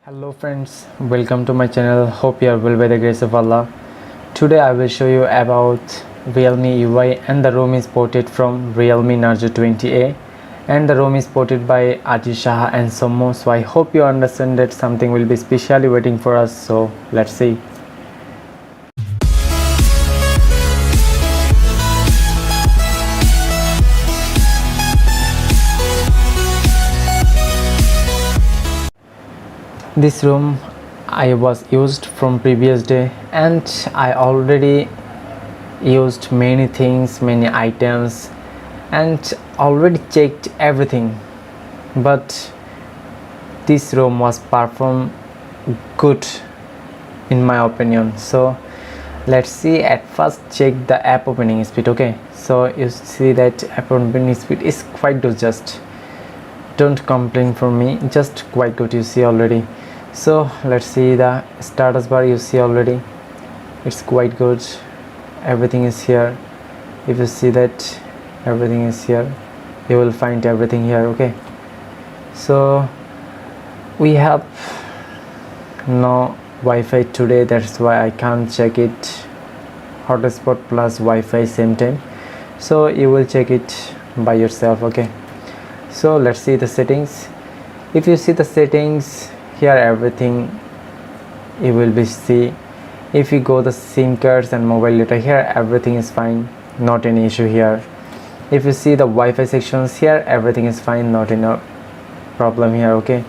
Hello friends, welcome to my channel. Hope you are well by the grace of Allah. Today I will show you about Realme UI, and the ROM is ported from Realme Narzo 20A and the ROM is ported by Ajiz Shah and some more. So I hope you understand that something will be specially waiting for us. So let's see. This ROM I was used from previous day, and I already used many things, many items, and already checked everything, but this ROM was performed good in my opinion. So let's see. At first check the app opening speed. Okay, so you see that app opening speed is quite good. Just don't complain for me, just quite good, you see already. So let's see the status bar. You see already it's quite good, everything is here. If you see that everything is here, you will find everything here. Okay, so we have no Wi-Fi today, that's why I can't check it hotspot plus Wi-Fi same time, so you will check it by yourself. Okay, so let's see the settings. If you see the settings here, everything you will be see. If you go the SIM cards and mobile data, here everything is fine, not any issue here. If you see the Wi-Fi sections, here everything is fine, not any problem here. Okay,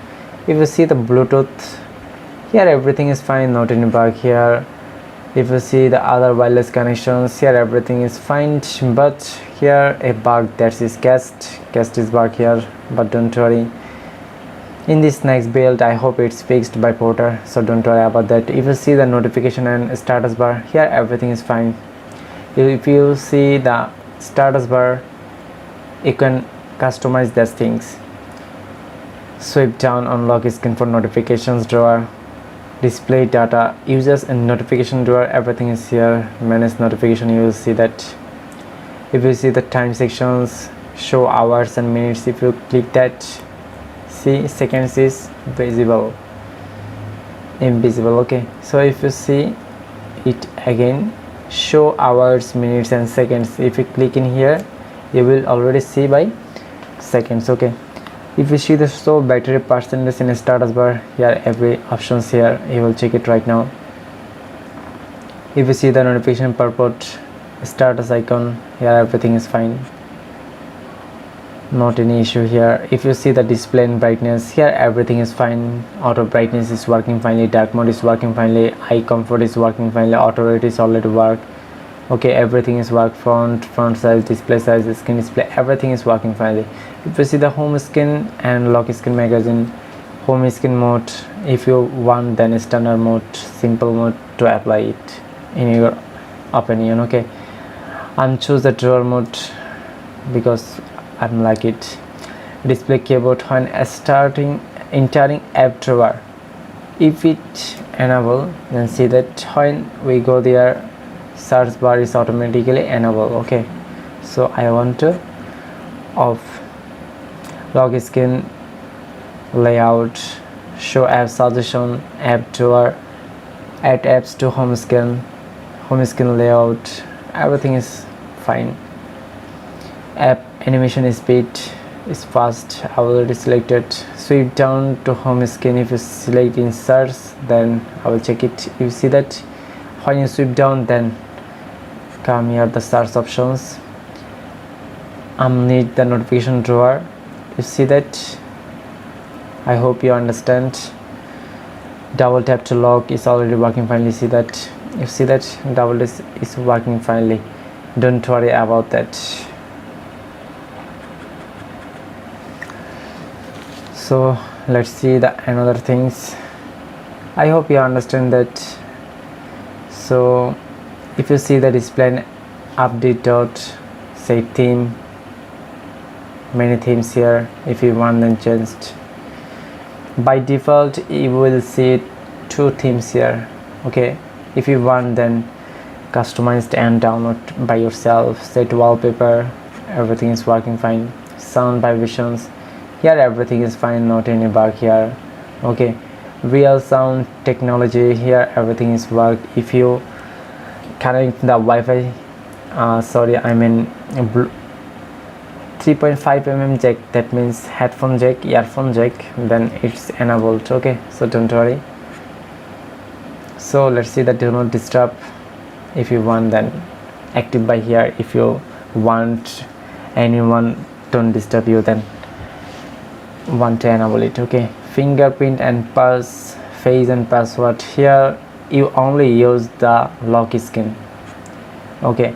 if you see the Bluetooth, here everything is fine, not any bug here. If you see the other wireless connections, here everything is fine, but here a bug, that is cast is bug here, but don't worry, in this next build I hope it's fixed by porter, so don't worry about that. If you see the notification and status bar, here everything is fine. If you see the status bar, you can customize these things. Swipe down on lock screen for notifications drawer, display data, users and notification drawer, everything is here. Manage notification, you will see that. If you see the time sections, show hours and minutes, if you click that, see seconds is invisible. Okay, so if you see it again, show hours, minutes and seconds, if you click in here, you will already see by seconds. Okay, if you see the show battery percentage in a status bar, here every options here, you will check it right now. If you see the notification purport status icon, here everything is fine, not any issue here. If you see the display and brightness, here everything is fine. Auto brightness is working finely, dark mode is working finely, eye comfort is working finely, auto rate is already work. Okay, everything is work. Font size, display size, screen display, everything is working finely. If you see the home screen and lock screen magazine, home screen mode, if you want then standard mode, simple mode to apply it in your opinion. Okay, I'm choose the drawer mode because I don't like it. Display keyboard when entering app drawer, if it enable, then see that when we go there, search bar is automatically enable. Okay, so I want to off. Lock screen, layout, show app suggestion, app drawer, add apps to home screen layout, everything is fine. App animation speed is fast, I already selected. Swipe down to home screen, if you select insert, then I will check it. You see that when you swipe down, then come here the search options. Need the notification drawer, you see that. I hope you understand. Double tap to lock is already working finely, see that. You see that double is working finely, don't worry about that. So let's see the another things. I hope you understand that. So if you see the display update dot say theme, many themes here, if you want then changed. By default you will see 2 themes here. Okay, if you want then customized and download by yourself. Set wallpaper, everything is working fine. Sound vibrations, here everything is fine, not any bug here. Okay, real sound technology. Here everything is work. If you connect the Wi-Fi, sorry, I mean 3.5 mm jack, that means headphone jack, earphone jack, then it's enabled. Okay, so don't worry. So let's see the do not disturb. If you want, then active by here. If you want anyone don't disturb you, then want to enable it. Okay, fingerprint and pulse, face and password. Here you only use the lock screen. Okay,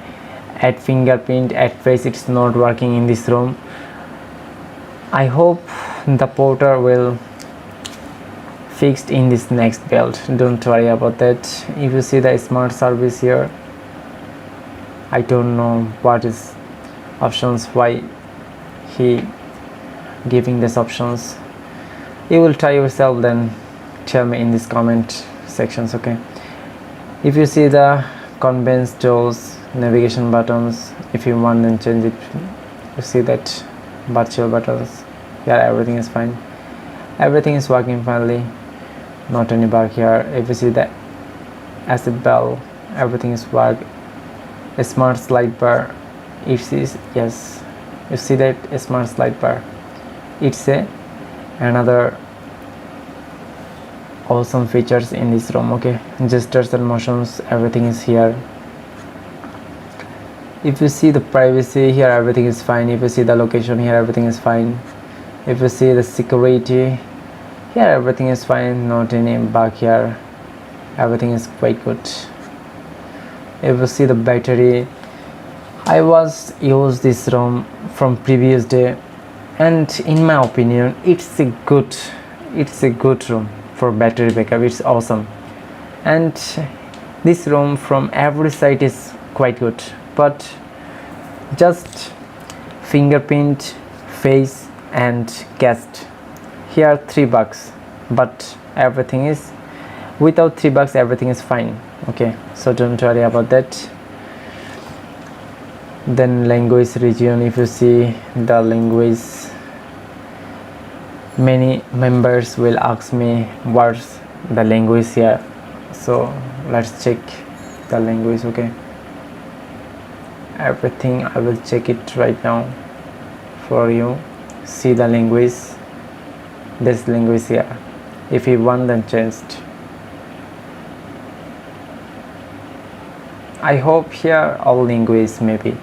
add fingerprint, add face, it's not working in this ROM. I hope the porter will fixed in this next build. Don't worry about that. If you see the smart service here, I don't know what is options, why he giving these options. You will try yourself, then tell me in this comment sections. Okay, if you see the convenience tools, navigation buttons, if you want, then change it. You see that virtual buttons. Yeah, everything is fine, everything is working finally, not any bug here. If you see the acid bell, everything is work. A smart slide bar, it is, yes, you see that a smart slide bar, it's another awesome features in this ROM. Okay, gestures and motions, everything is here. If you see the privacy here, everything is fine. If you see the location here, everything is fine. If you see the security here, everything is fine, not any bug here, everything is quite good. If you see the battery, I was used this ROM from previous day, and in my opinion it's a good ROM for battery backup. It's awesome, and this ROM from every side is quite good, but just fingerprint, face and guest, here $3, but everything is without $3, everything is fine. Okay, so don't worry about that. Then language region, if you see the language, many members will ask me what's the language here, so let's check the language. Okay, everything I will check it right now for you. See the language, this language here. If you want, then changed. I hope here all language maybe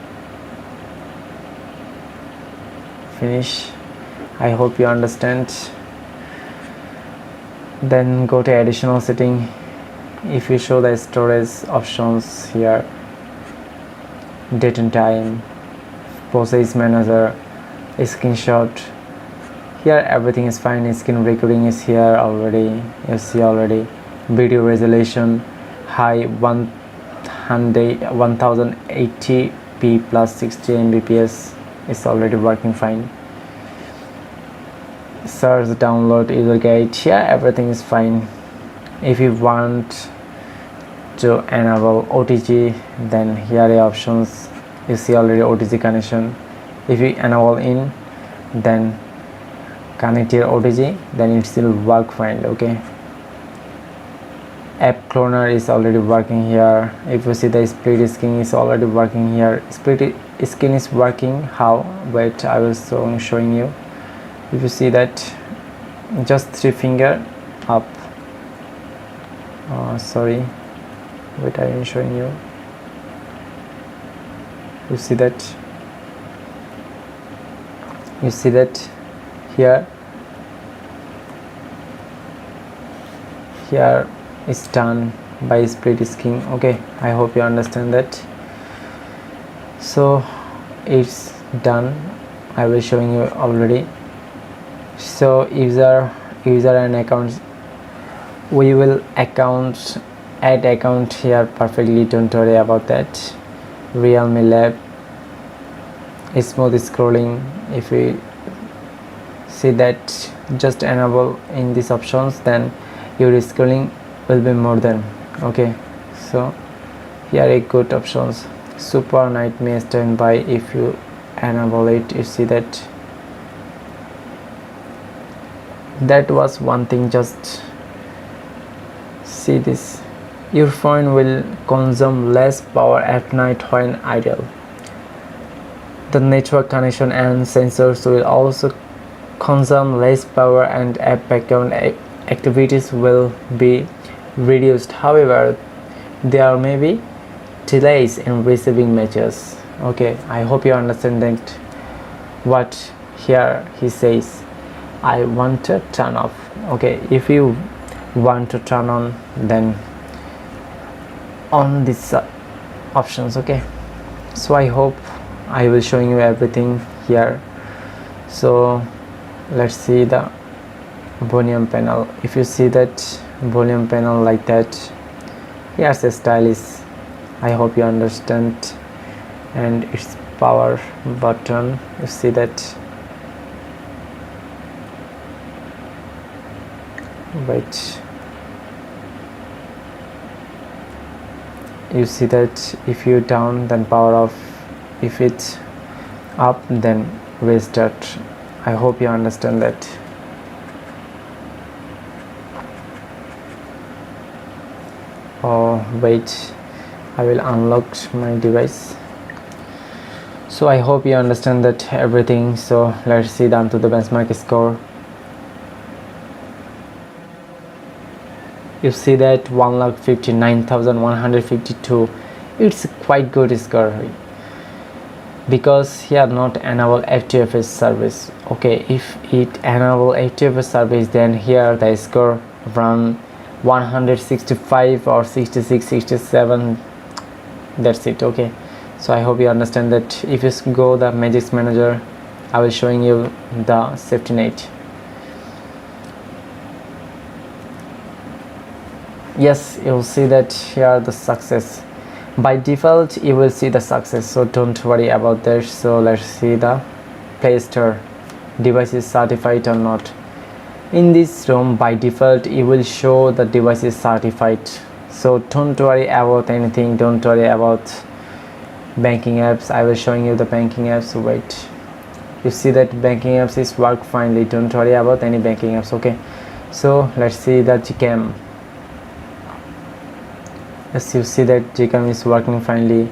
finish. I hope you understand. Then go to additional setting. If you show the storage options here, date and time, process manager, screenshot, here everything is fine. Screen recording is here already, you see already. Video resolution high 1080p plus 60 mbps is already working fine. Search, download, user guide, here everything is fine. If you want to enable OTG, then here are the options. You see already OTG connection. If you enable in, then connect your OTG, then it will work fine. Okay, app cloner is already working here. If you see the split screen is already working here. Split screen is working how? Wait, I will showing you. If you see that, just 3 finger up, sorry, wait, I am showing you. You see that, you see that here is done by split screen. Okay, I hope you understand that. So it's done, I will showing you already. So user and accounts, we will add account here perfectly, don't worry about that. Realme Lab, smooth scrolling, if we see that, just enable in these options, then your scrolling will be more than. Okay, so here are good options. Super nightmare standby, if you enable it, you see that was one thing, just see this. Your phone will consume less power at night when idle. The network connection and sensors will also consume less power and app background activities will be reduced. However, there may be delays in receiving messages. Okay, I hope you understand that what here he says. I want to turn off. Okay, if you want to turn on, then on these options. Okay, so I hope I will showing you everything here. So let's see the volume panel. If you see that volume panel like that, here's a stylish. I hope you understand. And its power button, you see that. Wait, you see that if you down, then power off, if it's up, then restart. I hope you understand that. Oh wait, I will unlock my device. So I hope you understand that everything. So let's see down to the benchmark score. You see that 1,59,152. It's quite good score because here not enable FTFS service. Okay, if it enable FTFS service, then here the score around 165 or 66, 67. That's it. Okay, so I hope you understand that. If you go the Magic Manager, I will showing you the safety net. Yes, you'll see that here the success. By default you will see the success, so don't worry about that. So let's see the Play Store, device is certified or not. In this ROM by default you will show the device is certified, so don't worry about anything. Don't worry about banking apps. I will showing you the banking apps. Wait, you see that banking apps is work finely. Don't worry about any banking apps. Okay, so let's see the Gcam. Yes, you see that Gcam is working finely.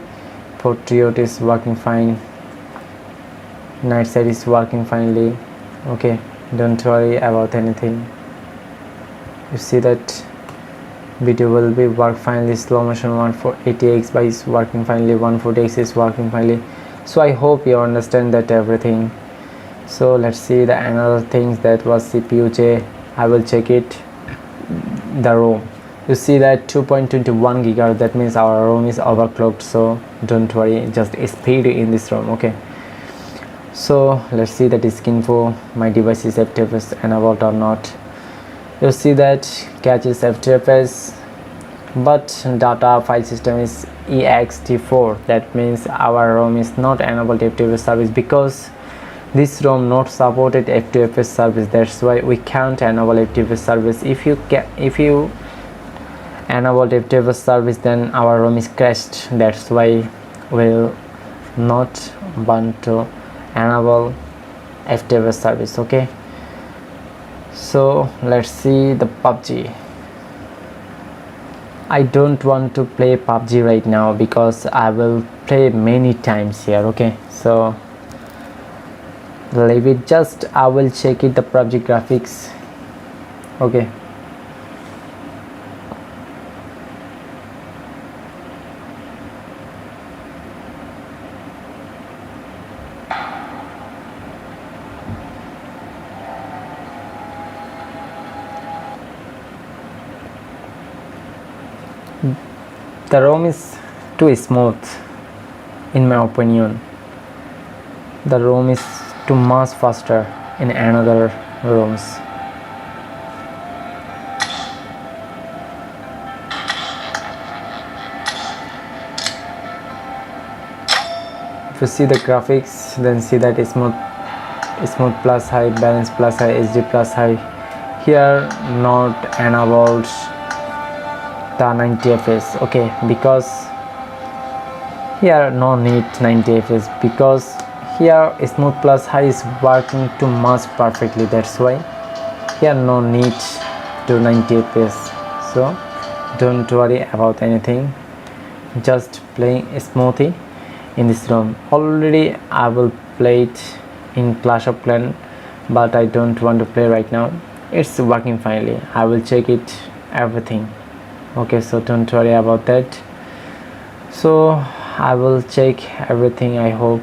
Portrait is working fine. Night sight is working finely. Okay, don't worry about anything. You see that video will be work finely. Slow motion 180x by is working finely. 140x is working finely. So I hope you understand that everything. So let's see the another things that was CPU J. I will check it. The ROM. You see that 2.21 gigahertz, that means our ROM is overclocked, so don't worry, just speed in this ROM. Okay, so let's see that disk info. My device is FTFS enabled or not. You see that cache is FTFS, but data file system is ext4. That means our ROM is not enabled FTFS service because this ROM not supported FTFS service. That's why we can't enable FTFS service. If you enable FTFS service, then our ROM is crashed. That's why we'll not want to enable FTFS service. Okay, so let's see the PUBG. I don't want to play PUBG right now because I will play many times here. Okay, so leave it. Just I will check it the PUBG graphics. Okay, the ROM is too smooth in my opinion. The ROM is too much faster in another ROMs. If you see the graphics, then see that it's smooth plus high, balance plus high, HD plus high. Here not enabled the 90 fps. Okay, because here no need 90 fps because here smooth plus high is working too much perfectly. That's why here no need to 90 fps. So don't worry about anything, just playing smoothly in this ROM. Already I will play it in Clash of Clans, but I don't want to play right now. It's working finally. I will check it everything. Okay, so don't worry about that. So I will check everything, I hope.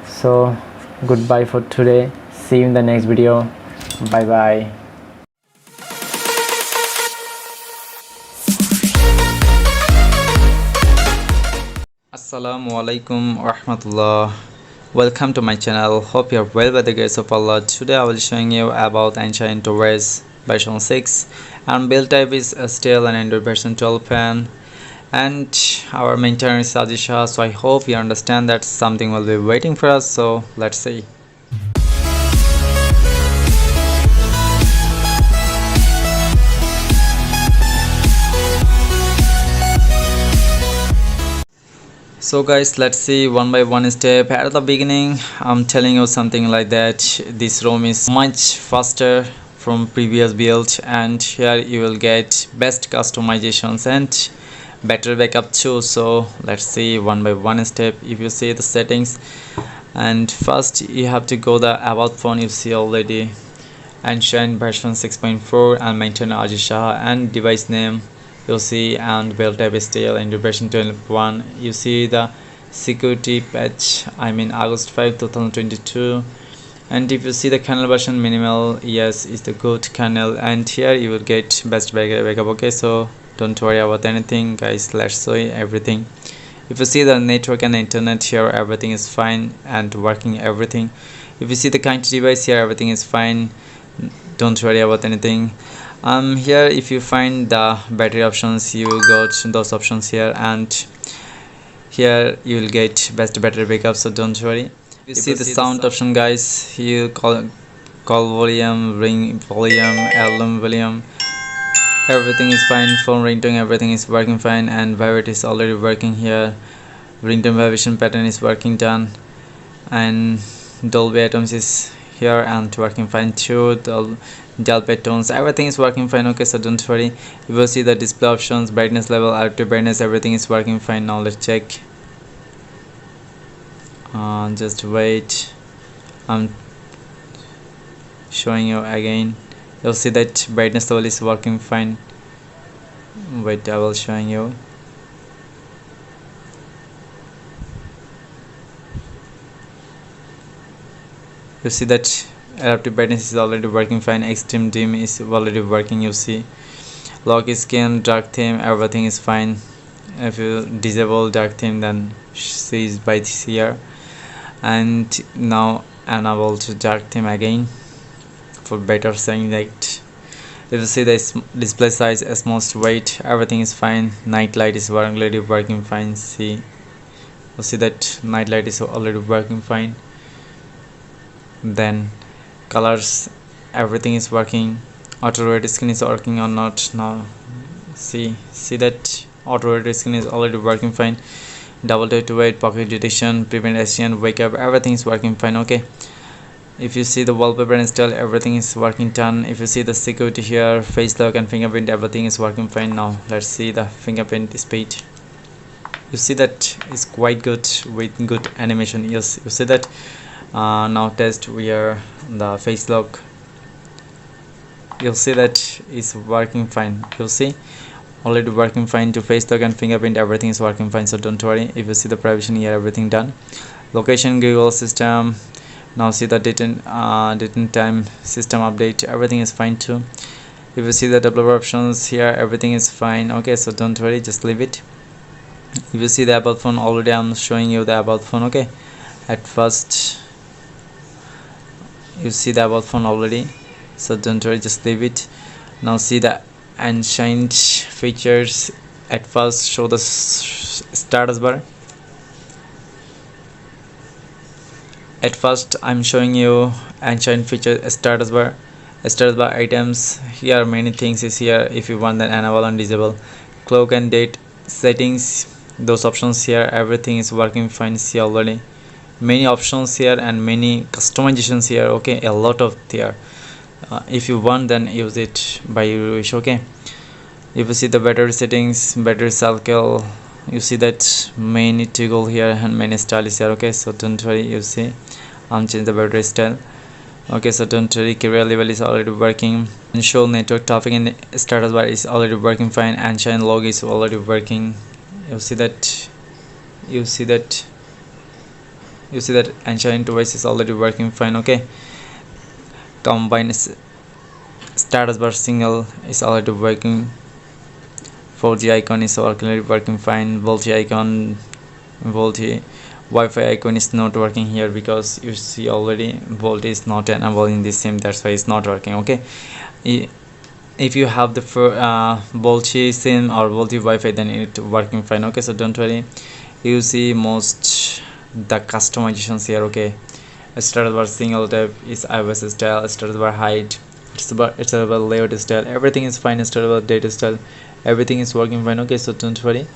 So goodbye for today. See you in the next video. Bye bye. Assalamu alaikum warahmatullah. Welcome to my channel. Hope you are well by the grace of Allah. Today I will showing you about Ancient Towers version 6 and build type is still an Android version 12 pen, and our maintenance is Ajisha. So I hope you understand that something will be waiting for us. So let's see. So guys, let's see one by one step. At the beginning I'm telling you something like that this ROM is much faster from previous build, and here you will get best customizations and better backup too. So let's see one by one step. If you see the settings, and first you have to go the about phone. You see already Ancient version 6.4 and maintain Ajisha, and device name you'll see, and build type is still Android version 12.1. You see the security patch, I mean August 5 2022. And if you see the kernel version minimal, yes, is the good kernel, and here you will get best backup. Okay, so don't worry about anything guys. Let's show you everything. If you see the network and internet, here everything is fine and working everything. If you see the kind device, here everything is fine, don't worry about anything. Here if you find the battery options, you got those options here, and here you will get best battery backup, so don't worry. You see the sound option guys, you call volume, ring volume, album volume, everything is fine. Phone ringtone, everything is working fine, and Whyred is already working here. Ringtone vibration pattern is working done, and Dolby Atoms is here and working fine too. The Delpit tones, everything is working fine. Okay, so don't worry. You will see the display options, brightness level, relative brightness, everything is working fine. Now let's check. Just wait, I'm showing you again. You'll see that brightness level is working fine. Wait, I will showing you. You see that adaptive brightness is already working fine. Extreme dim is already working. You see lock skin, dark theme, everything is fine. If you disable dark theme, then see is by this here. And now enable to dark theme again for better seeing that. If you see the display size, smallest weight, everything is fine. Night light is already working fine. See, you see that night light is already working fine. Then colors, everything is working. Auto red skin is working or not now. See that auto red skin is already working fine. Double tap to wait, pocket detection, prevent accident, wake up, everything is working fine. Okay, if you see the wallpaper install, everything is working done. If you see the security here, face lock and fingerprint, everything is working fine. Now let's see the fingerprint speed. You see that is quite good with good animation. Yes, you see that. Now test we are the face lock. You'll see that is working fine. You'll see already working fine to face lock and fingerprint, everything is working fine, so don't worry. If you see the privacy here, everything done. Location, Google system. Now see the date and time system update, everything is fine too. If you see the developer options here, everything is fine. Okay, so don't worry, just leave it. If you see the about phone, already I'm showing you the about phone. Okay, at first you see the about phone already, so don't worry, just leave it. Now see the ancient features. At first show the status bar. At first I'm showing you ancient feature status bar items. Here many things is here. If you want, then enable and disable. Clock and date settings, those options here, everything is working fine. See already many options here and many customizations here. Okay, a lot of there. if you want, then use it by your wish. Okay, if you see the battery settings, battery cycle, you see that many toggle here and many style is here. Okay, so don't worry, you see change the battery style. Okay, so don't worry, carrier level is already working, and show network traffic in status bar is already working fine, and shine log is already working. You see that Ancient device is already working fine. Okay, combine status bar single is already working. 4G icon is already working fine. VoLTE Wi-Fi icon is not working here because you see already VoLTE is not enabled in this sim, that's why it's not working. Okay, if you have the VoLTE sim or VoLTE Wi-Fi, then it working fine. Okay, so don't worry, you see most the customizations here. Okay, status bar single tab is iOS style, status bar height, it's about layout style, everything is fine. Status bar data style, everything is working fine. Okay, so don't worry.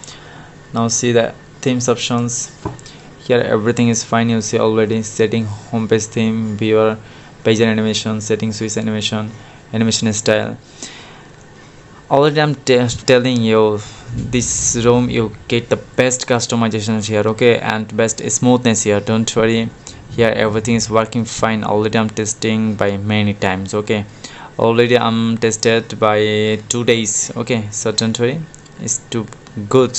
Now see the themes options here, everything is fine. You see already setting homepage theme, viewer, page animation, setting switch animation, animation style. Already I'm telling you, this ROM you get the best customizations here. Okay, and best smoothness here. Don't worry, here everything is working fine. Already I'm testing by many times. Okay, already I'm tested by 2 days. Okay, so don't worry, it's too good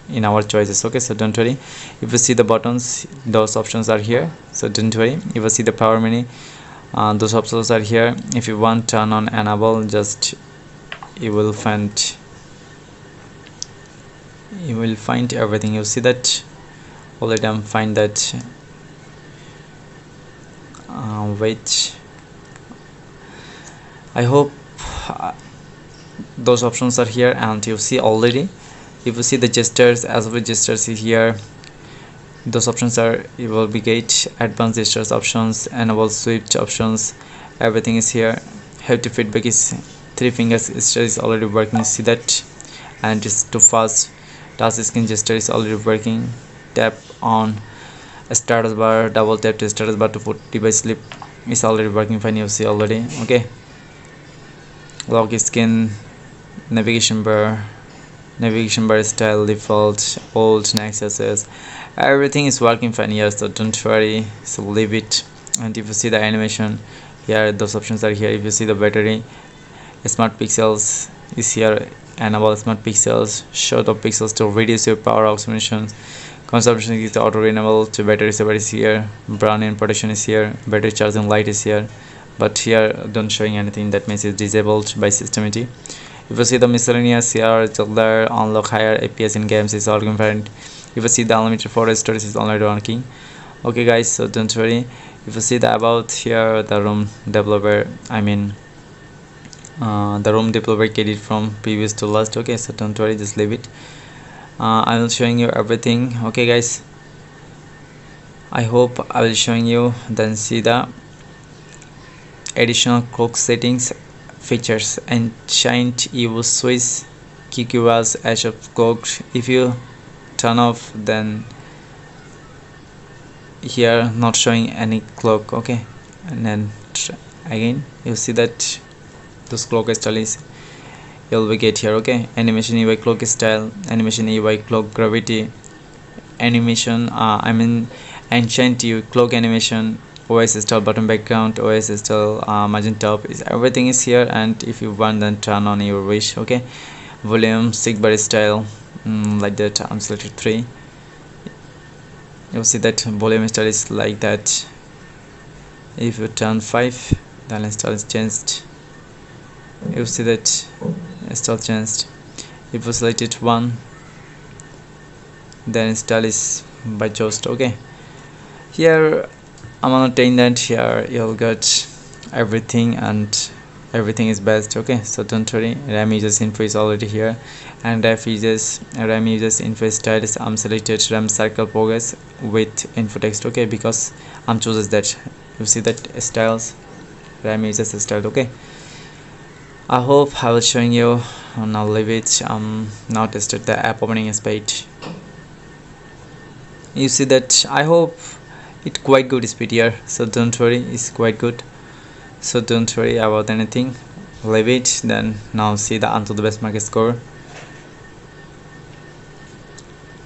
in our choices. Okay, so don't worry, if you see the buttons, those options are here, so don't worry. If you see the power menu, those options are here. If you want turn on enable, just you will find everything. You see that already I'm find that wait, I hope those options are here, and you see already. If you see the gestures, as well gestures is here, those options are, you will be get advanced gestures options, enable switch options, everything is here. Haptic feedback is 3 fingers gesture is already working, see that, and it's too fast. Touch screen gesture is already working. Tap on a status bar, double tap to status bar to put device sleep is already working fine. You see already. Okay, lock screen, navigation bar style default, old next access, everything is working fine here, so don't worry, so leave it. And if you see the animation here, those options are here. If you see the battery, smart pixels is here, enable smart pixels, show the pixels to reduce your power consumption. Consumption is auto renewable to battery saver is here, brown in protection is here, battery charging light is here, but here don't showing anything, that means it's disabled by systemity. If you see the miscellaneous here, there unlock higher FPS in games is all confirmed. If you see the unlimited storage is already working. Okay guys, so don't worry. If you see the about here, the ROM developer, the ROM developer get it from previous to last. Okay, so don't worry, just leave it. I will showing you everything. Okay guys, I hope I will showing you. Then see the additional clock settings features, and Ancient EVO switch, QQS edge of clock. If you turn off, then here not showing any clock. Okay, and then again you see that those clock style is you'll be get here. Okay, animation UI clock style, animation UI clock gravity, animation Ancient UI clock animation, OS style button background, OS style margin top is everything is here. And if you want, then turn on your wish. Okay, volume bar style, like that. I'm selected 3. You'll see that volume style is like that. If you turn 5, then style is changed. You see that style changed. If you select it 1, then style is by just. Okay, here I'm gonna tell that here you'll get everything, and everything is best. Okay, so don't worry. RAM users info is already here, and RAM users info style is I'm selected RAM circle progress with info text. Okay, because I'm chooses that. You see that styles, RAM users style. Okay, I hope I will showing you. Now leave it. Now tested the app opening speed. You see that I hope it quite good speed here, so don't worry, it's quite good. so don't worry about anything, leave it. Then now see the answer the best market score.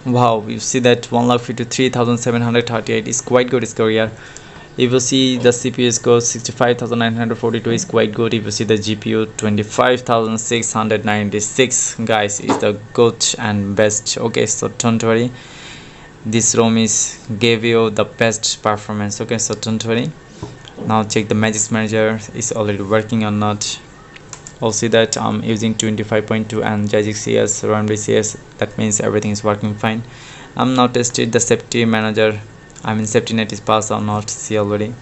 Wow, you see that 1,53,738 is quite good score here. If you see the CPU score 65,942 is quite good. If you see the GPU 25,696, guys, is the good and best. Okay, so don't worry, this ROM is gave you the best performance. Okay, so don't worry. Now check the Magic Manager is already working or not. I'll see that I'm using 25.2 and Jajic CS RAM CS. That means everything is working fine. I'm now tested the safety manager, I mean safety net is passed or not. See already.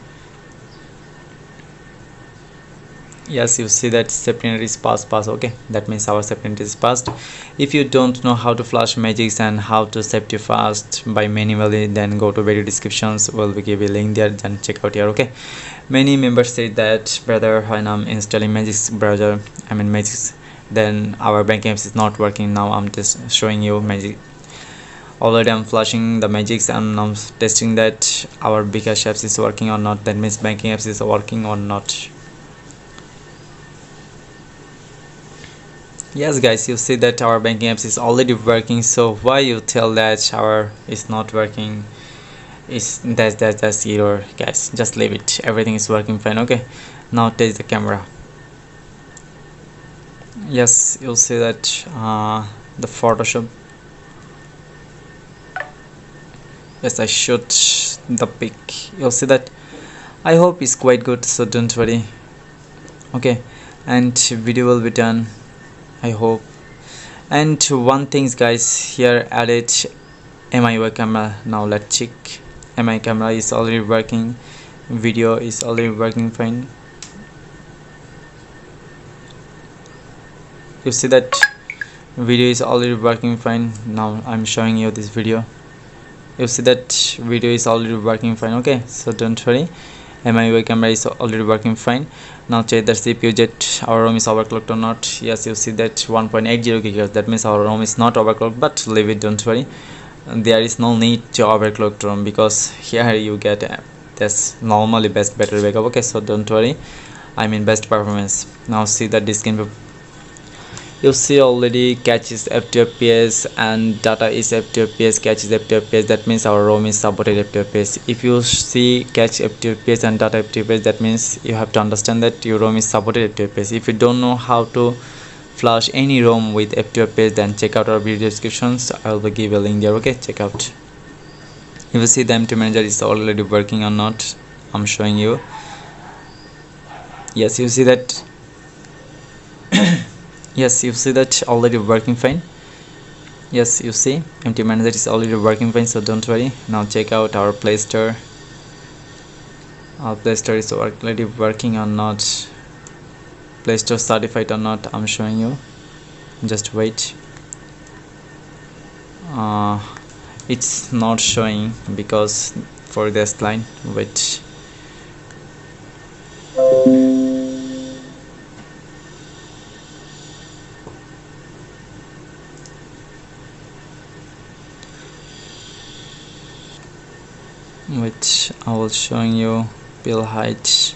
Yes, you see that safety net is passed. Okay, that means our safety net is passed. If you don't know how to flash magics and how to safety fast by manually, then go to video descriptions, will be give a link there, then check out here. Okay, many members say that brother, when I'm installing Magic's browser, I mean Magic's, then our banking apps is not working. Now I'm just showing you Magic. Already I'm flashing the magics and I'm testing that our bcash apps is working or not. That means banking apps is working or not. Yes guys, you see that our banking apps is already working. So why you tell that our is not working? Is that's error, guys. Just leave it, everything is working fine. Okay, now test the camera. Yes, you'll see that the Photoshop. Yes, I shoot the pic. You'll see that. I hope it's quite good, so don't worry. Okay, and video will be done, I hope. And one things guys, here added MIUI camera. Now let's check. MI camera is already working, video is already working fine. You see that video is already working fine. Now I'm showing you this video. You see that video is already working fine. Okay, so don't worry, MIUI camera is already working fine. Now check the CPU jet, our ROM is overclocked or not. Yes, you see that 1.80 GHz. That means our ROM is not overclocked, but leave it, don't worry. There is no need to overclock ROM because here you get this normally best battery backup. Okay, so don't worry, I mean best performance. Now see the disk info. You see already catches f2fps and data is f2fps, catches f2fps. That means our ROM is supported f2fps. If you see catch f2fps and data f2fps, that means you have to understand that your ROM is supported f2fps. If you don't know how to flash any ROM with f2fps, then check out our video descriptions, I will give a link there. Okay, check out. If you see the empty manager is already working or not, I'm showing you. Yes, you see that. Yes, you see that already working fine. Yes, you see empty manager is already working fine, so don't worry. Now check out our Play Store. Our Play Store is already working or not, Play Store certified or not, I'm showing you. Just wait. It's not showing because for this line. Wait. Which I will showing you bill height,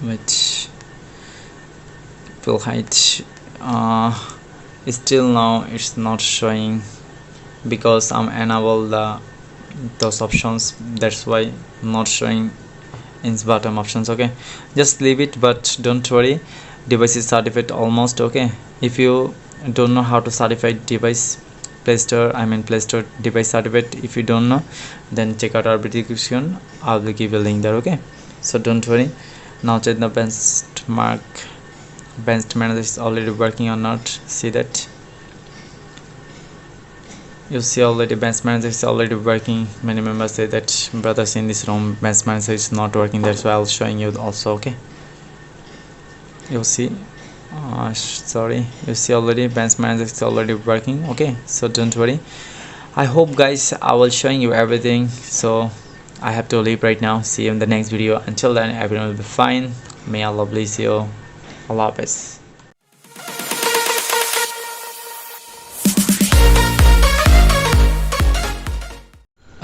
which bill height still now it's not showing because I'm enable those options. That's why not showing in bottom options. Okay, just leave it, but don't worry, device is certified almost. Okay, if you don't know how to certify device, Play Store device certificate, if you don't know, then check out our description, I will give a link there. Okay, so don't worry. Now check the benchmark. Bench manager is already working or not. See that. You see already bench manager is already working. Many members say that brothers in this room bench manager is not working. That's why I'll showing you also. Okay, you see. Sorry, you see already bench manager is already working. Okay, so don't worry. I hope guys I will showing you everything, so I have to leave right now. See you in the next video. Until then, everyone will be fine. May Allah bless you. Allah Hafiz.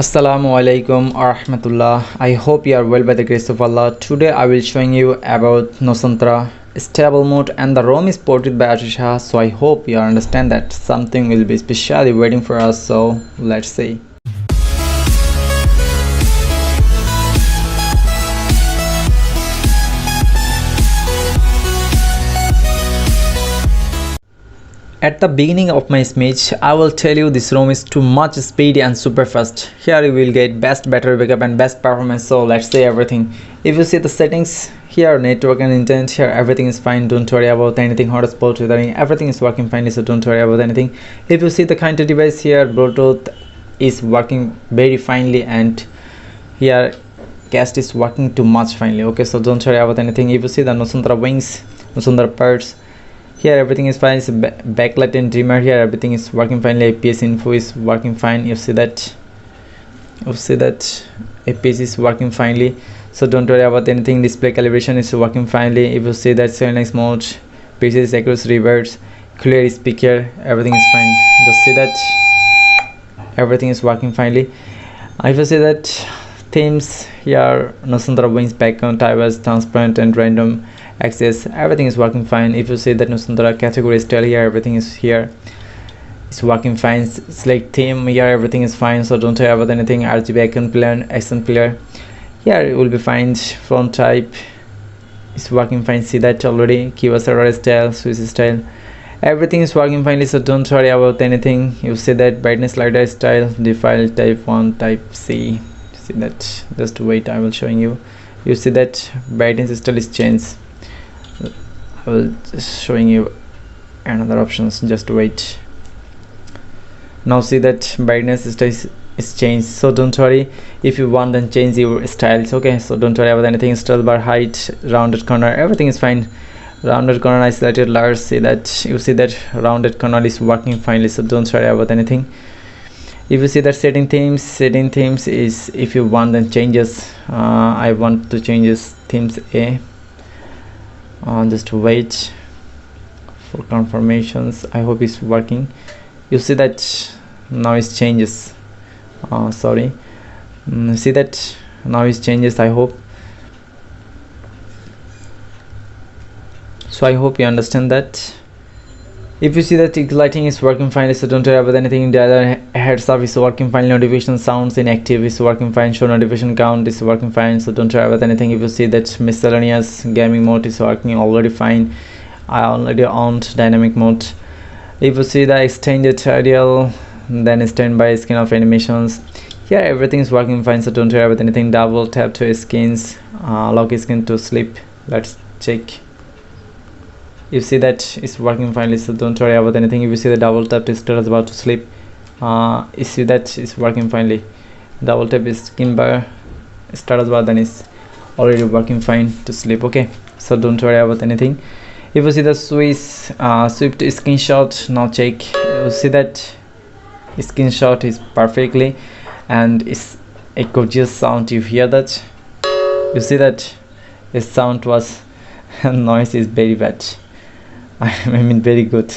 Assalamu alaikum rahmatullah. I hope you are well by the grace of Allah. Today I will showing you about Nosantra stable mode, and the ROM is ported by Atisha, so I hope you understand that something will be specially waiting for us. So let's see. At the beginning of my speech, I will tell you this ROM is too much speedy and super fast. Here you will get best battery backup and best performance, so let's say everything. If you see the settings, here network and internet, here everything is fine, don't worry about anything. Hotspot, tethering, everything is working fine, so don't worry about anything. If you see the counter device here, Bluetooth is working very finely, and here cast is working too much finely. Okay, so don't worry about anything. If you see the Nosantra wings, Nosantra parts, here everything is fine. It's backlight and dimmer, here everything is working finely. APS info is working fine. You see that APS is working finely, so don't worry about anything. Display calibration is working finely. If you see that CNX mode, pieces across reverse, clear speaker, everything is fine. Just see that everything is working finely. If you see that themes, here Nosantra wings background type as transparent and random access, everything is working fine. If you see that Nosantra category style, here everything is here, it's working fine. Select theme, here everything is fine, so don't worry about anything. RGB icon player, accent player, here it will be fine. Font type is working fine, see that already. Keyboard server style, switch style, everything is working finely, so don't worry about anything. You see that brightness slider style, default type 1, type C, see that. Just wait, I will showing you. You see that brightness style is changed. I will just showing you another options, just wait. Now see that brightness is changed, so don't worry. If you want, then change your styles. Okay, so don't worry about anything. Style bar height, rounded corner, everything is fine. Rounded corner isolated large, see that. You see that rounded corner is working finely, so don't worry about anything. If you see that setting themes is, if you want, then changes. I want to change this themes A. Just wait for confirmations. I hope it's working. You see that now it changes. Sorry, see that now it changes. I hope so. I hope you understand that. If you see that lighting is working fine, so don't worry about anything. The other heads up is working fine. Notification sounds inactive is working fine. Show notification count is working fine, so don't worry about anything. If you see that miscellaneous gaming mode is working already fine, I already owned dynamic mode. If you see the extended ideal, then standby skin of animations, here everything is working fine, so don't worry about anything. Double tap to skins, lock skin to sleep. Let's check. You see that it's working finely, so don't worry about anything. If you see the double tap to start about to sleep, you see that it's working finely. Double tap is skin bar start bar, then it's already working fine to sleep. Okay, so don't worry about anything. If you see the swift screenshot, now check. You see that screenshot is perfectly, and it's a gorgeous sound. You hear that? You see that the sound was noise is very bad. I mean very good.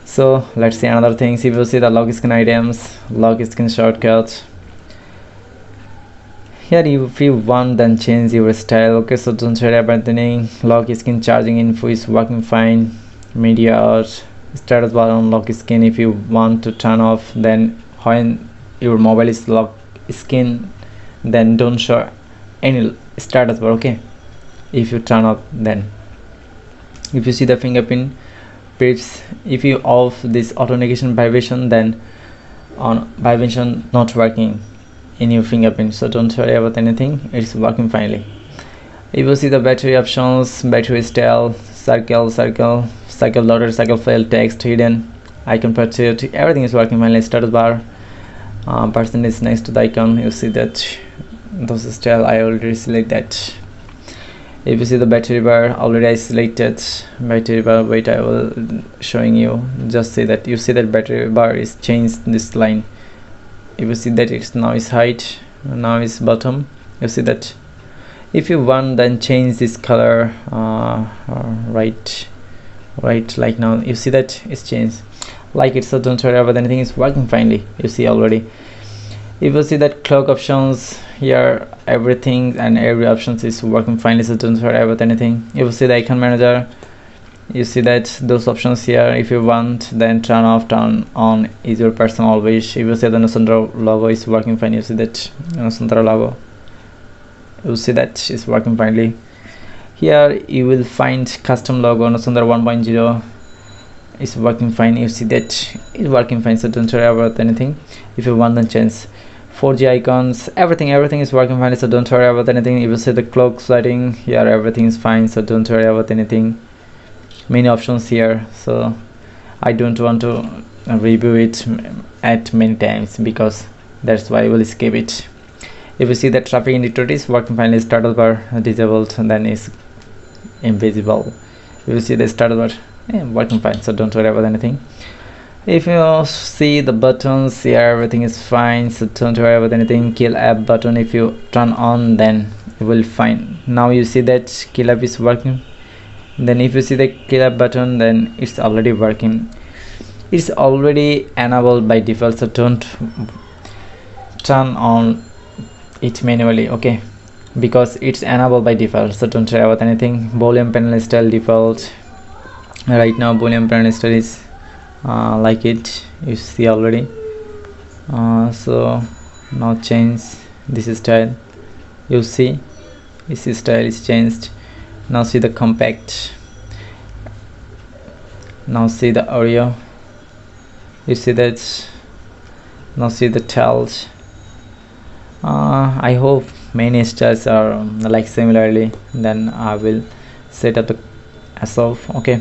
So let's see another things. If you see the lock screen items, lock screen shortcut, here if you want, then change your style. Okay, so don't worry about anything. Lock screen charging info is working fine. Media out, status bar on lock screen. If you want to turn off, then when your mobile is lock screen, then don't show any status bar. Okay, if you turn off, then if you see the fingerprint briefs, if you off this authentication vibration, then on vibration not working in your fingerprint, so don't worry about anything, it's working finely. If you see the battery options, battery style, circle loaded, circle fail, text hidden, icon purchase, everything is working finely. Status bar, person is next to the icon. You see that those style I already select that. If you see the battery bar, already I selected battery bar. Wait, I will showing you. Just see that. You see that battery bar is changed this line. If you see that it's now is height, now is bottom. You see that. If you want, then change this color right like now. You see that it's changed like it, so don't worry about anything, it's working finely. You see already. If you see that clock options here, everything and every options is working finely, so don't worry about anything. If you see the icon manager, you see that those options here, if you want, then turn off, turn on is your personal wish. If you see the Nosundra logo is working fine, you see that Nosundra logo, you see that is working finely. Here you will find custom logo Nosundra 1.0 is working fine. You see that is working fine, so don't worry about anything. If you want, then change 4G icons, everything is working fine, so don't worry about anything. If you see the clock setting here, everything is fine, so don't worry about anything. Many options here, so I don't want to review it at many times because that's why I will skip it. If you see that traffic indicator is working fine, status bar disabled, then is invisible. If you see the status bar working fine, so don't worry about anything. If you see the buttons here, everything is fine, so don't worry about anything. Kill app button, if you turn on, then you will find. Now you see that kill app is working. Then if you see the kill app button, then it's already working. It's already enabled by default, so don't turn on it manually, okay, because it's enabled by default, so don't worry about anything. Volume panel style default. Right now volume panel style is like it, you see already. So now change this style, you see this style is changed. Now see the compact, now see the audio, you see that. Now see the tiles. I hope many styles are like similarly, then I will set up the myself, okay,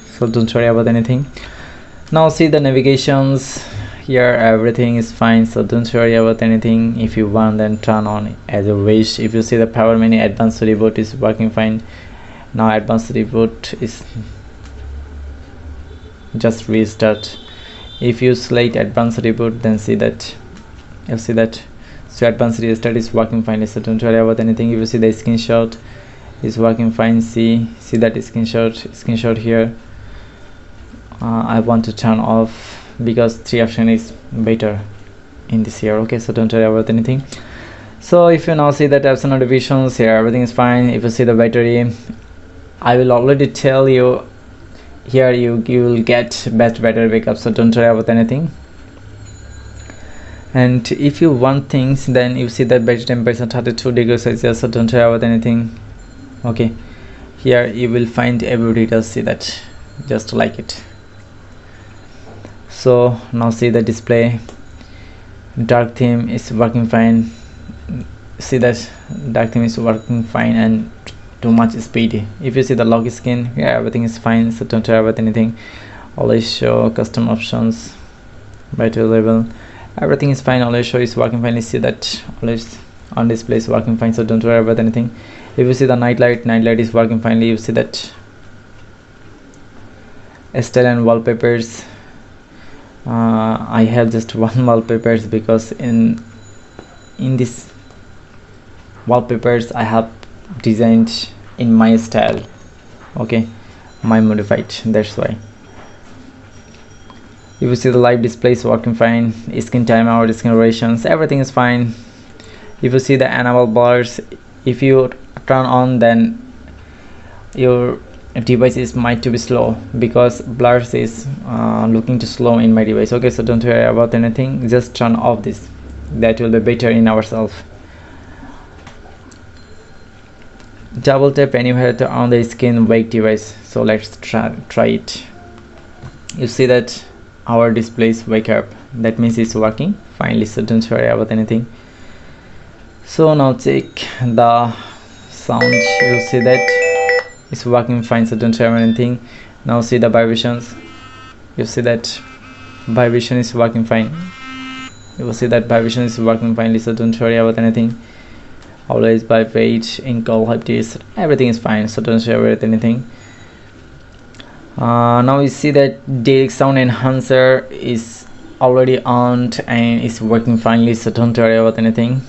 so don't worry about anything. Now see the navigations here, everything is fine, so don't worry about anything. If you want, then turn on as you wish. If you see the power menu, advanced reboot is working fine. Now advanced reboot is just restart. If you select advanced reboot, then see that, you see that, so advanced restart is working fine, so don't worry about anything. If you see the screenshot is working fine, see that screenshot here. I want to turn off because 3 option is better in this here, okay, so don't worry about anything. So if you now see that apps and notifications here, everything is fine. If you see the battery, I will already tell you here, you will get best battery backup, so don't worry about anything. And if you want things, then you see that battery temperature 32 degrees Celsius, so don't worry about anything, okay. Here you will find every detail, see that, just like it. So now see the display, dark theme is working fine, see that dark theme is working fine and too much speedy. If you see the lock screen, yeah, everything is fine, so don't worry about anything. Always show custom options, battery level, everything is fine. Always show is working fine. You see that always on display is working fine, so don't worry about anything. If you see the night light is working finely. You see that style and wallpapers, I have just one wallpapers because in this wallpapers I have designed in my style, okay, my modified, that's why. If you see the live display is working fine, screen timeout, screen durations, everything is fine. If you see the enable blurs, if you turn on, then your device is might to be slow because blurs is looking to slow in my device, okay, so don't worry about anything, just turn off this, that will be better in ourselves. Double tap anywhere on the screen, wake device, so let's try it. You see that our displays wake up, that means it's working finally, so don't worry about anything. So now check the sound, you see that it's working fine, so don't worry about anything. Now see the vibrations, you see that vibration is working fine, you will see that vibration is working finely, so don't worry about anything. Always vibrate in call hypnosis, everything is fine, so don't worry about anything. Now you see that direct sound enhancer is already on and is working finely, so don't worry about anything.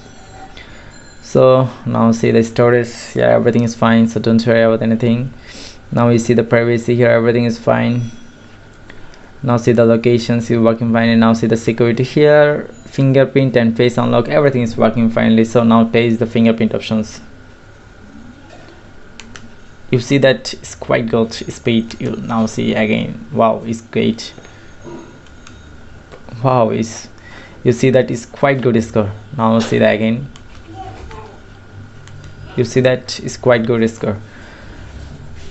So now see the storage, yeah, everything is fine, so don't worry about anything. Now you see the privacy here, everything is fine. Now see the locations is working fine, and now see the security here, fingerprint and face unlock, everything is working finely. So now taste the fingerprint options. You see that it's quite good speed. You now see again, wow, it's great. Wow, is you see that is quite good score. Now see that again, you see that is quite good score.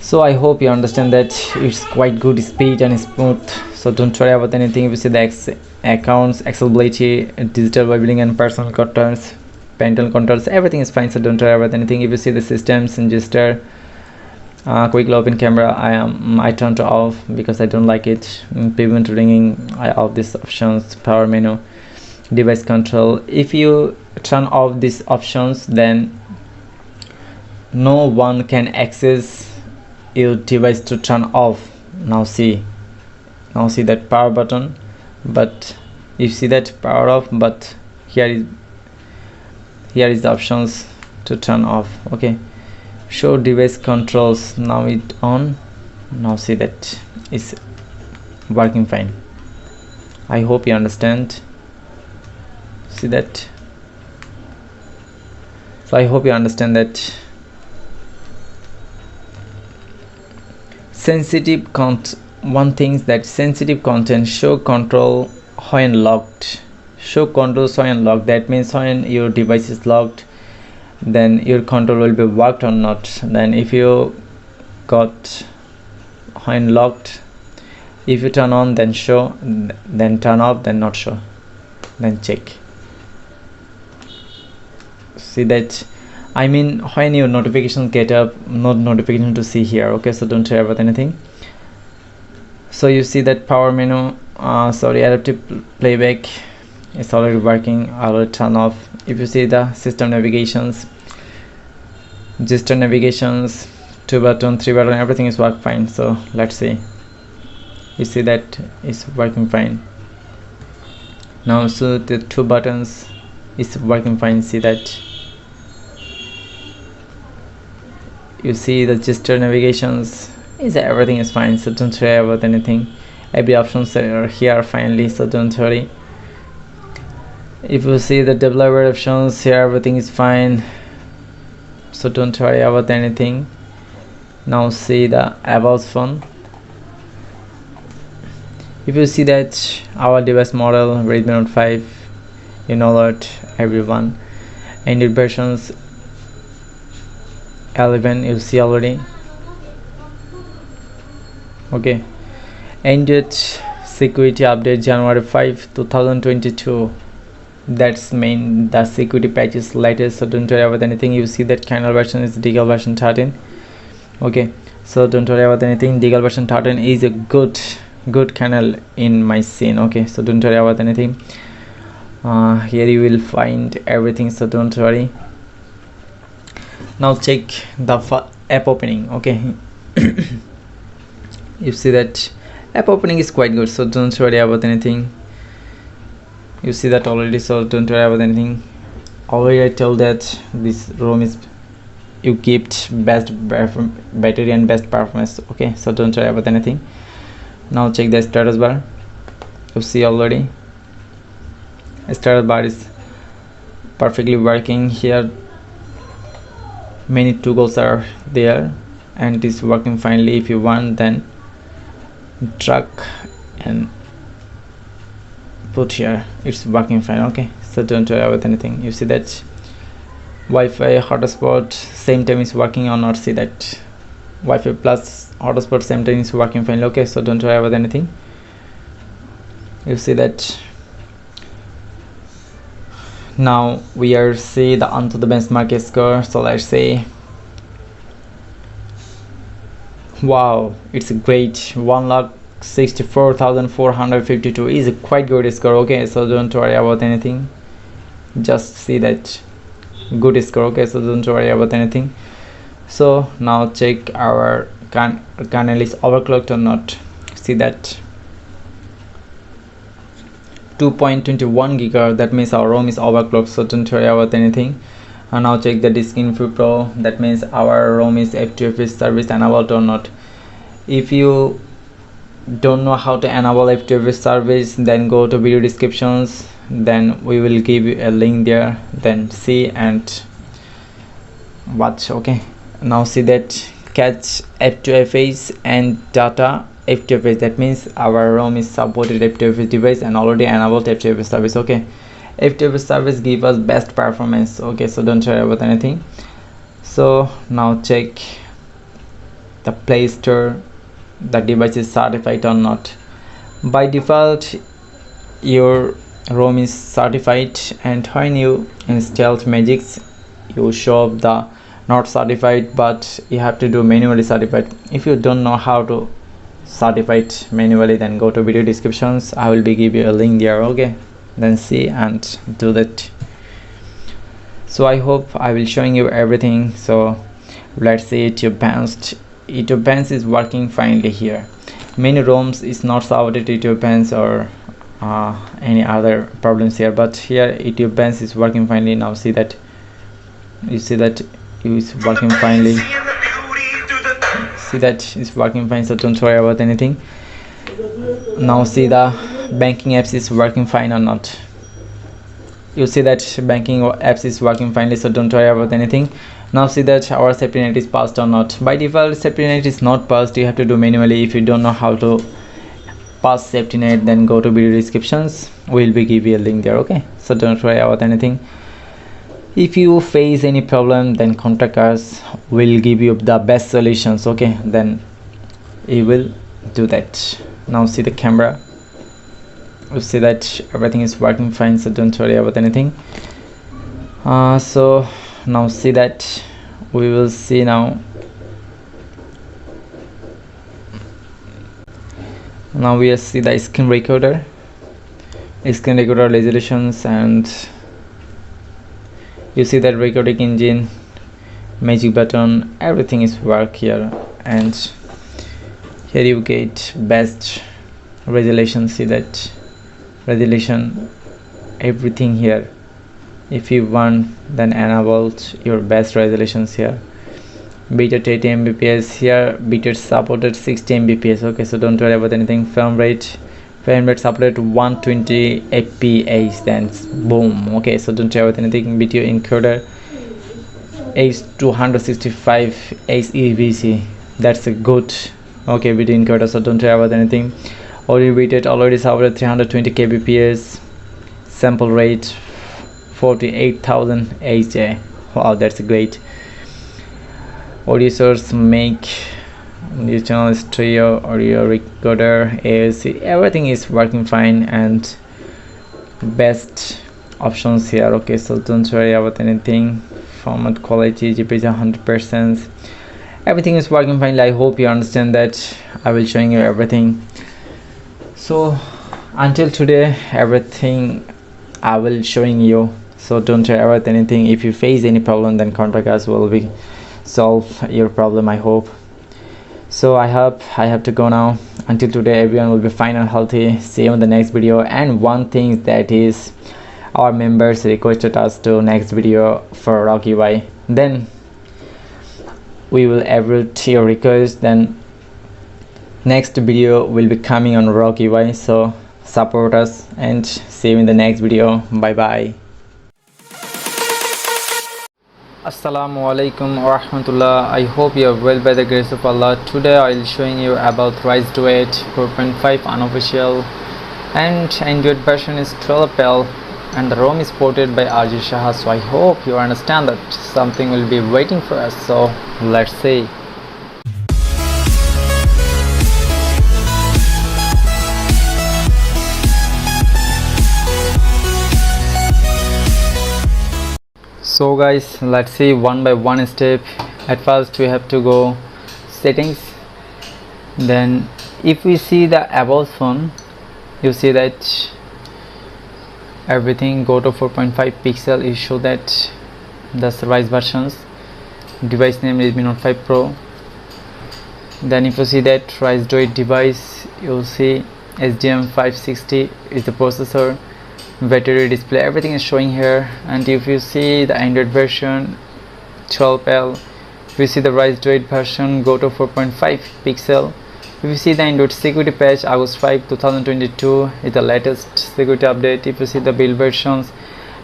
So I hope you understand that it's quite good speed and smooth. So don't worry about anything. If you see the accounts, accessibility, digital well-being and personal controls, parental controls, everything is fine. So don't worry about anything. If you see the systems and gesture, quickly open camera, I turned off because I don't like it. Prevent ringing, I off these options. Power menu, device control, if you turn off these options, then no one can access your device to turn off. Now see that power button, but you see that power off, but here is the options to turn off. Okay, show device controls, now it on. Now see that is working fine. I hope you understand. See that? So I hope you understand that sensitive one thing that sensitive content show control when locked. Show controls when locked, that means when your device is locked, then your control will be worked or not. Then if you got when locked, if you turn on then show, then turn off then not show, then check. See that, I mean when your notifications get up, not notification to see here. Okay, so don't worry about anything. So you see that power menu, adaptive playback is already working. I will turn off. If you see the system navigations, gesture navigations, 2 button, 3 button, everything is work fine. So let's see. You see that is working fine. Now so the 2 buttons is working fine. See that. You see the gesture navigations is everything is fine. So don't worry about anything. Every options are here finally. So don't worry. If you see the developer options here, everything is fine. So don't worry about anything. Now see the about phone. If you see that our device model Redmi Note 5, you know that everyone, Android versions 11 you see already. Okay, Android security update January 5 2022, that's main the security patch is latest. So don't worry about anything. You see that kernel version is decal version 13. Okay, so don't worry about anything. Decal version 13 is a good kernel in my scene. Okay, so don't worry about anything. Here you will find everything, so don't worry. Now check the app opening. Okay, you see that app opening is quite good, so don't worry about anything. You see that already, so don't worry about anything. Already I told that this ROM is you kept best battery and best performance. Okay, so don't worry about anything. Now check the status bar. You see already status bar is perfectly working. Here many toggles are there and it is working finely. If you want, then drag and put here, it's working fine. Okay, so don't worry about anything. You see that Wi-Fi hotspot same time is working or not. See that Wi-Fi plus hotspot same time is working fine. Okay, so don't worry about anything. You see that now we are see the onto the benchmark score. So let's say, wow, it's a great 1,64,452 is a quite good score. Okay, so don't worry about anything, just see that good score. Okay, so don't worry about anything. So now check our kernel is overclocked or not. See that 2.21 gigahertz, that means our ROM is overclocked, so don't worry about anything. And now check the disk info pro, that means our ROM is F2F service enabled or not. If you don't know how to enable FTP service, then go to video descriptions, then we will give you a link there, then see and watch. Okay, now see that catch F2FH and data F2FH, that means our ROM is supported F2FH device and already enabled F2FH service. Okay, F2FH service give us best performance. Okay, so don't worry about anything. So now check the Play Store, the device is certified or not. By default your ROM is certified, and when you installed Magix you show up the not certified, but you have to do manually certified. If you don't know how to certify it manually, then go to video descriptions, I will be give you a link there. Okay, then see and do that. So I hope I will showing you everything. So let's see YouTube Advanced. YouTube Advanced is working finely here. Many ROMs is not supported YouTube Advanced or any other problems here, but here YouTube Advanced is working finely. Now see that, you see that it's working finely, see that it's working fine, so don't worry about anything. Now see the banking apps is working fine or not. You see that banking apps is working finely, so don't worry about anything. Now see that our safety net is passed or not. By default safety net is not passed, you have to do manually. If you don't know how to pass safety net, then go to video descriptions, we'll be give you a link there. Okay, so don't worry about anything. If you face any problem, then contact us, we'll give you the best solutions. Okay, then you will do that. Now see the camera, you see that everything is working fine, so don't worry about anything. So now see that we will see now we will see the screen recorder resolutions, and you see that recording engine, magic button, everything is work here, and here you get best resolution. See that resolution, everything here. If you want, then enabled your best resolutions here. Bitrate 80 Mbps here, bitrate supported 60 Mbps. Okay, so don't worry about anything. Frame rate supported 120 fps, then boom. Okay, so don't worry about anything. Video encoder H265 HEVC, that's a good, okay, video encoder, so don't worry about anything. Audio bitrate already supported 320 kbps, sample rate 48,000 HJ. Wow, that's great. Audio source, make new channel, stereo, audio recorder, AAC, everything is working fine, and best options here. Okay, so don't worry about anything. Format quality, GPS 100%, everything is working fine. I hope you understand that. I will showing you everything. So until today, everything I will showing you, so don't worry about anything. If you face any problem, then contact us, will be solve your problem, I hope. So I have to go now. Until today, everyone will be fine and healthy. See you in the next video. And one thing, that is our members requested us to next video for ROG UI, then we will avert your request, then next video will be coming on ROG UI. So support us and see you in the next video. Bye bye. Assalamu alaikum wa rahmatullah. I hope you are well by the grace of Allah. Today I will showing you about Whyred 4.5 unofficial, and Android version is 12L, and the ROM is ported by RJ Shah. So I hope you understand that something will be waiting for us. So let's see. So guys, let's see one by one step. At first we have to go settings, then if we see the about phone, you see that everything go to 4.5 pixel. You show that that's the right versions. Device name Redmi Note 5 Pro. Then if you see that Whyred device, you'll see SDM 560 is the processor. Battery, display, everything is showing here. And if you see the Android version 12L, if you see the Whyred version, go to 4.5 pixel. If you see the Android security patch August 5 2022 is the latest security update. If you see the build versions,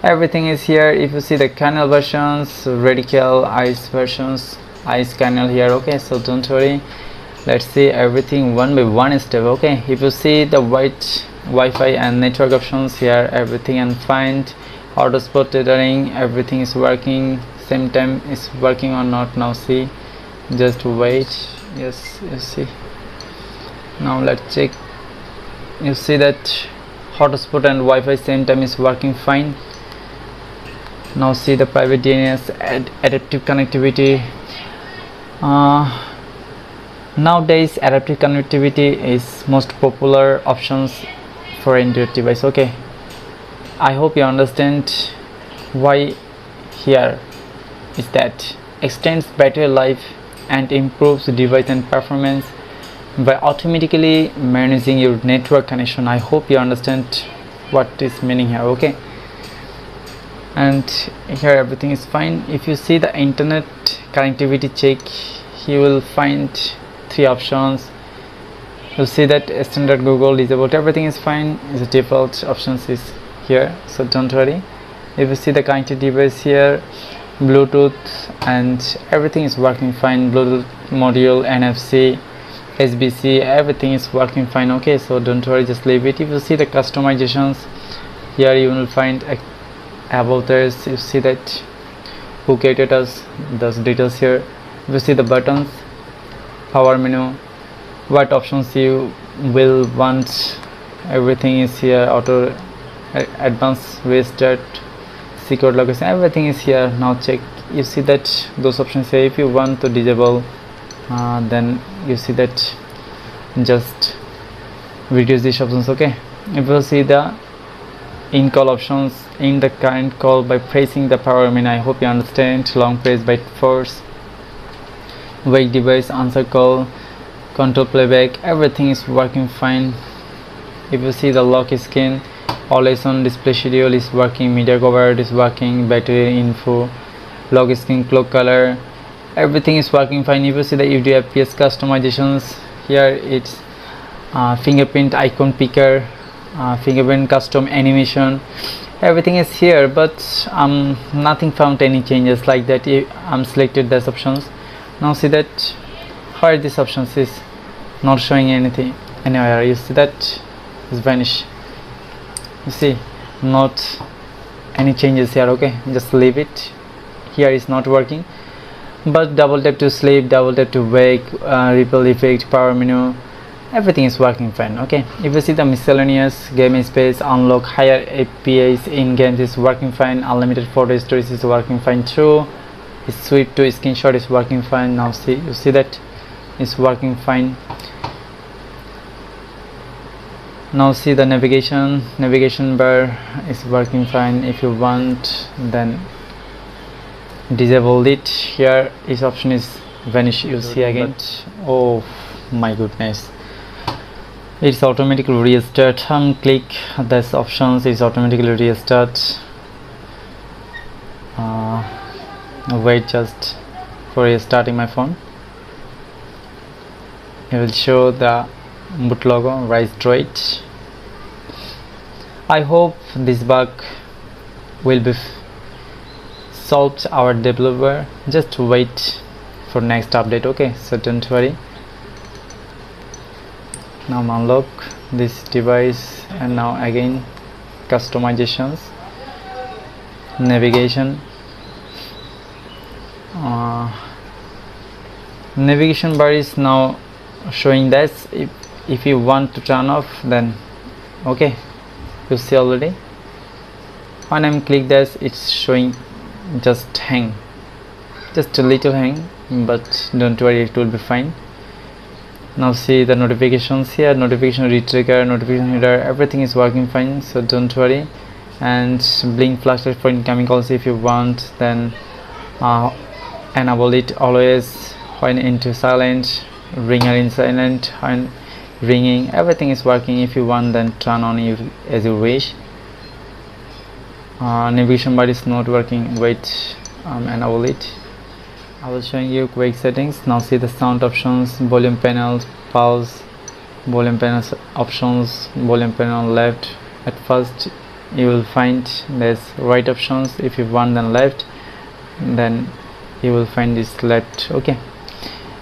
everything is here. If you see the kernel versions, radical ice versions, ice kernel here. Okay, so don't worry, let's see everything one by one step. Okay, if you see the white Wi-Fi and network options here, everything and find hotspot tethering, everything is working. Same time is working or not. Now see, just wait. Yes, you see. Now let's check. You see that hotspot and Wi-Fi same time is working fine. Now see the private DNS, adaptive connectivity. Nowadays adaptive connectivity is most popular options for Android device. Okay, I hope you understand why. Here is that extends battery life and improves device and performance by automatically managing your network connection. I hope you understand what is meaning here. Okay, and here everything is fine. If you see the internet connectivity check, you will find three options. You'll see that standard Google disabled, everything is fine. The default options is here, so don't worry. If you see the connected device here, Bluetooth and everything is working fine. Bluetooth module, NFC, SBC, everything is working fine. Okay, so don't worry, just leave it. If you see the customizations here, you will find about this. You see that who created us, those details here. If you see the buttons, power menu, what options you will want, everything is here. Auto, advanced restart, secure location, everything is here. Now check, you see that those options here. If you want to disable, then you see that just reduce these options. Okay, if you see the in call options, in the current call by pressing the power menu. I hope you understand. Long press by force, wake device, answer call, control playback, everything is working fine. If you see the lock screen, always on display schedule is working, media cover is working, battery info, lock screen, clock color, everything is working fine. If you see the UD FPS customizations here, it's fingerprint icon picker, fingerprint custom animation, everything is here, but nothing found any changes like that. I'm selected these options. Now see that where this options is not showing anything anywhere. You see that is vanish. You see not any changes here. Okay, just leave it. Here is not working, but double tap to sleep, double tap to wake, ripple effect, power menu, everything is working fine. Okay, if you see the miscellaneous, game space, unlock, higher FPS in games is working fine, unlimited photo storage is working fine too, sweep to screenshot is working fine. Now see, you see that is working fine. Now see the navigation bar is working fine. If you want, then disable it. Here this option is vanish. You see again, oh my goodness, it's automatically restart. Click this options, is automatically restart. Wait just for restarting my phone. It will show the boot logo, rise straight. I hope this bug will be solved our developer. Just wait for next update. Okay, so don't worry. Now unlock this device, and now again customizations, navigation, navigation bar is now showing this. If you want to turn off, then okay, you see already when I'm click this, it's showing just hang, just a little hang, but don't worry, it will be fine. Now see the notifications here, notification retrigger, notification header, everything is working fine, so don't worry. And blink flashlight for incoming calls, if you want, then enable it always when into silent, ringer in silent, when ringing, everything is working. If you want, then turn on as you wish. Navigation bar is not working, wait, enable it. I will showing you quick settings. Now see the sound options, volume panels, pause, volume panels options, volume panel left. At first you will find this right options. If you want then left, then you will find this left. Okay,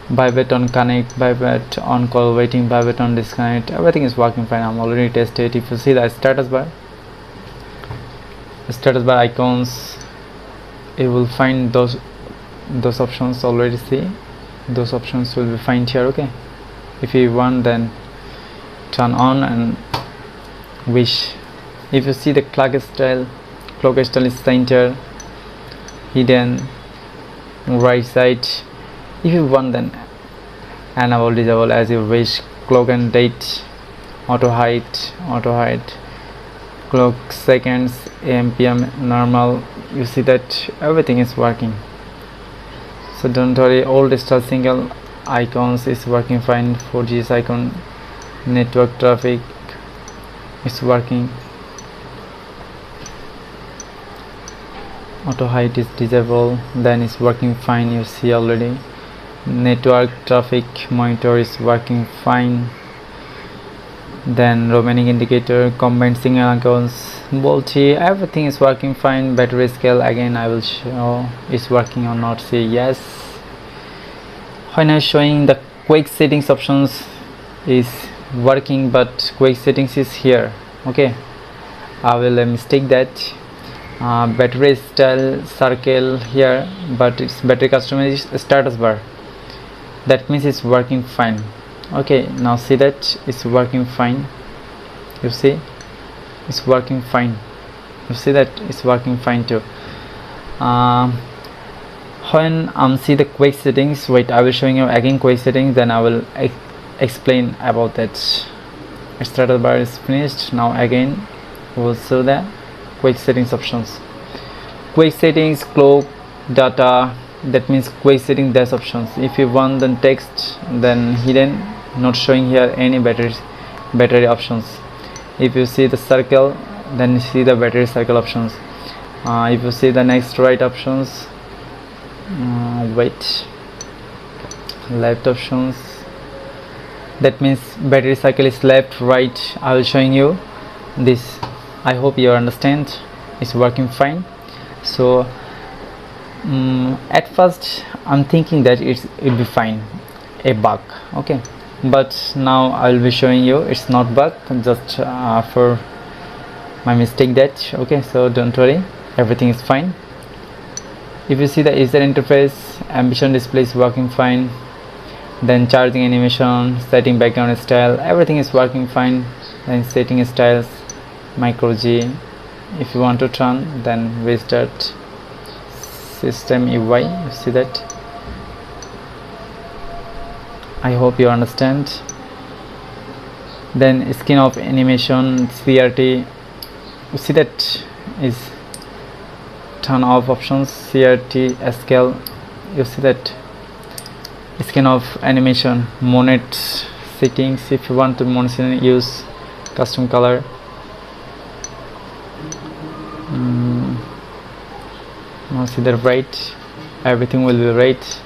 vibrate on connect, vibrate on call waiting, vibrate on disconnect, everything is working fine. I'm already tested. If you see the status bar icons, you will find those options already. See, those options will be found here. Okay, if you want then turn on and wish. If you see the clock style is center, hidden, right side. If you want then enable, disable as you wish. Clock and date, auto height, clock seconds, AM PM normal. You see that everything is working, so don't worry. All digital single icons is working fine. 4G icon, network traffic is working. Auto height is disabled, then it's working fine. You see already. Network traffic monitor is working fine. Then remaining indicator, combined signal icons, voltage, everything is working fine. Battery scale, again I will show is working or not. Say yes. When I'm showing the quick settings options is working, but quick settings is here. Okay, I will mistake that. Battery style circle here, but it's battery customization status bar. That means it's working fine. Okay, now see that it's working fine. You see, it's working fine. You see that it's working fine too. When see the quick settings, wait, I will showing you again quick settings, then I will explain about that. Status bar is finished. Now again we will show the quick settings options. Quick settings, clock, data, that means quick setting dash options. If you want the text, then hidden, not showing here any battery options. If you see the circle, then you see the battery cycle options. If you see the next right options, wait, left options, that means battery cycle is left, right. I will showing you this. I hope you understand. It's working fine. So at first I'm thinking that it'll be fine, a bug. Okay, but now I will be showing you it's not bug, just for my mistake that. Okay, so don't worry, everything is fine. If you see the user interface, ambition display is working fine. Then charging animation, setting background style, everything is working fine. Then setting styles, micro G. If you want to turn, then restart system UI. You see that. I hope you understand. Then skin of animation, CRT. You see that is turn off options. CRT scale. You see that skin of animation, monet settings. If you want to monet, use custom color. Now see the right, everything will be right.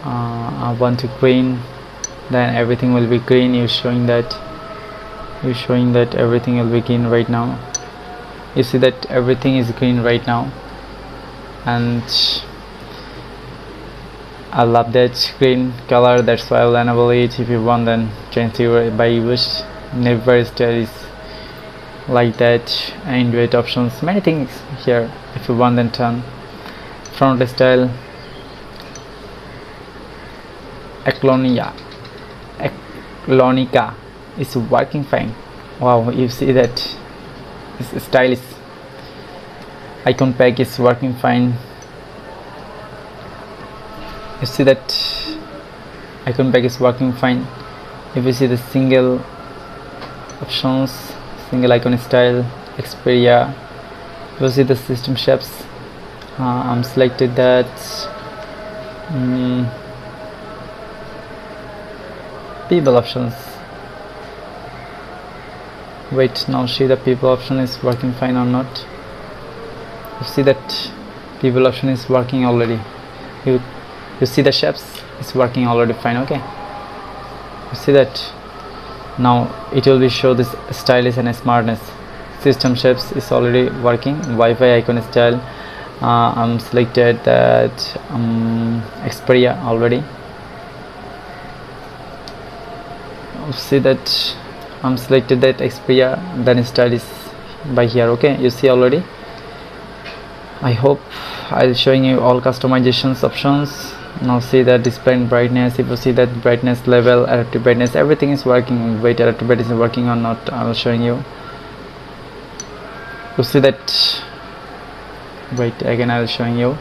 I want to green, then everything will be green. You're showing that everything will be green right now. You see that everything is green right now, and I love that green color, that's why I will enable it. If you want, then change your by wish. Never style is like that, and weight options, many things here. If you want, then turn front style, eclonica is working fine. Wow, you see that this style is icon pack is working fine. You see that icon pack is working fine. If you see the single options, single icon style, Xperia, you see the system shapes. I'm selected that. People options. Wait, now see the people option is working fine or not. You see that people option is working already. You You see the shapes is working already fine. Okay, you see that. Now it will be show this stylish and smartness. System shapes is already working. Wi-Fi icon style, I'm selected that Xperia already. See that I'm selected that Xperia, then style is by here. Okay, you see already. I hope I'll showing you all customizations options. Now see that display and brightness. If you see that brightness level, adaptive brightness, everything is working. Wait, adaptive brightness is working or not, I'll showing you. You see that, wait, again I'll showing you.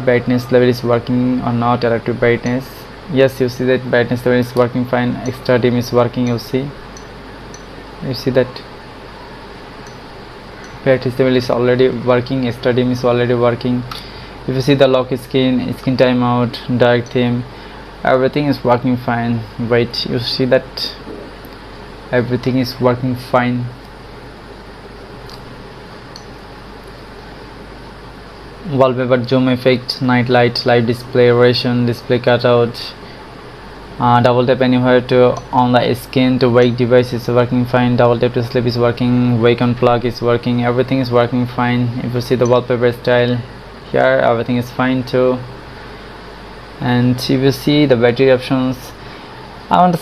Brightness level is working or not, adaptive brightness. Yes, you see that brightness level is working fine. Extra dim is working. You see that brightness level is already working. Extra dim is already working. If you see the lock skin timeout, dark theme, everything is working fine. Wait, you see that everything is working fine. Wallpaper, zoom effect, night light, live display, duration, display cutout, double tap anywhere to on the skin to wake device is working fine. Double tap to sleep is working. Wake unplug is working. Everything is working fine. If you see the wallpaper style here, everything is fine too. And if you see the battery options, I want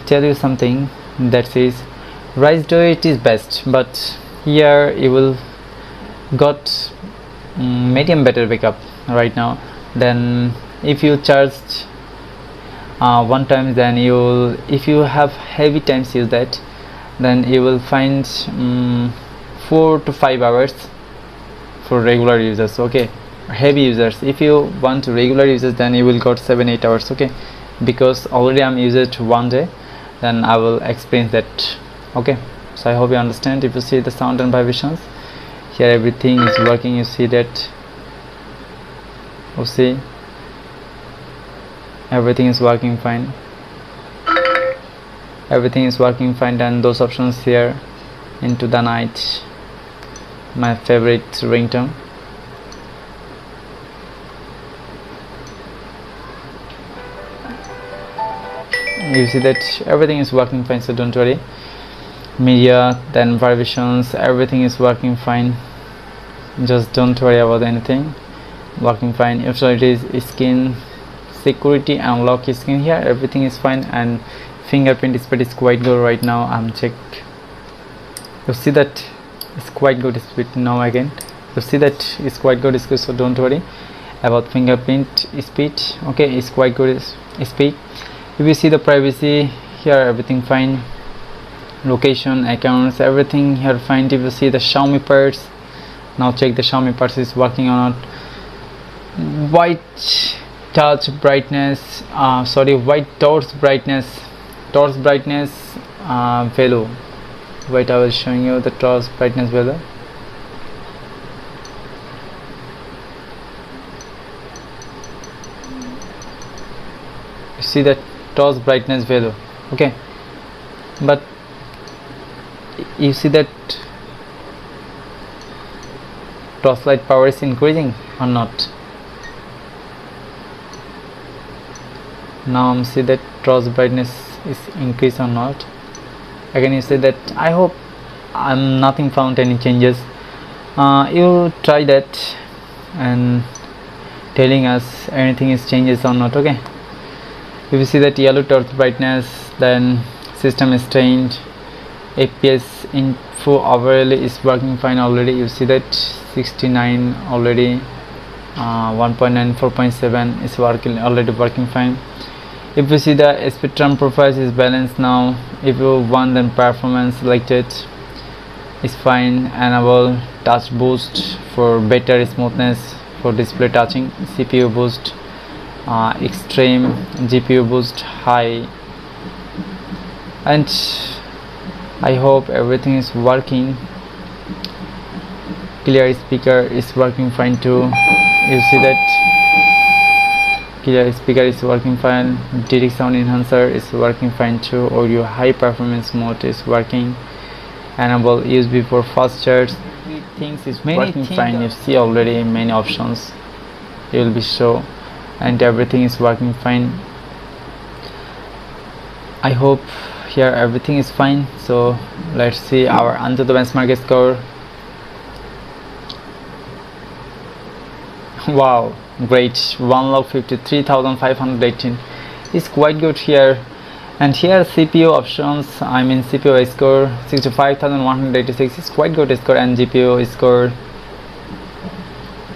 tell you something that says Rise to it is best, but here you will got medium battery backup right now. Then if you charged one time, then if you have heavy times use that, then you will find 4 to 5 hours for regular users. Okay, heavy users. If you want regular users, then you will got 7-8 hours. Okay, because already I'm used it one day, then I will explain that. Okay, so I hope you understand. If you see the sound and vibrations here, everything is working. You see that, you see everything is working fine. Everything is working fine. And those options here, Into the Night, my favorite ringtone. You see that everything is working fine, so don't worry. Media, then vibrations, everything is working fine. Just don't worry about anything. Working fine. If so, it is skin security and lock skin here, everything is fine. And fingerprint speed is quite good right now. I'm checked. You see that it's quite good speed now. Again, you see that it's quite good speed, so don't worry about fingerprint speed. Okay, it's quite good speed. If you see the privacy here, everything fine. Location, accounts, everything here fine. If you see the Xiaomi parts, now check the Xiaomi parts is working or not. White touch brightness, white torch brightness value. Wait, I was showing you the torch brightness value. You see that torch brightness value. Okay, but you see that torchlight power is increasing or not. Now see that torch brightness is increased or not. Again, you say that I hope I'm nothing found any changes. You try that and telling us anything is changes or not. Okay, if you see that yellow torch brightness, then system is changed. FPS info overlay is working fine already. You see that 69 already. 1.9 4.7 is already working fine. If you see the spectrum profiles is balanced now. If you want, then performance selected is fine. Enable touch boost for better smoothness for display touching. CPU boost extreme, GPU boost high. And I hope everything is working. Clear speaker is working fine too. You see that clear speaker is working fine. Direct sound enhancer is working fine too. Audio high performance mode is working. Enable USB for fast charge. things is working fine. You see already many options you will be show, and everything is working fine. I hope here everything is fine. So let's see our under the benchmark score. Wow, great, 1,53,518 is quite good here. And here CPU options, I mean CPU score 65,186 is quite good score, and GPU score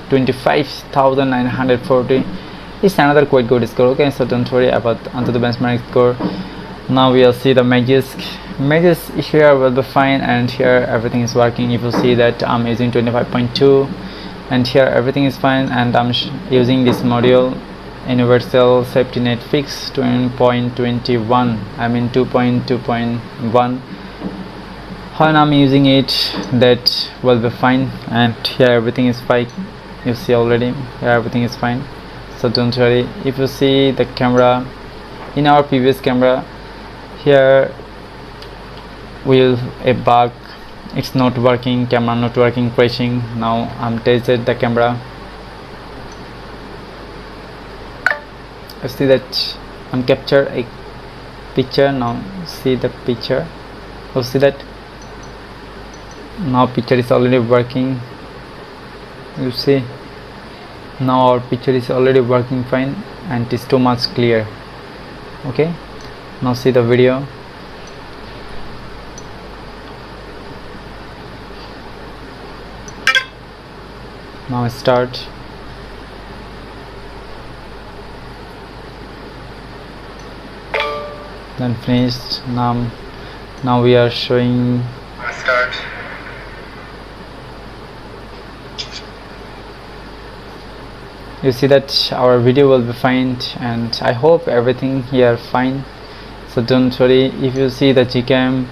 25,940 is another quite good score. Okay, so don't worry about under the benchmark score. Now we'll see the measures here will be fine, and here everything is working. If you see that I'm using 25.2, and here everything is fine, and I'm using this module universal safety net fix 2.21, I mean 2.2.1. when I'm using it, that will be fine. And here everything is fine, you see already here everything is fine, so don't worry. If you see the camera in our previous camera, here will a bug, it's not working, camera not working, crashing. Now I'm tested the camera, you see that I'm capture a picture. Now see the picture, you see that now picture is already working, you see now our picture is already working fine, and it is too much clear. Okay, now see the video. Now start. Then finished. Now we are showing start. You see that our video will be fine, and I hope everything here fine, so don't worry. If you see the Gcam,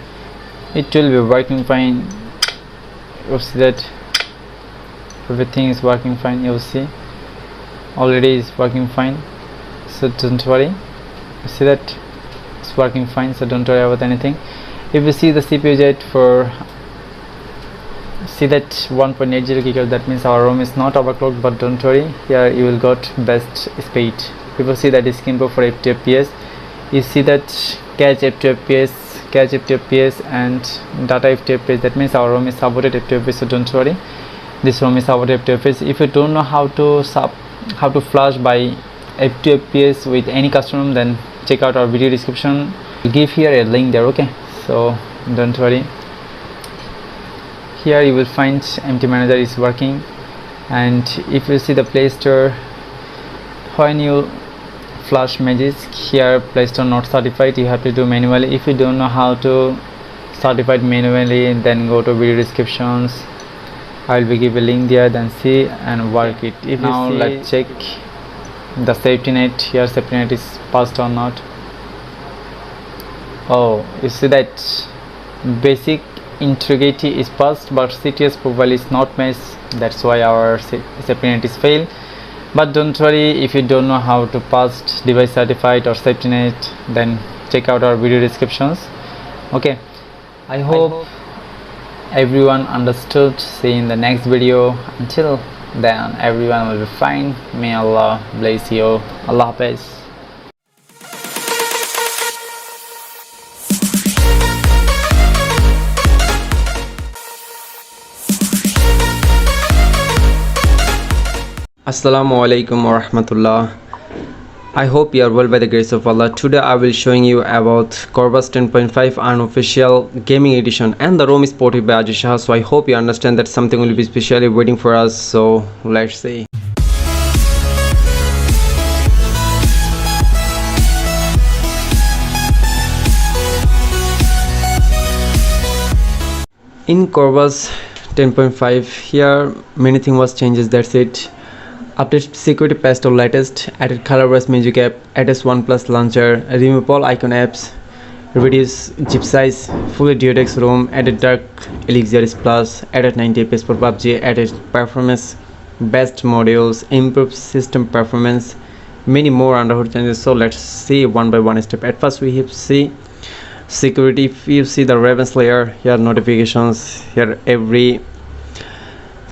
it will be working fine. You see that everything is working fine, you see already is working fine, so don't worry. You see that it's working fine, so don't worry about anything. If you see the CPU jet for see that 1.80 GHz, that means our ROM is not overclocked, but don't worry, here you will got best speed. People see that skin for 50 fps, you see that catch 50 fps and data 50 fps, that means our ROM is supported 50 fps, so don't worry, this ROM is supported 50 fps. If you don't know how to flash by 50 fps with any custom ROM, then check out our video description, we'll give here a link there. Okay, so don't worry. Here you will find empty manager is working, and if you see the Play Store, when you flash magic, here Play Store not certified, you have to do manually. If you don't know how to certify manually, then go to video descriptions, I will be give a link there, then see and work it. If now you see, let's check the safety net. Here safety net is passed or not. Oh, you see that basic integrity is passed, but CTS profile is not matched, that's why our safety net is failed. But don't worry, if you don't know how to pass device certified or safety net, then check out our video descriptions. Okay, I hope everyone understood. See you in the next video. Until then, everyone will be fine. May Allah bless you. Allah Hafiz. Assalamu alaikum wa rahmatullah. I hope you are well by the grace of Allah. Today I will showing you about Corvus 10.5 unofficial gaming edition, and the ROM is ported by Ajisha, so I hope you understand that something will be specially waiting for us. So let's see. In Corvus 10.5, here many things was changes, that's it. Update security patch or latest, added color-based music app, added OnePlus launcher, remove all icon apps, reduce zip size, fully duodex ROM, added dark elixir plus, added 90 fps for PUBG, added performance best modules, improved system performance, many more underhood changes. So let's see one by one step. At first we have see security. If you see the Raven's layer, here notifications, here every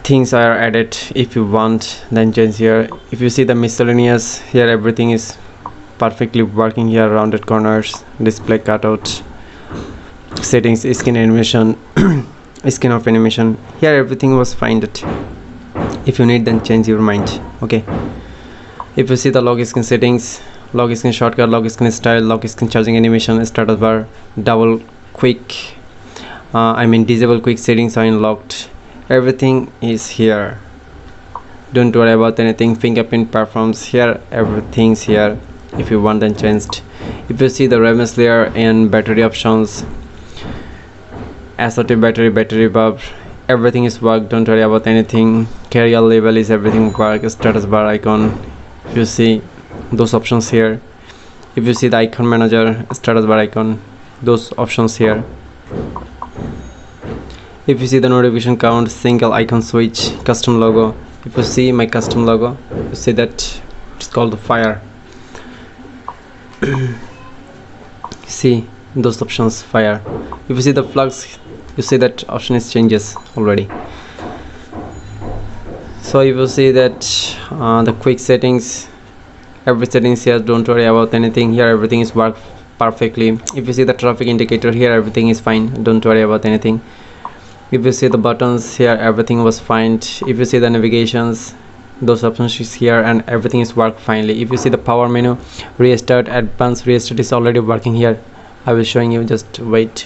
things are added. If you want, then change here. If you see the miscellaneous, here everything is perfectly working. Here rounded corners, display cutout, settings, skin animation, skin of animation, here everything was fine. If you need, then change your mind. Okay, if you see the lock screen settings, lock screen shortcut, lock screen style, lock screen charging animation, status bar, double quick disable quick settings are unlocked. Everything is here, don't worry about anything. Fingerprint performs, here everything's here. If you want, then changed. If you see the reference layer and battery options, assorted battery bulb, everything is work, don't worry about anything. Carrier label is everything work. Status bar icon, if you see those options here. If you see the icon manager, status bar icon, those options here. If you see the notification count, single icon switch, custom logo, if you see my custom logo, you see that it's called the fire. See those options, fire. If you see the plugs, you see that option is changes already. So if you see that the quick settings, every settings here, don't worry about anything. Here everything is work perfectly. If you see the traffic indicator, here everything is fine, don't worry about anything. If you see the buttons, here everything was fine. If you see the navigations, those options is here and everything is work finely. If you see the power menu, restart, advanced restart is already working here. I will showing you, just wait.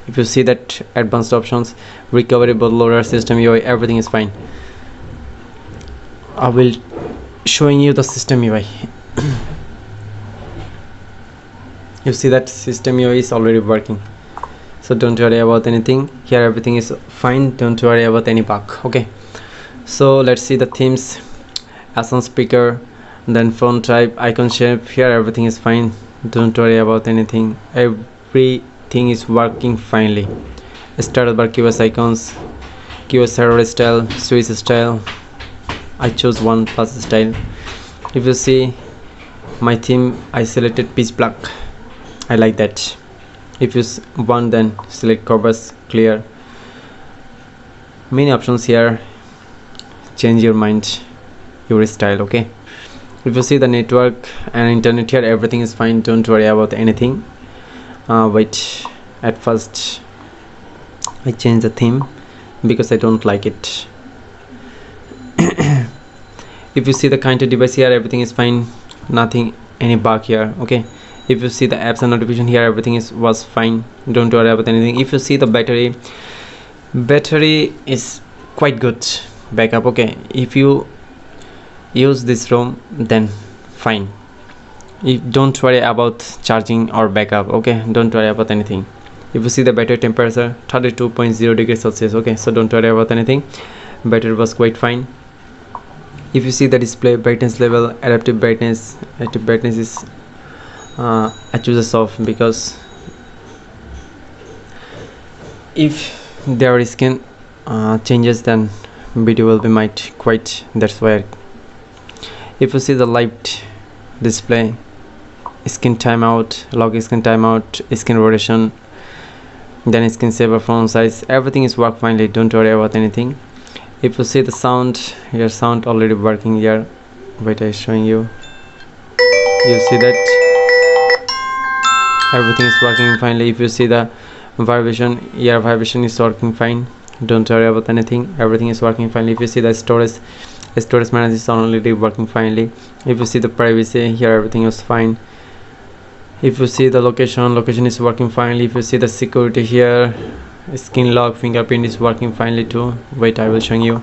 If you see that advanced options, recovery, bootloader, system UI, everything is fine. I will showing you the system UI. You see that system UI is already working, so don't worry about anything. Here everything is fine, don't worry about any bug. Okay, so let's see the themes. Sound speaker, then font type, icon shape, here everything is fine, don't worry about anything. Everything is working finely. Status bar, QoS icons, QoS server style, switch style, I chose OnePlus style. If you see my theme, I selected pitch black, I like that. If you want, then select covers, clear. Many options here, change your mind, your style. Okay, if you see the network and internet, here everything is fine, don't worry about anything. Wait, at first I change the theme because I don't like it. If you see the kind of device, here everything is fine, nothing, any bug here. Okay, if you see the apps and notification, here everything was fine, don't worry about anything. If you see the battery is quite good backup. Okay, if you use this ROM, then fine. Don't worry about charging or backup. Okay, don't worry about anything. If you see the battery temperature, 32.0 degrees Celsius. Okay, so don't worry about anything, battery was quite fine. If you see the display brightness level, adaptive brightness is I choose a soft, because if there is skin changes, then video will be might quite, that's why. If you see the light display, skin timeout, log skin timeout, skin rotation, then skin saver, font size, everything is work finely, don't worry about anything. If you see the sound, your sound already working here. Wait, I showing you. You see that everything is working finely. If you see the vibration, your vibration is working fine, don't worry about anything, everything is working finely. If you see the storage manager is already working finely. If you see the privacy, here everything is fine. If you see the location is working finely. If you see the security, here skin lock, fingerprint is working finely too. Wait, I will show you.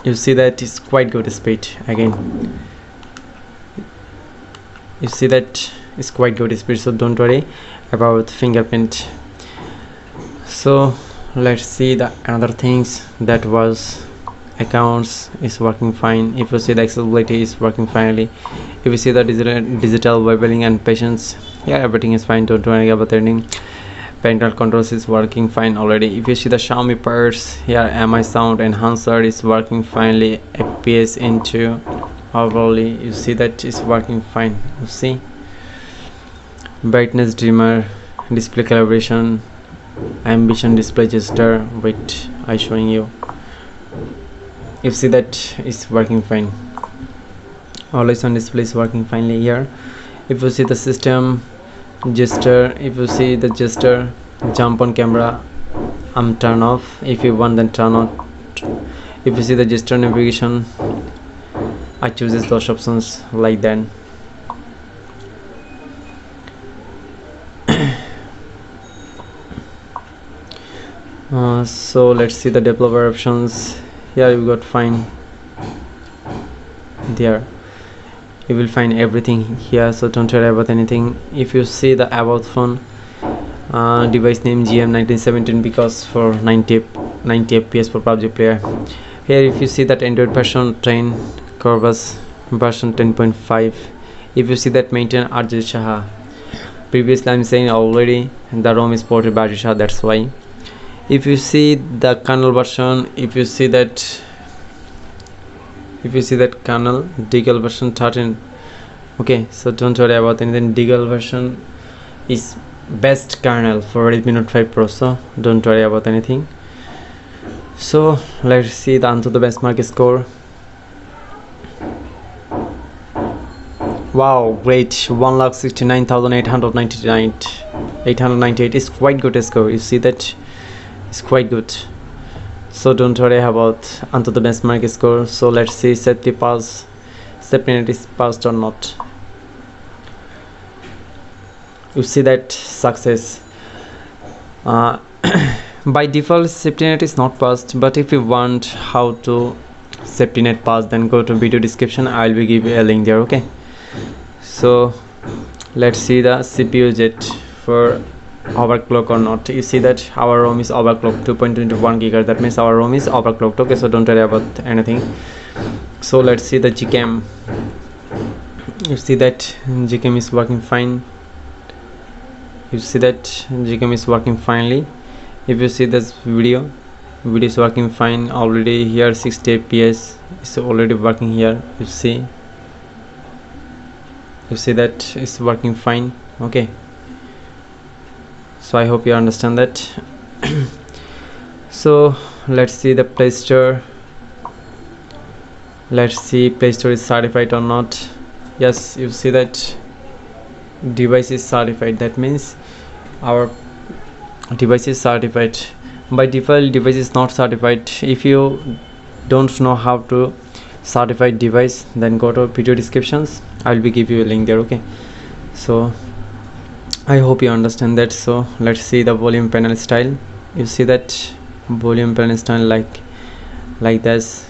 You see that it's quite good speed. Again, you see that it's quite good speed, so don't worry about fingerprint. So let's see the another things, that was accounts is working fine. If you see the accessibility is working finely. If you see the digital labeling and patience, yeah, everything is fine, don't worry about anything. Parental controls is working fine already. If you see the Xiaomi purse, here MI sound enhancer is working finely. FPS into overall, you see that is working fine. You see brightness dimmer, display calibration, ambition display gesture. Wait, I showing you. You see that it's working fine. Always on display is working finely here. If you see the system gesture, if you see the gesture jump on camera, I'm turn off. If you want, then turn on. If you see the gesture navigation, I chooses those options like that. So let's see the developer options. Here you got find. There you will find everything here, so don't worry about anything. If you see the about phone, device name GM1917 because for 90 fps for PUBG player. Here if you see that Android version 10 Corvus version 10.5. if you see that maintain RJ Shah, previously I'm saying already the ROM is ported by RJ Shah, that's why. If you see the kernel version, if you see that kernel Deagle version 13. Okay, so don't worry about anything. Deagle version is best kernel for Redmi Note 5 Pro, so don't worry about anything. So let's see the onto the benchmark score. Wow, great, 1,69,898 is quite good score. You see that it's quite good, so don't worry about onto the benchmark score. So let's see safety net is passed or not. You see that success. By default safety net is not passed, but if you want how to safety net pass, then go to video description, I will be give you a link there. Okay, so let's see the CPU jet for overclock or not. You see that our ROM is overclocked 2.21 GHz, that means our ROM is overclocked. Okay, so don't worry about anything. So let's see the Gcam. You see that Gcam is working fine. You see that Gcam is working finely. If you see this video is working fine already. Here 60 fps is already working here. You see that it's working fine. Okay, so I hope you understand that. So let's see the Play Store. Let's see Play Store is certified or not. Yes, you see that device is certified, that means our device is certified. By default device is not certified. If you don't know how to certify device, then go to video descriptions, I will be give you a link there. Okay, so I hope you understand that. So let's see the volume panel style. You see that volume panel style like this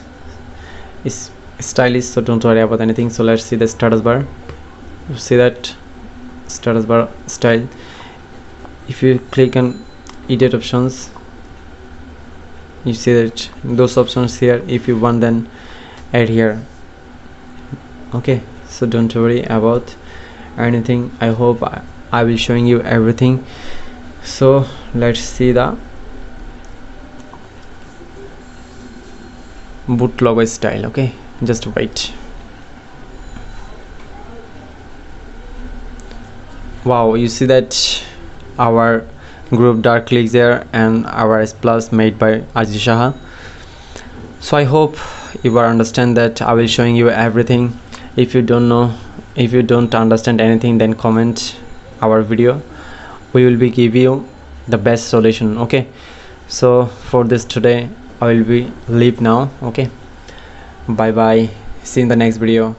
is stylish, so don't worry about anything. So let's see the status bar. You see that status bar style. If you click on edit options, you see that those options here. If you want, then add here. Okay, so don't worry about anything. I hope I will showing you everything. So let's see the boot logo style. Okay, just wait. Wow, you see that our group dark click there and our S plus made by RJ Shah. So I hope you will understand that. I will showing you everything. If you don't know, if you don't understand anything, then comment our video. We will be give you the best solution. Okay, so for this today I will be leave now. Okay, bye bye, see you in the next video.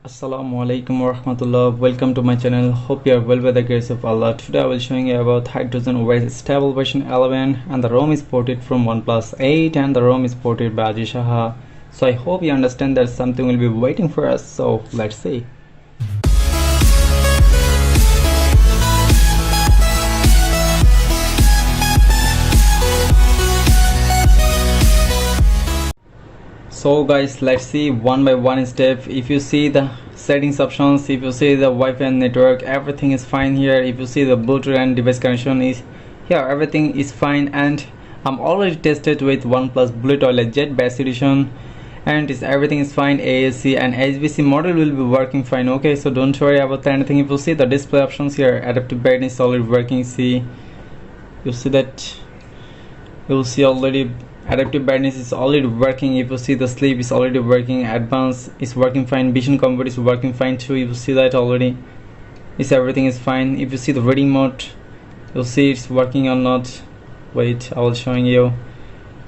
Assalamualaikum warahmatullah. Welcome to my channel. Hope you are well by the grace of Allah. Today I will showing you about Hydrogen OS stable version 11, and the ROM is ported from OnePlus 8 and the ROM is ported by RJ Shah. So I hope you understand that something will be waiting for us. So let's see. So guys, let's see one by one step. If you see the settings options, if you see the Wi-Fi and network, everything is fine here. If you see the Bluetooth and device connection is here, everything is fine, and I'm already tested with OnePlus Bullet OLED Jet Bass Edition, and everything is fine. AAC and HBC model will be working fine. Okay, so don't worry about anything. If you see the display options here, adaptive brightness is already working. See, you see that, you'll see already adaptive brightness is already working. If you see the sleep is already working, advanced is working fine, vision comfort is working fine too. You see that already, is everything is fine. If you see the reading mode, you'll see it's working or not. Wait, I will showing you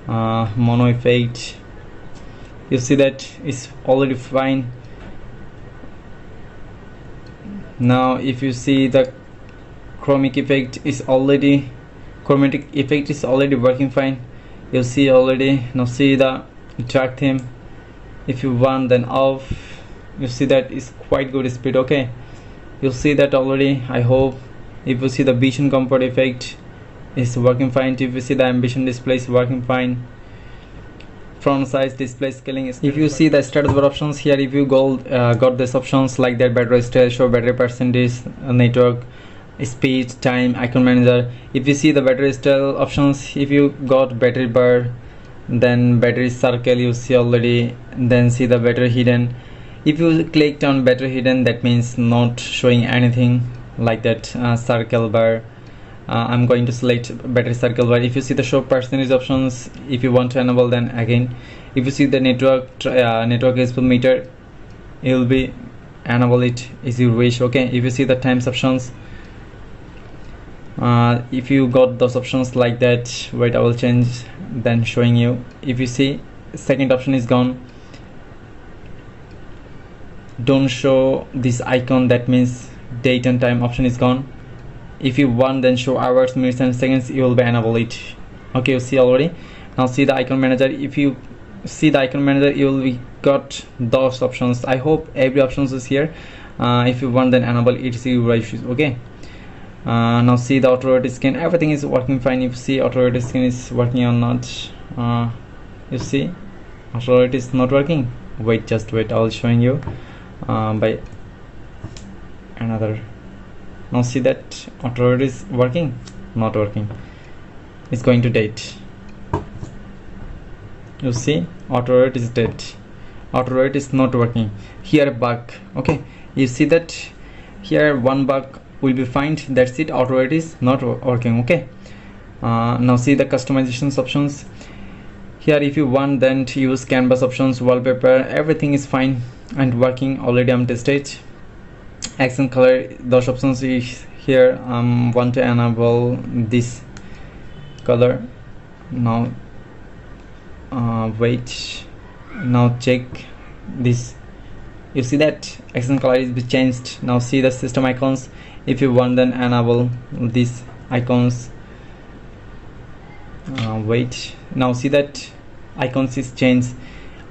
mono effect. You see that it's already fine. Now if you see the chromatic effect is already working fine. You see already. Now see the track theme. If you want, then off. You see that is quite good speed. Okay, you see that already, I hope. If you see the vision comfort effect is working fine. If you see the ambition display is working fine. Front size display scaling is. If you see the status bar options here, if you got these options like that, battery state, show battery percentage, network, speed, time, icon manager. If you see the battery style options, if you got battery bar, then battery circle you see already, then see the battery hidden. If you clicked on battery hidden, that means not showing anything like that. Circle bar, I'm going to select battery circle bar. If you see the show percentage options, if you want to enable, then again, if you see the network useful meter, it will be enable it as you wish. Okay, if you see the times options, if you got those options like that, wait, I will change, then showing you. If you see second option is gone, don't show this icon, that means date and time option is gone. If you want, then show hours, minutes and seconds, you will be enable it. Okay, you see already. Now see the icon manager. If you see the icon manager, you will be got those options. I hope every options is here. If you want, then enable it, see your issues. Okay, now see the auto rotate scan, everything is working fine. If you see auto rotate scan is working or not, you see auto rotate is not working. Wait, just wait, I will showing you by another. Now see that auto rotate is working, not working, it's going to date. You see auto rotate is dead, auto rotate is not working. Here bug. Okay, you see that here one bug will be find, that's it, auto rotate is not working. Okay, now see the customizations options here. If you want, then to use canvas options, wallpaper, everything is fine and working already. I'm tested. Accent color, those options is here. Want to enable this color. Now wait, now check this. You see that accent color is be changed. Now see the system icons. If you want, then enable these icons. Wait, now see that icons is changed.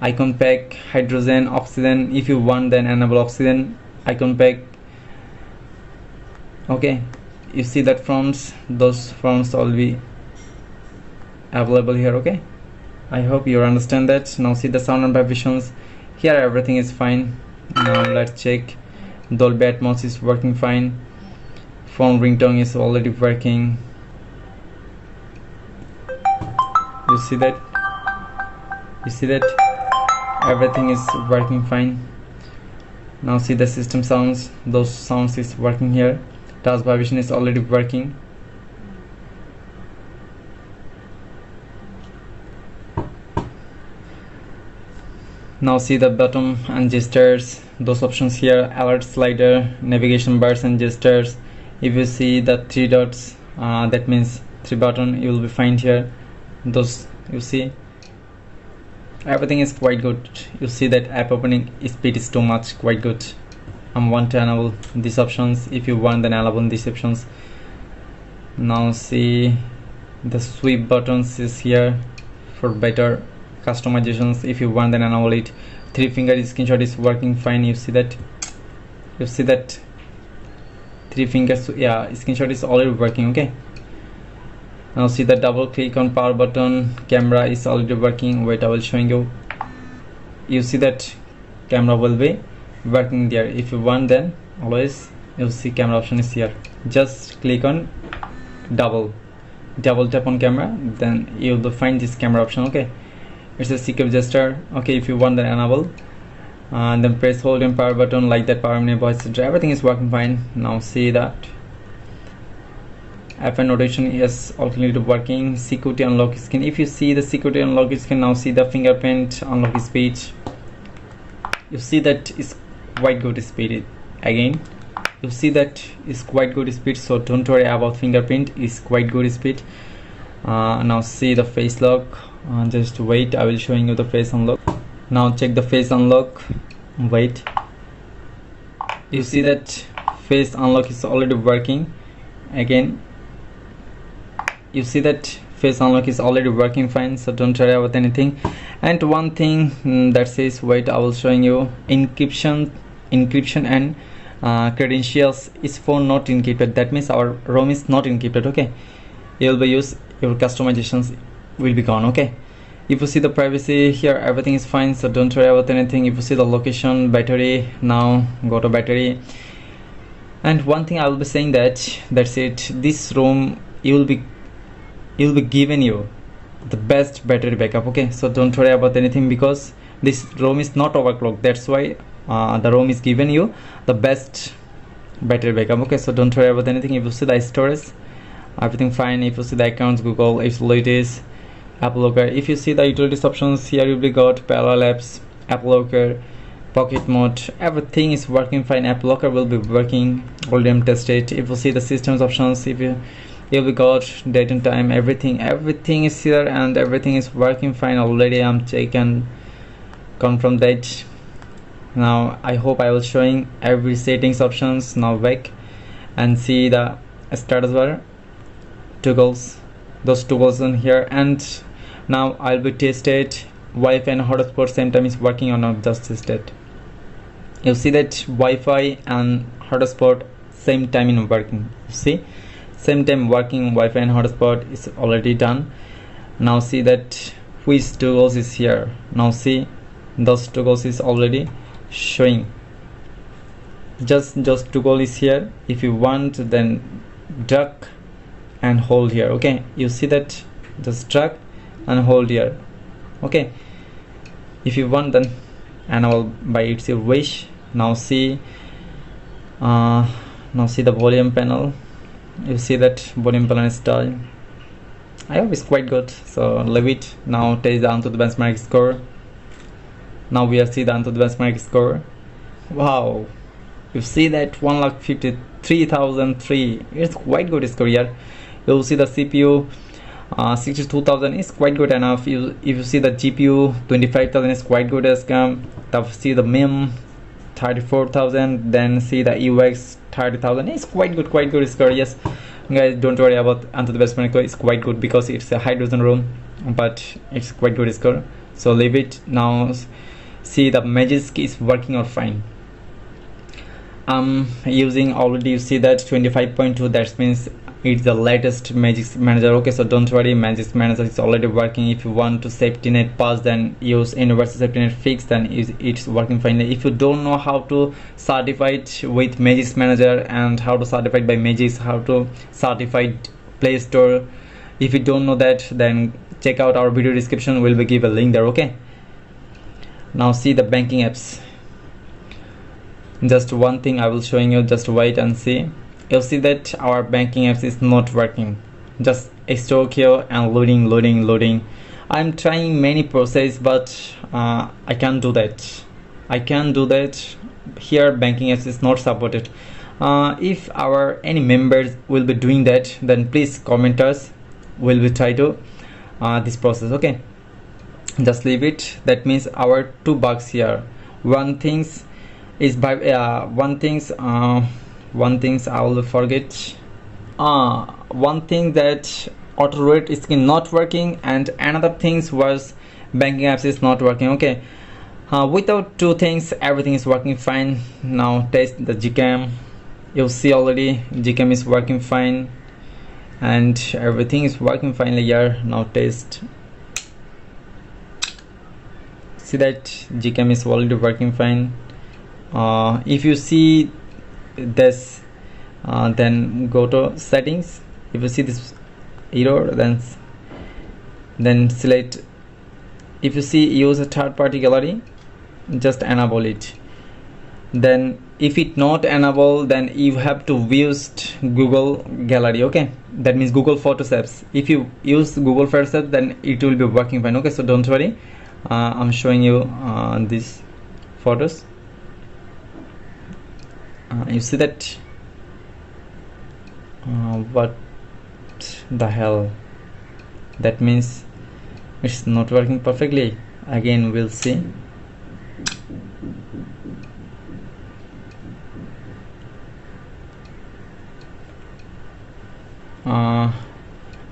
Icon pack, hydrogen, oxygen. If you want, then enable oxygen icon pack. Okay, you see that fonts, those fonts will be available here. Okay, I hope you understand that. Now see the sound and vibrations. Here everything is fine. Now let's check. Dolby Atmos is working fine. Phone ringtone is already working. You see that, everything is working fine. Now see the system sounds, those sounds is working here. Task vibration is already working. Now see the button and gestures, those options here, alert slider, navigation bars and gestures. If you see the three dots, that means three button, you will be find here. Those, you see everything is quite good. You see that app opening speed is too much, quite good. Want to enable these options. If you want, then enable these options. Now see the sweep buttons is here for better customizations. If you want, then enable it. 3-finger screenshot is working fine. You see that 3 fingers, yeah, screenshot is already working. Okay, now see the double click on power button, camera is already working. Wait, I will showing you. You see that camera will be working there. If you want, then always you'll see camera option is here. Just click on double tap on camera, then you'll find this camera option. Okay, it's a secure gesture. Okay, if you want then enable, and then press hold and power button like that, power menu, voice, everything is working fine. Now see that FN notation is alternately working. Security unlock skin, if you see the security unlock skin, now see the fingerprint unlock speed, you see that is quite good speed. Again you see that is quite good speed, so don't worry about fingerprint, is quite good speed. Now see the face lock, just wait, I will showing you the face unlock. Now check the face unlock, wait, you see that face unlock is already working. Again you see that face unlock is already working fine, so don't worry about anything. And one thing that says, wait, I will showing you, encryption and credentials is for not encrypted, that means our ROM is not encrypted. Okay, you will be use your customizations will be gone. Okay, if you see the privacy here, everything is fine, so don't worry about anything. If you see the location, battery, now go to battery. And one thing I will be saying, that's it, this ROM you will be given you the best battery backup. Okay, so don't worry about anything, because this ROM is not overclocked, that's why the ROM is given you the best battery backup. Okay, so don't worry about anything. If you see the storage, everything fine. If you see the accounts, Google, utilities, Apple Locker, if you see the utilities options here, you'll be got parallel apps, Apple Locker, pocket mode, everything is working fine. Apple Locker will be working, already tested. If you see the systems options, if you'll got date and time, everything is here and everything is working fine. Already I'm checking confirm that. Now I hope I will showing every settings options. Now back and see the status bar toggles, those toggles in here. And now I'll be tested Wi-Fi and hotspot same time is working or not, just tested. You see that Wi-Fi and hotspot same time in working, you see same time working, Wi-Fi and hotspot is already done. Now see that which toggles is here, now see those toggles is already showing, just toggle is here. If you want then drag and hold here. Okay, you see that, just drag and hold here. Okay, if you want then enable by it's your wish. Now see the volume panel, you see that volume panel style, I hope it's quite good, so leave it. Now take the onto the benchmark score. Now we are see the onto the benchmark score. Wow, you see that 1,53,003, it's quite good score here. You'll see the CPU 62,000 is quite good enough. If you see the GPU 25,000 is quite good as come. See the MEM 34,000, then see the UX 30,000 is quite good score. Yes guys, don't worry about onto the benchmark score, it's quite good because it's a hydrogen ROM, but it's quite good score, so leave it. Now see the magic is working out fine. I'm using already, you see that 25.2, that means it's the latest Magic Manager. Okay, so don't worry, Magic Manager is already working. If you want to safety net pass, then use universal safety net fix, then it's working fine. If you don't know how to certify it with Magic Manager and how to certify it by Magic, how to certify Play Store, if you don't know that, then check out our video description, will be give a link there. Okay, now see the banking apps. Just one thing I will showing you, just wait and see. You'll see that our banking apps is not working, just stuck here and loading. I'm trying many process, but I can't do that. Here banking apps is not supported. If any members will be doing that, then please comment us, will be try to this process. Okay, just leave it. That means our two bugs here. One things is by one things I will forget. One thing that auto rate is not working, and another things was banking apps is not working. Okay, without two things everything is working fine. Now test the Gcam. You'll see already Gcam is working fine and everything is working finally here. Now test, see that Gcam is already working fine. If you see this, then go to settings. If you see this error, then select if you see use a third-party gallery, just enable it. Then if it not enable, then you have to use Google Gallery. Okay, that means Google Photos apps. If you use Google Photos app, then it will be working fine. Okay, so don't worry, I'm showing you these photos. You see that what the hell, that means it's not working perfectly. Again we'll see.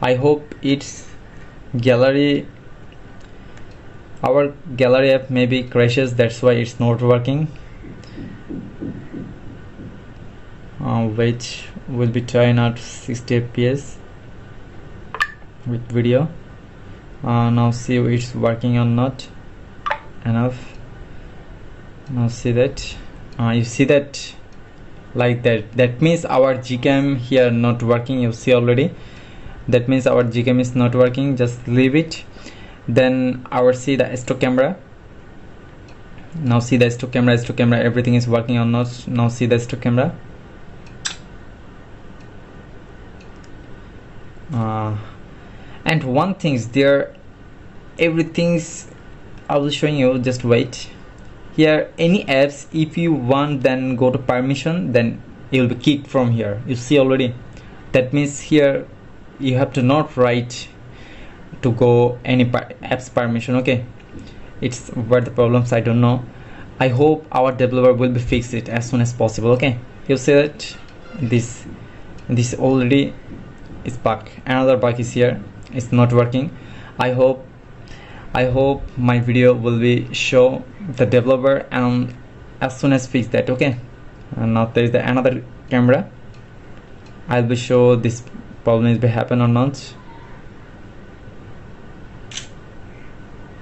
I hope it's gallery, our gallery app maybe crashes, that's why it's not working. Wait, will be trying out 60 fps with video. Now see if it's working or not. Enough. Now see that you see that like that means our Gcam here not working. You see already, that means our Gcam is not working. Just leave it. Then our see the stock camera. Now see the stock camera, everything is working or not. Now see the stock camera. And one thing is there, everything's I will show you. Just wait. Here any apps, if you want, then go to permission, then you'll be kicked from here. You see already, that means here you have to not write to go any apps permission. Okay, it's where the problems, I don't know. I hope our developer will be fix it as soon as possible. Okay, you see that this already is bug, another bug is here, it's not working. I hope my video will be show the developer and as soon as fix that. Okay, and now there is another camera. I'll be show this problem is be happen or not.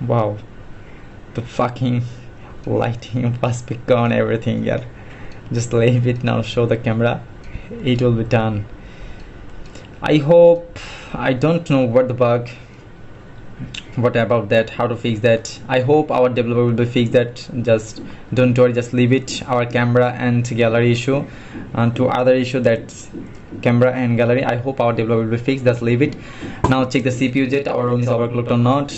Wow, the fucking lighting was be gone, everything. Yeah, just leave it now, show the camera, it will be done. I hope, I don't know what the bug, what about that, how to fix that. I hope our developer will be fix that. Just don't worry, just leave it. Our camera and gallery issue and two other issue, that camera and gallery, I hope our developer will be fixed. Just leave it. Now check the CPU jet, our ROM is overclocked or not.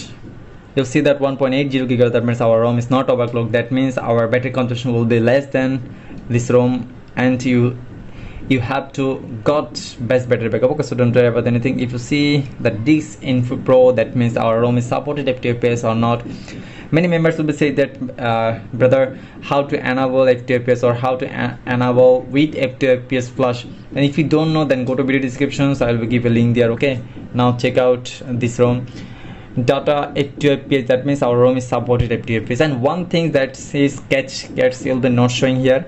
You'll see that 1.80 GHz, that means our ROM is not overclocked. That means our battery consumption will be less than this ROM, and you have to got best battery backup. Okay, so don't worry about anything. If you see the disk info pro, that means our ROM is supported FTFS or not. Many members will be saying that brother, how to enable FTFS or how to enable with FTFS flash, and if you don't know, then go to video descriptions, I will give a link there. Okay, now check out this ROM data FTFS, that means our ROM is supported FTFS. And one thing that says catch will be not showing here.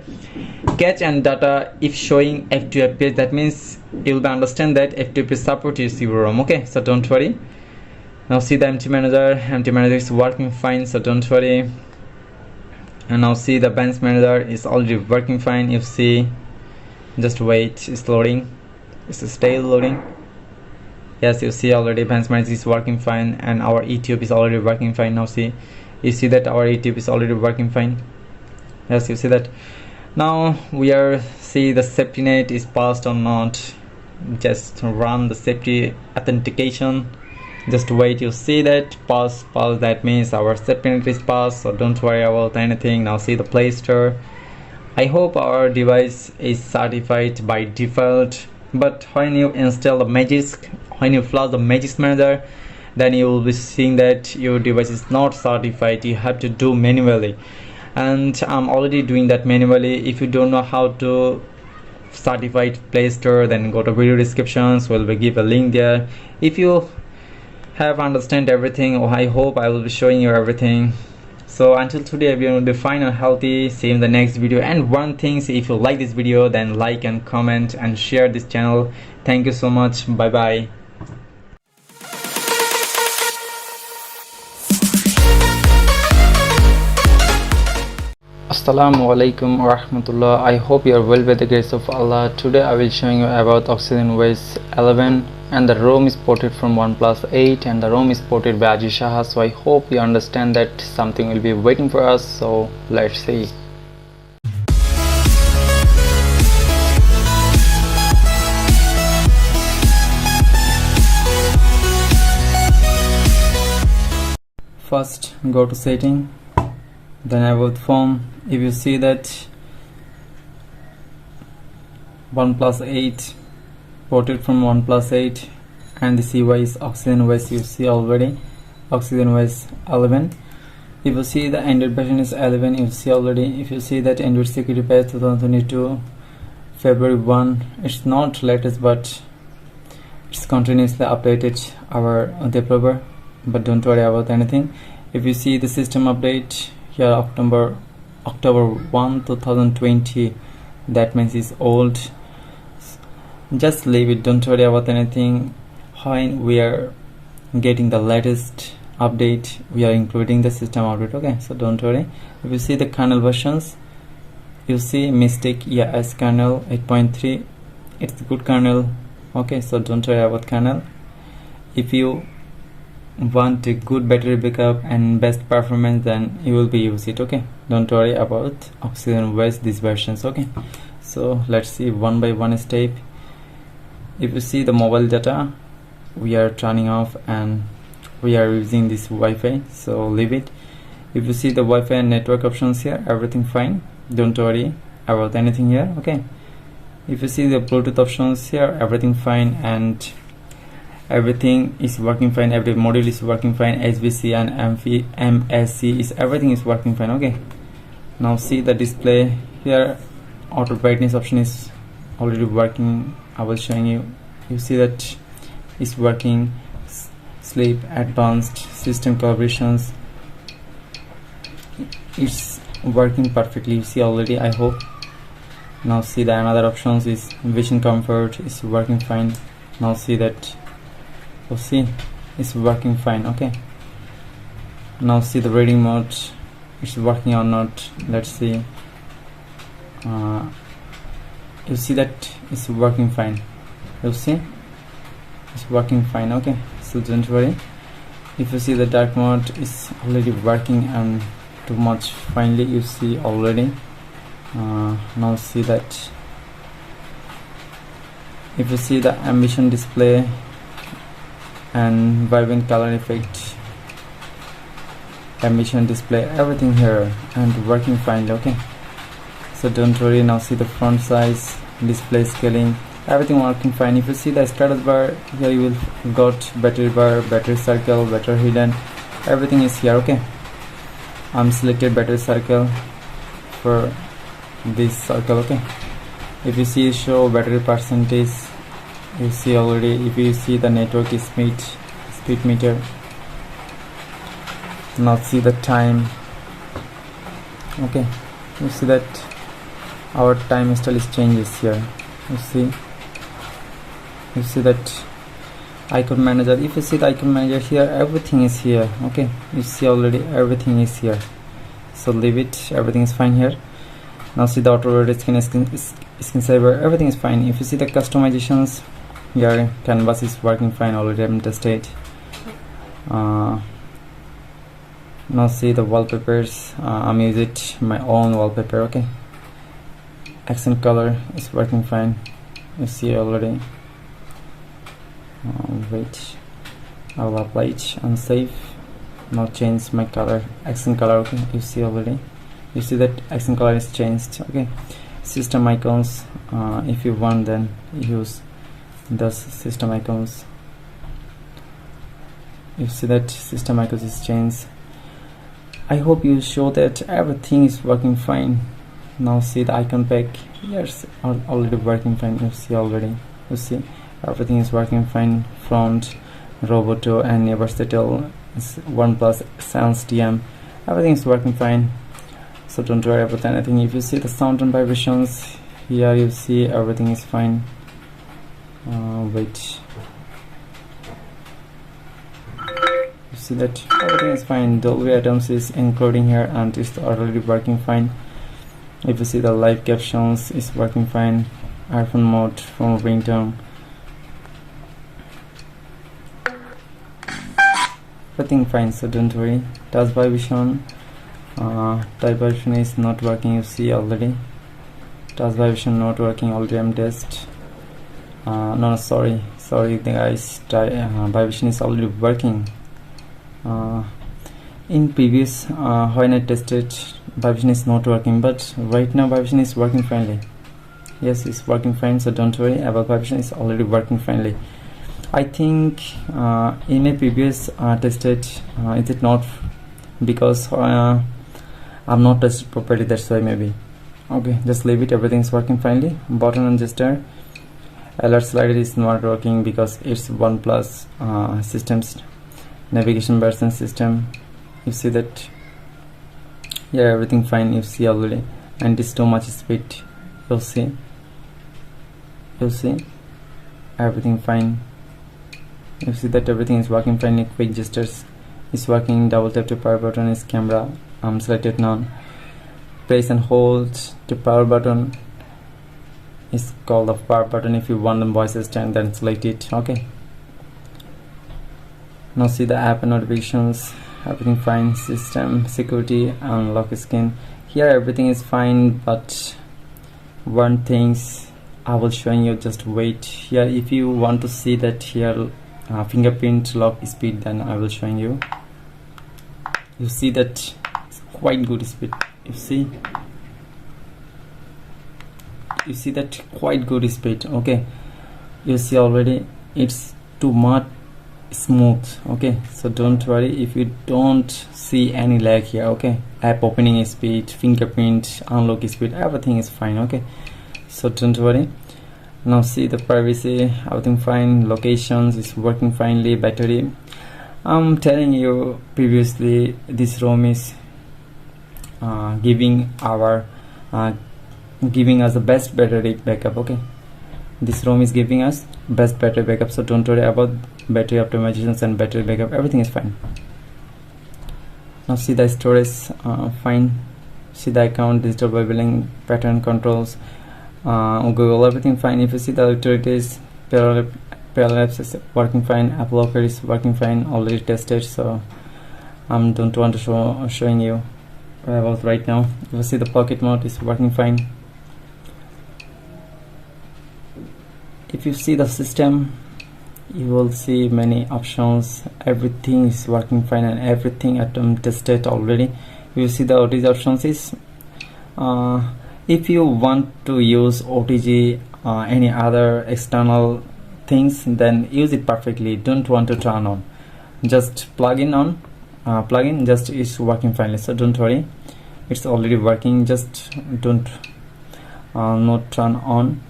Catch and data if showing FTFS, that means you'll be understand that FTFS support is your ROM. Okay, so don't worry. Now see the empty manager is working fine, so don't worry. And now see the bench manager is already working fine. You see, just wait, it's loading, it's still loading. Yes, you see already bench manager is working fine, and our ETUB is already working fine. Now see, you see that our ETUB is already working fine. Yes, you see that. Now we are see the safety net is passed or not. Just run the safety authentication. Just wait, you see that pass, that means our safety net is passed, so don't worry about anything. Now see the Play Store. I hope our device is certified by default, but when you install the Magisk, when you flash the Magisk manager, then you will be seeing that your device is not certified. You have to do manually, and I'm already doing that manually. If you don't know how to certified Play Store, then go to video descriptions, we'll be give a link there. If you have understand everything, I hope I will be showing you everything. So until today, everyone will be fine and healthy. See you in the next video. And one thing, if you like this video, then like and comment and share this channel. Thank you so much. Bye bye. Assalamu alaikum wa rahmatullah. I hope you are well by the grace of Allah. Today I will show you about Oxygen OS 11 and the ROM is ported from OnePlus 8 and the ROM is ported by Aji Shah. So I hope you understand that something will be waiting for us. So let's see. First go to setting, then about phone. If you see that OnePlus 8 ported from OnePlus 8 and the CY is Oxygen OS, you see already Oxygen OS 11. If you see the Android version is 11, you see already. If you see that Android security patch 2022 February 1, it's not latest but it's continuously updated our developer, but don't worry about anything. If you see the system update here, October 1 2020, that means it's old. Just leave it, don't worry about anything. When we are getting the latest update, we are including the system update. Okay, so don't worry. If you see the kernel versions, you see mistake, yeah, as kernel 8.3, it's a good kernel. Okay, so don't worry about kernel. If you want a good battery backup and best performance, then you will be use it. Okay, don't worry about Oxygen OS these versions. Okay, so let's see one by one step. If you see the mobile data, we are turning off and we are using this Wi-Fi, so leave it. If you see the Wi-Fi and network options here, everything fine, don't worry about anything here. Okay, if you see the Bluetooth options here, everything fine and everything is working fine. Every module is working fine. HVC and MSC is everything is working fine. Okay, now see the display here, auto brightness option is already working. I was showing you. You see that it's working. Sleep, advanced system collaborations, it's working perfectly. You see already, I hope. Now see the another options is vision comfort is working fine. Now see that, oh, see it's working fine. Okay, now see the reading mode, it's working or not. Let's see. You see that it's working fine. You see it's working fine. Okay, so don't worry. If you see the dark mode is already working and too much finally, you see already. Now see that. If you see the ambition display and vibrant color effect, ambition display, everything here and working fine. Okay, so don't worry. Now see the font size, display scaling, everything working fine. If you see the status bar here, you will got battery bar, battery circle, battery hidden, everything is here. Okay, I'm selected battery circle for this circle. Okay, if you see show battery percentage, you see already. If you see the network is speed meter, now see the time. Okay, you see that our time style is changes here. You see that icon manager. If you see the icon manager here, everything is here. Okay, you see already everything is here, so leave it, everything is fine here. Now see the auto rotate skin saver, everything is fine. If you see the customizations here, canvas is working fine already, I'm tested. Now see the wallpapers, I'm using my own wallpaper. Okay, accent color is working fine, you see already. Wait, I will apply it and save. Now change my color, accent color. Okay, you see already. You see that accent color is changed. Okay, system icons, if you want, then use those system icons. You see that system icons is changed. I hope you show that everything is working fine. Now see the icon pack, yes, already working fine. You see already. You see everything is working fine. Front, Roboto and Versatile, OnePlus Sans DM, everything is working fine, so don't worry about anything. If you see the sound and vibrations here, you see everything is fine. Wait, you see that everything is fine. Dolby Atoms is encoding here and it's already working fine. If you see the live captions is working fine. iPhone mode from ringtone, everything fine, so don't worry. Touch vibration, type vibration is not working, you see already. Touch vibration not working already, I'm test. No, sorry guys, vibration is already working. In previous when I tested, vibration is not working, but right now vibration is working finally. Yes, it's working fine, so don't worry about vibration is already working finally. I think in a previous tested, is it not, because I've not tested properly, that's why maybe. Okay, just leave it, everything is working finally. Button and gesture, alert slider is not working because it's OnePlus systems navigation version system. You see that, yeah, everything fine, you see already, and it's too much speed, you'll see everything fine. You see that everything is working fine. Quick gestures is working, double tap to power button is camera, selected none. Press and hold to power button is called the power button. If you want the voice assistant, then select it. Okay, now see the app and notifications, everything fine. System security and lock screen, here everything is fine, but one things I will show you, just wait here. If you want to see that here fingerprint lock speed, then I will show you. You see that it's quite good speed, you see that quite good speed. Okay, you see already it's too much smooth. Okay, so don't worry if you don't see any lag here. Okay, app opening speed, fingerprint unlock speed, everything is fine. Okay, so don't worry. Now see the privacy, everything fine. Locations is working finely. Battery, I'm telling you previously, this ROM is giving us the best battery backup. Okay, this ROM is giving us best battery backup, so don't worry about battery optimizations and battery backup, everything is fine. Now see the storage, fine. See the account, digital billing, pattern controls, Google, everything fine. If you see the utilities, parallel apps is working fine, Apple Locker is working fine, already tested, so don't want to showing you about right now. If you see the pocket mode is working fine. If you see the system, you will see many options, everything is working fine, and everything tested already. You see the OTG options is if you want to use OTG any other external things, then use it perfectly. Don't want to turn on, just plugin just is working finally, so don't worry, it's already working. Just don't not turn on,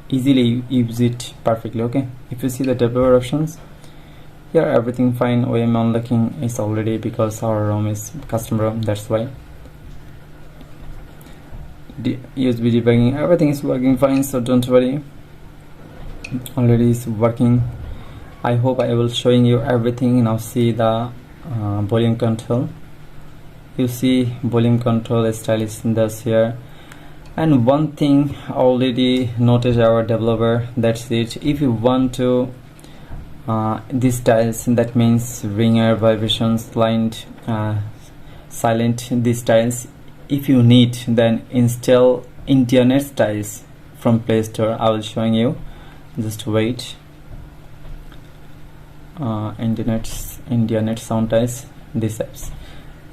easily use it perfectly. Okay, if you see the developer options, here everything fine. OEM unlocking is already, because our ROM is custom ROM, that's why. USB debugging, everything is working fine, so don't worry, already is working. I hope I will showing you everything. Now see the volume control. You see volume control style is this here. And one thing already noticed our developer, that's it. If you want to these styles, that means ringer, vibration, silent, these styles, if you need, then install internet styles from Play Store. I will showing you, just wait. internet sound styles, these apps.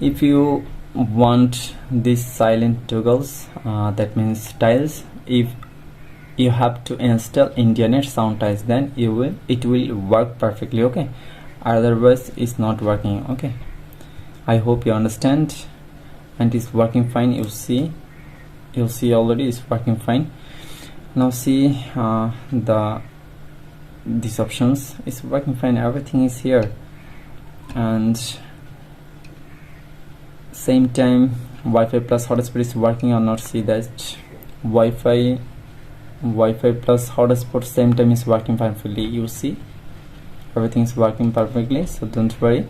If you want these silent toggles, that means styles, if you have to install internet sound styles, then it will work perfectly. Okay, otherwise it's not working. Okay, I hope you understand, and it's working fine. You'll see already it's working fine. Now see these options is working fine, everything is here. And same time Wi-Fi plus hotspot is working or not. See that Wi-Fi plus hotspot same time is working perfectly. You see everything is working perfectly, so don't worry.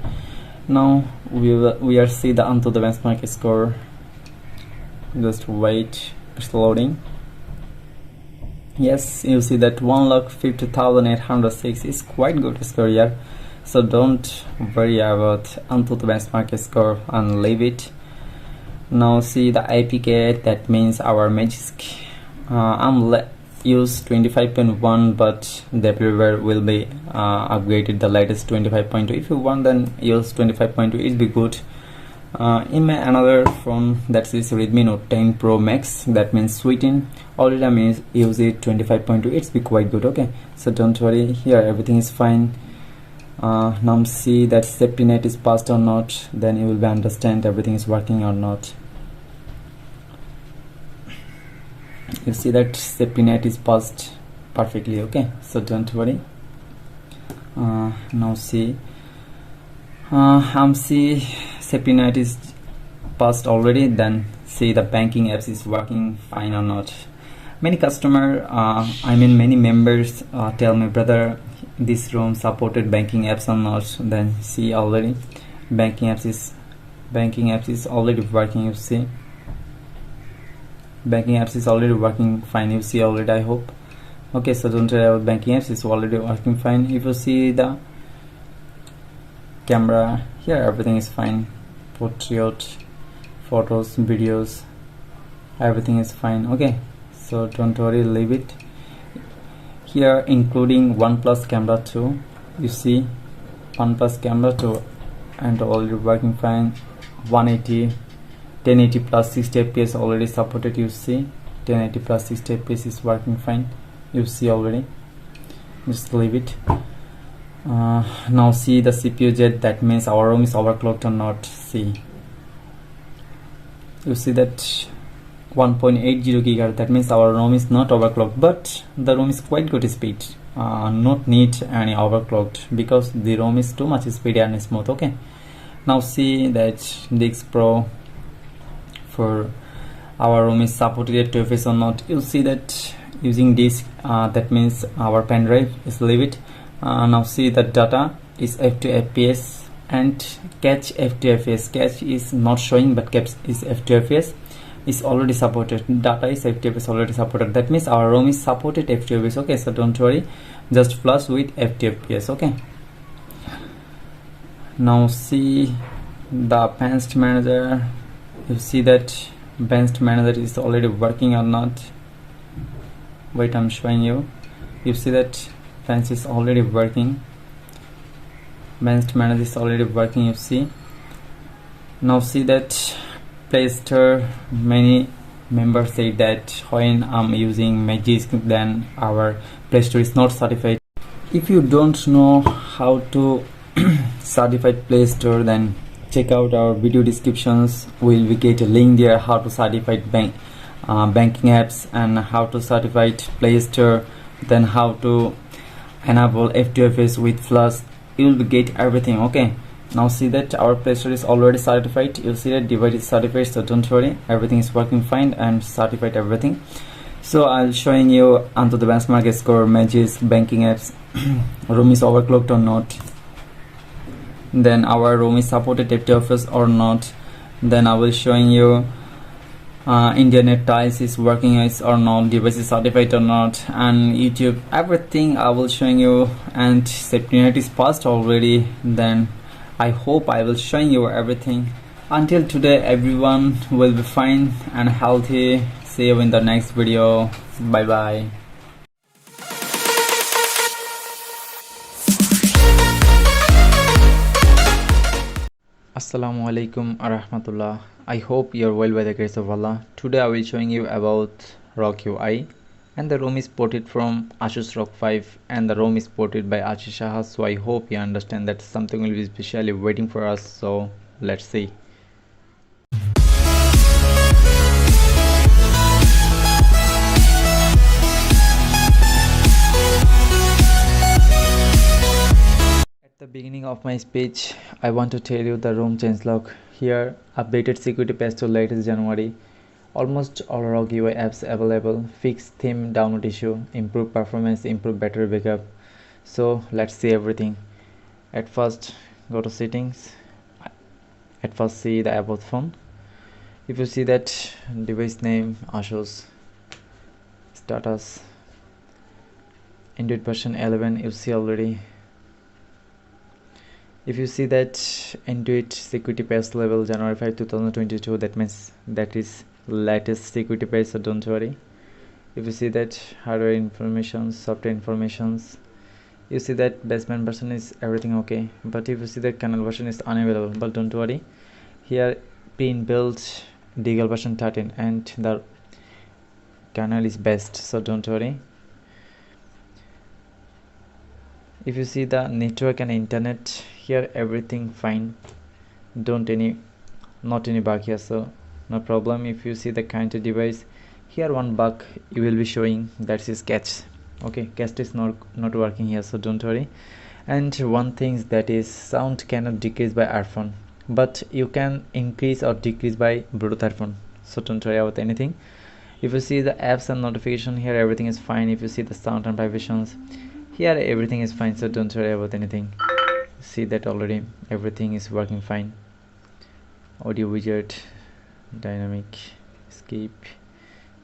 Now we are see the onto the benchmark score. Just wait, it's loading. Yes, you see that 1,50,806 is quite good score here. so don't worry about until the benchmark score and leave it. Now see the APK, that means our magic. Use 25.1, but the everywhere will be upgraded the latest 25.2. If you want, then use 25.2, it'll be good. In my another phone, that is Redmi Note 10 Pro Max, that means sweeten, already I use it 25.2, it's be quite good. Okay, so don't worry, here everything is fine. Now see that safety net is passed or not, then you will be understand everything is working or not. You see that safety net is passed perfectly. Okay, so don't worry. Now see see safety net is passed already, then see the banking apps is working fine or not. Many customer many members tell me, brother, this ROM supported banking apps or not. Then see already banking apps is already working. You see banking apps is already working fine, you see already, I hope. Okay, so don't worry about banking apps, is already working fine. If you see the camera, here everything is fine, portrait, photos, videos, everything is fine. Okay, so don't worry, leave it. Here including OnePlus camera too, you see OnePlus camera too, and already working fine. 1080 plus 60 fps already supported, you see 1080 plus 60 fps is working fine, you see already. Just leave it. Now see the CPU jet, that means our ROM is overclocked or not. See, you see that 1.80 gigahertz, that means our ROM is not overclocked, but the ROM is quite good speed, not need any overclocked, because the ROM is too much speedy and smooth. Okay, now see that Dix Pro for our ROM is supported at 2 fps or not. You see that using disk, that means our pen drive is leave it. Now see the data is f2 fps and cache f2 fps. Cache is not showing, but cache is f2 fps is already supported. Data is f2 fps already supported, that means our ROM is supported f2 fps. Okay, so don't worry, just flush with f2 fps. Okay, now see the advanced manager. You see that advanced manager is already working or not. Wait, I'm showing you. You see that advanced is already working, advanced manager is already working, you see. Now see that Play Store, many members say that when I'm using Magisk, then our Play Store is not certified. If you don't know how to certify Play Store, then check out our video descriptions. We'll get a link there, how to certify banking apps and how to certify Play Store, then how to enable f2fs with flash. You will get everything. Okay, now see that our Play Store is already certified. You see that device is certified, so don't worry, everything is working fine and certified everything. So I'll showing you onto the benchmark score, Magisk, banking apps, ROM is overclocked or not, then our ROM is supported f2fs or not, then I will showing you internet tiles is working or not, device is certified or not, and YouTube, everything I will showing you. And safety net is passed already, then I hope I will showing you everything. Until today, everyone will be fine and healthy. See you in the next video. Bye bye. Assalamu alaikum arahmatullah. I hope you're well by the grace of Allah. Today I will showing you about ROG UI, and the ROM is ported from Asus ROG 5 and the ROM is ported by Ashish Shah. So I hope you understand that something will be specially waiting for us. So let's see. At the beginning of my speech, I want to tell you the ROM changelog. Here, updated security patch to latest January. Almost all ROG UI apps available. Fixed theme download issue. Improve performance. Improve battery backup. So let's see everything. At first, go to settings. At first, see the about phone. If you see that device name Asus, status, Android version 11, you see already. If you see that Intuit security patch level January 5 2022, that means that is latest security patch, so don't worry. If you see that hardware information, software informations, you see that baseband version is everything okay, but if you see that kernel version is unavailable, but don't worry, here pre-inbuilt Deagle version 13 and the kernel is best, so don't worry. If you see the network and internet, here everything fine, not any bug here, so no problem. If you see the connected device, here one bug you will be showing, that is cache. Okay, cache is not working here, so don't worry. And one thing, that is sound cannot decrease by earphone, but you can increase or decrease by Bluetooth earphone, so don't worry about anything. If you see the apps and notification, here everything is fine. If you see the sound and vibrations, here everything is fine, so don't worry about anything. See that already everything is working fine. Audio widget, dynamic skip,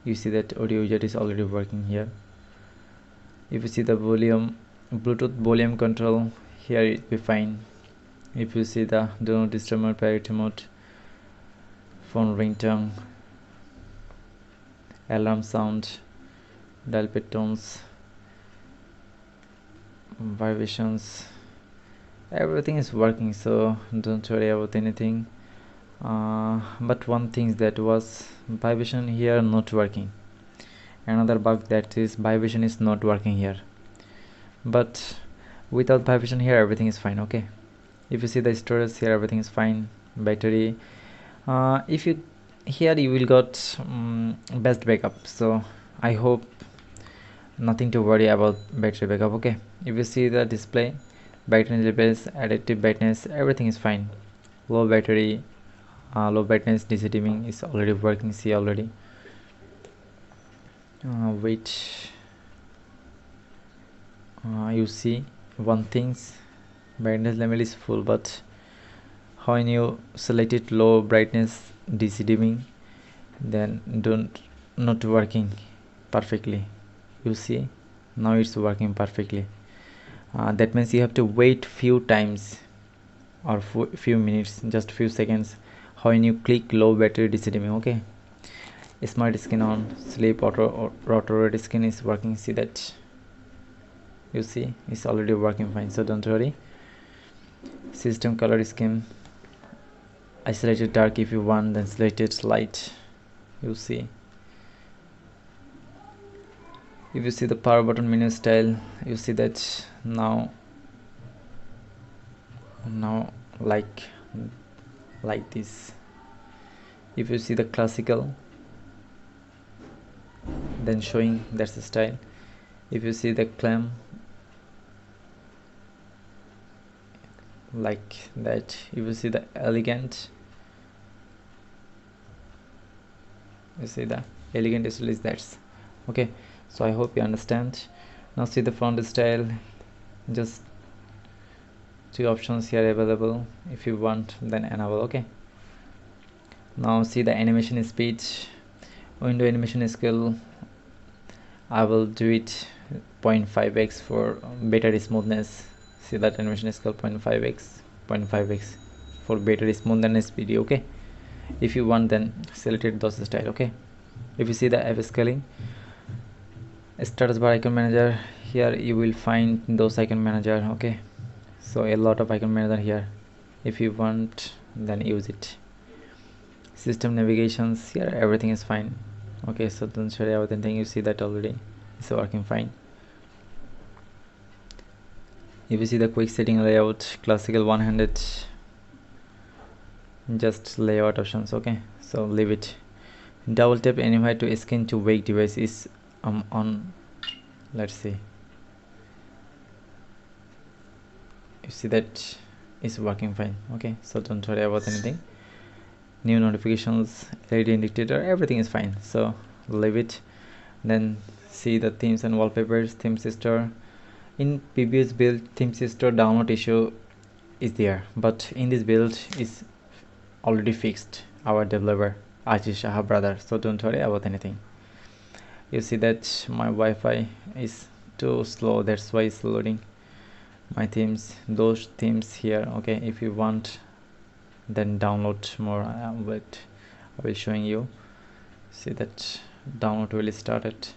you see that audio widget is already working here. If you see the volume, Bluetooth volume control, here it will be fine. If you see the do not disturb mode, priority mode, phone ringtone, alarm sound, dial pad tones, vibrations, everything is working, so don't worry about anything. But one thing, that was vibration here not working. Another bug, that is vibration is not working here, but without vibration here everything is fine. Okay, if you see the storage, here everything is fine. Battery, if you here you will got best backup, so I hope nothing to worry about battery backup. Okay, if you see the display, brightness levels, adaptive brightness, everything is fine. Low battery, low brightness DC dimming is already working, see already. Wait, you see one things, brightness level is full, but when you selected low brightness DC dimming, then not working perfectly. You see now it's working perfectly. That means you have to wait few times or few minutes, just few seconds, when you click low battery DC dimming. Okay, smart skin on, sleep auto red skin is working, see that, you see it's already working fine, so don't worry. System color scheme, isolated dark if you want, then selected light, you see. If you see the power button menu style, you see that now like this. If you see the classical, then showing, that's the style. If you see the clamp, like that. If you see the elegant, you see the elegant is that. Okay, so I hope you understand. Now see the font style, just two options here available. If you want, then enable. Okay, now see the animation speed, window animation scale, I will do it 0.5x for better smoothness. See that animation scale 0.5x for better smoothness video. Okay, if you want, then select it those style. Okay, if you see the app scaling, status bar icon manager, here you will find those icon manager. Okay, so a lot of icon manager here. If you want, then use it. System navigations, here everything is fine. Okay, so don't worry about anything. You see that already it's working fine. If you see the quick setting layout, classical 100, just layout options. Okay, so leave it. Double tap anywhere to scan to wake device is on. Let's see, you see that is working fine. Okay, so don't worry about anything. New notifications, LED indicator, everything is fine, so leave it. Then see the themes and wallpapers, themes store. In previous build, themes store download issue is there, but in this build is already fixed, our developer Ashish Shah brother, so don't worry about anything. You see that my Wi-Fi is too slow, that's why it's loading. my themes, those themes here. Okay, if you want then download more. But I will showing you. See that download will start it.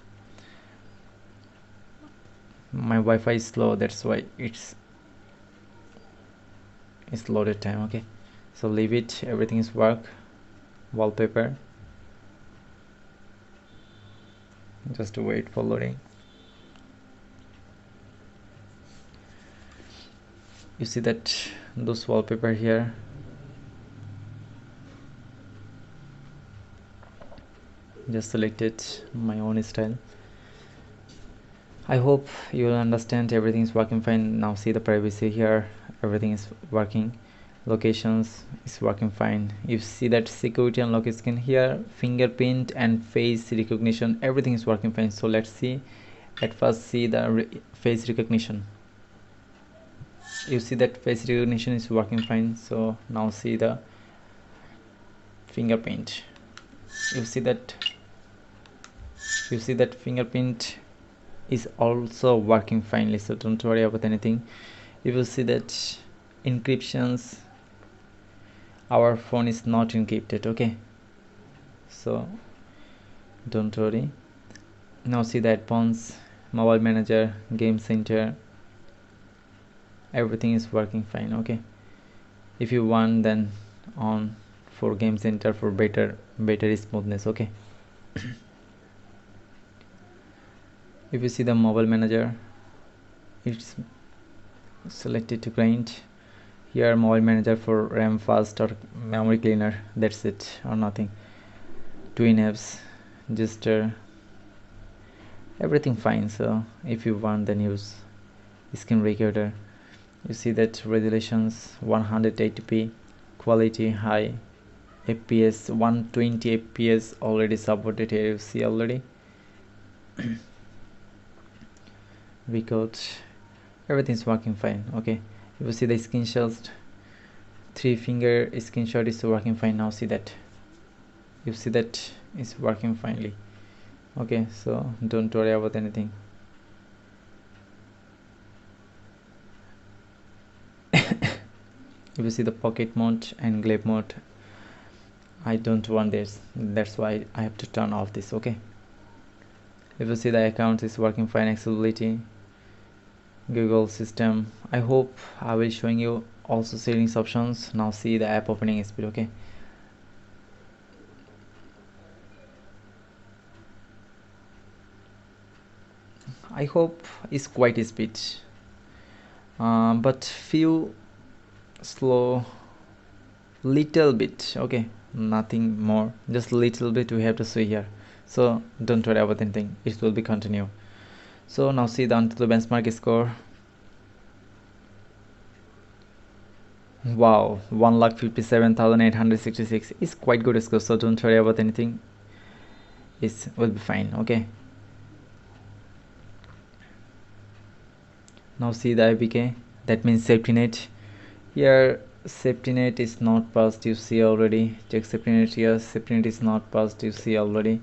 My Wi-Fi is slow, that's why it's loaded time. Okay, so leave it, everything is work. Wallpaper, just wait for loading. You see that those wallpaper here, just select it, my own style. I hope you will understand everything is working fine. Now see the privacy here, everything is working. Locations is working fine. You see that security and lock skin here, fingerprint and face recognition, everything is working fine. So let's see, at first see the face recognition. You see that face recognition is working fine. So now see the fingerprint. You see that fingerprint is also working finely, so don't worry about anything. You will see that encryptions, our phone is not encrypted. Okay, so don't worry. Now see the advanced mobile manager, game center, everything is working fine. Okay, if you want then on for game center for better smoothness. Okay. If you see the mobile manager, it's selected to client. Here mobile manager for RAM fast or memory cleaner, that's it, or nothing. Twin apps, gesture, everything fine. So if you want then use screen recorder. You see that resolutions 180p, quality high, fps 120 fps already supported here. You see already. Because everything's working fine. Okay, you will see the screenshots, 3-finger screenshot is working fine. Now see that, you see that is working finely. Okay, so don't worry about anything. You will see the pocket mode and glare mode. I don't want this, that's why I have to turn off this. Okay, if you see the account is working fine, accessibility, Google system. I hope I will showing you also settings options. Now see the app opening speed. Okay, I hope it's quite speed, but few slow little bit. Okay, nothing more, just little bit we have to see here. So don't worry about anything, it will be continue. So now see the until benchmark score. Wow, 1,57,866 is quite good score. So don't worry about anything, it will be fine. Okay, now see the IPK, that means safety net. Here safety net is not passed, you see already. Check safety net here, safety net is not passed, you see already.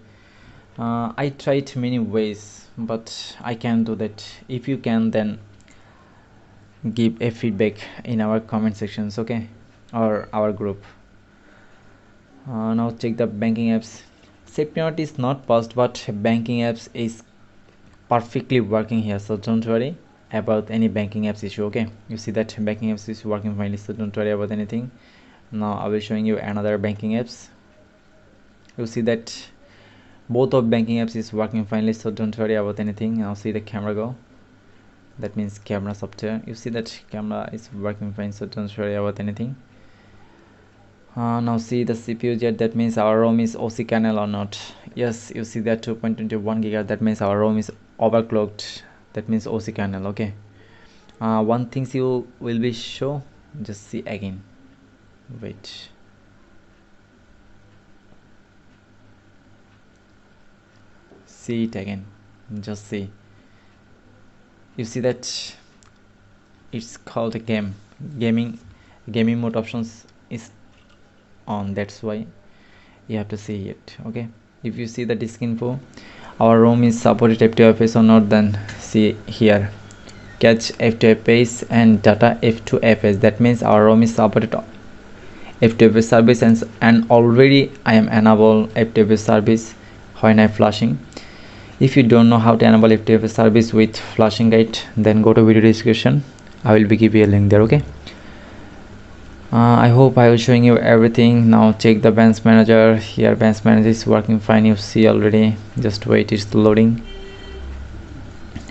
I tried many ways but I can't do that. If you can then give a feedback in our comment sections. Okay, or our group. Now check the banking apps. Safety net is not passed but banking apps is perfectly working here, so don't worry about any banking apps issue. Okay, you see that banking apps is working finely, so don't worry about anything. Now I will showing you another banking apps. You see that both of banking apps is working finely, so don't worry about anything. Now see the camera go, that means camera software. You see that camera is working fine, so don't worry about anything. Now see the CPU jet, that means our ROM is OC kernel or not. Yes, you see that 2.21 gigahertz, that means our ROM is overclocked, that means OC kernel. Okay, one things you will be show, just see again, wait. See it again, just see. You see that it's called a gaming mode options is on, that's why you have to see it. Okay, if you see the disk info, our ROM is supported FTFS or not, then see here catch F2FS and data F2FS. That means our ROM is supported F2FS service, and already I am enable F2FS service when I flashing. If you don't know how to enable F2FS service with flashing guide, then go to video description. I will be give you a link there. Okay. I hope I was showing you everything. Now check the bench manager. Here bench manager is working fine, you see already. Just wait, it's loading.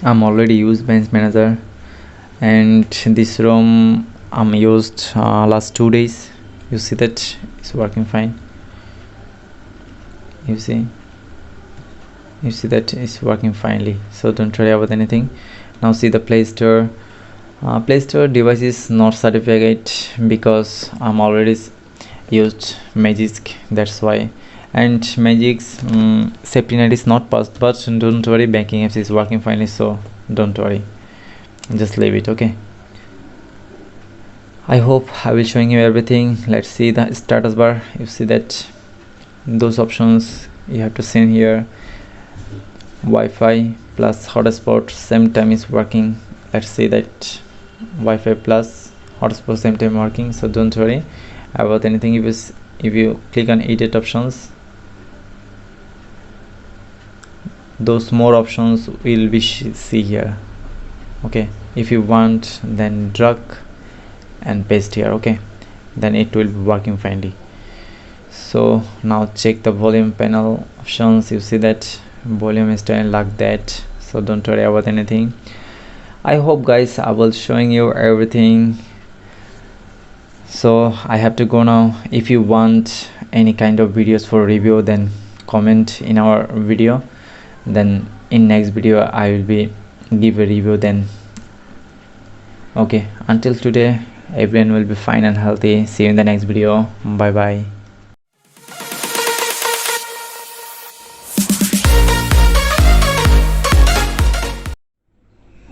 I'm already used bench manager, and this ROM I'm used last 2 days. You see that it's working fine. You see that it's working finely, so don't worry about anything. Now see the Play Store. Play Store device is not certified because I'm already used Magic, that's why. And Magic's safety net is not passed, but don't worry, banking apps is working finely, so don't worry, just leave it. Okay, I hope I will showing you everything. Let's see the status bar. You see that those options you have to see here. Wi-Fi plus hotspot same time is working. Let's see that Wi-Fi plus hotspot same time working, so don't worry about anything. If you click on edit options, those more options will be see here. Okay, if you want, then drag and paste here. Okay, then it will be working finely. So now check the volume panel options. You see that volume is staying like that, so don't worry about anything. I hope guys I will showing you everything. So I have to go now. If you want any kind of videos for review, then comment in our video, then in next video I will be give a review then. Okay, until today everyone will be fine and healthy. See you in the next video. Bye bye.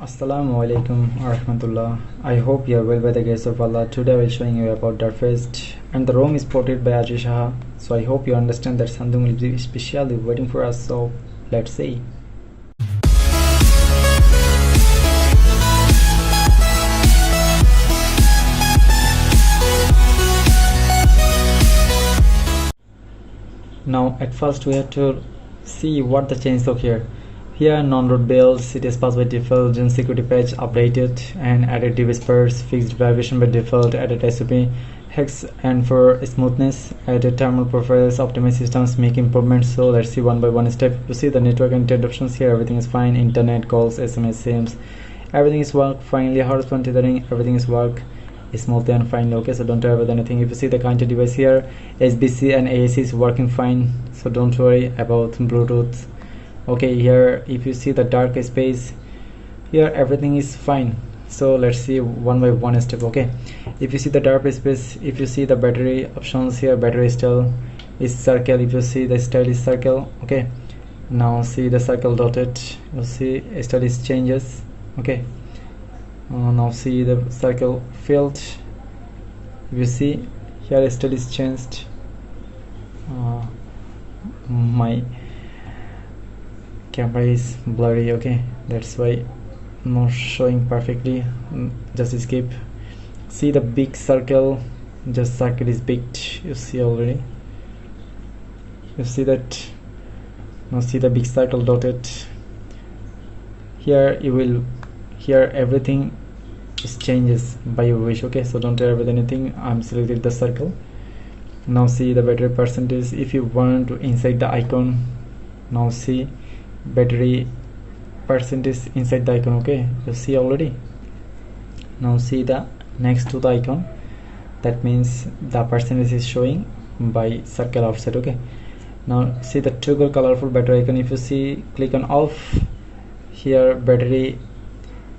Assalamu alaikum warahmatullah. I hope you are well by the grace of Allah. Today I will showing you about Darfest, and the ROM is ported by Ajisha. So I hope you understand that something will be specially waiting for us. So let's see. Now at first we have to see what the change of here. Here non-root builds, it is passed by default, Gen security patch updated and added device pairs, fixed vibration by default, added SOP, hex and for smoothness, added terminal profiles, optimized systems, make improvements. So let's see one by one step. You see the network and internet options here, everything is fine. Internet calls, SMS, SIMs, everything is work finally. Hotspot tethering, everything is work smoothly and fine. Okay, so don't worry about anything. If you see the counter device here, SBC and AAC is working fine, so don't worry about Bluetooth. Okay, here if you see the dark space here, everything is fine. So let's see one by one step. Okay, if you see the dark space, if you see the battery options here, battery style is circle. If you see the style is circle. Okay, now see the circle dotted, you see style is changes. Okay, now see the circle filled. If you see here style is changed. My camera is blurry. Okay, that's why not showing perfectly. Just skip. See the big circle, just circle is big, you see already. You see that. Now see the big circle dotted here. You will here everything is changes by your wish. Okay, so don't worry about anything. I'm selected the circle. Now see the battery percentage. If you want to inside the icon, now see battery percentage inside the icon. Okay, you see already. Now see the next to the icon, that means the percentage is showing by circle outside. Okay, now see the toggle colorful battery icon. If you see, click on off here, battery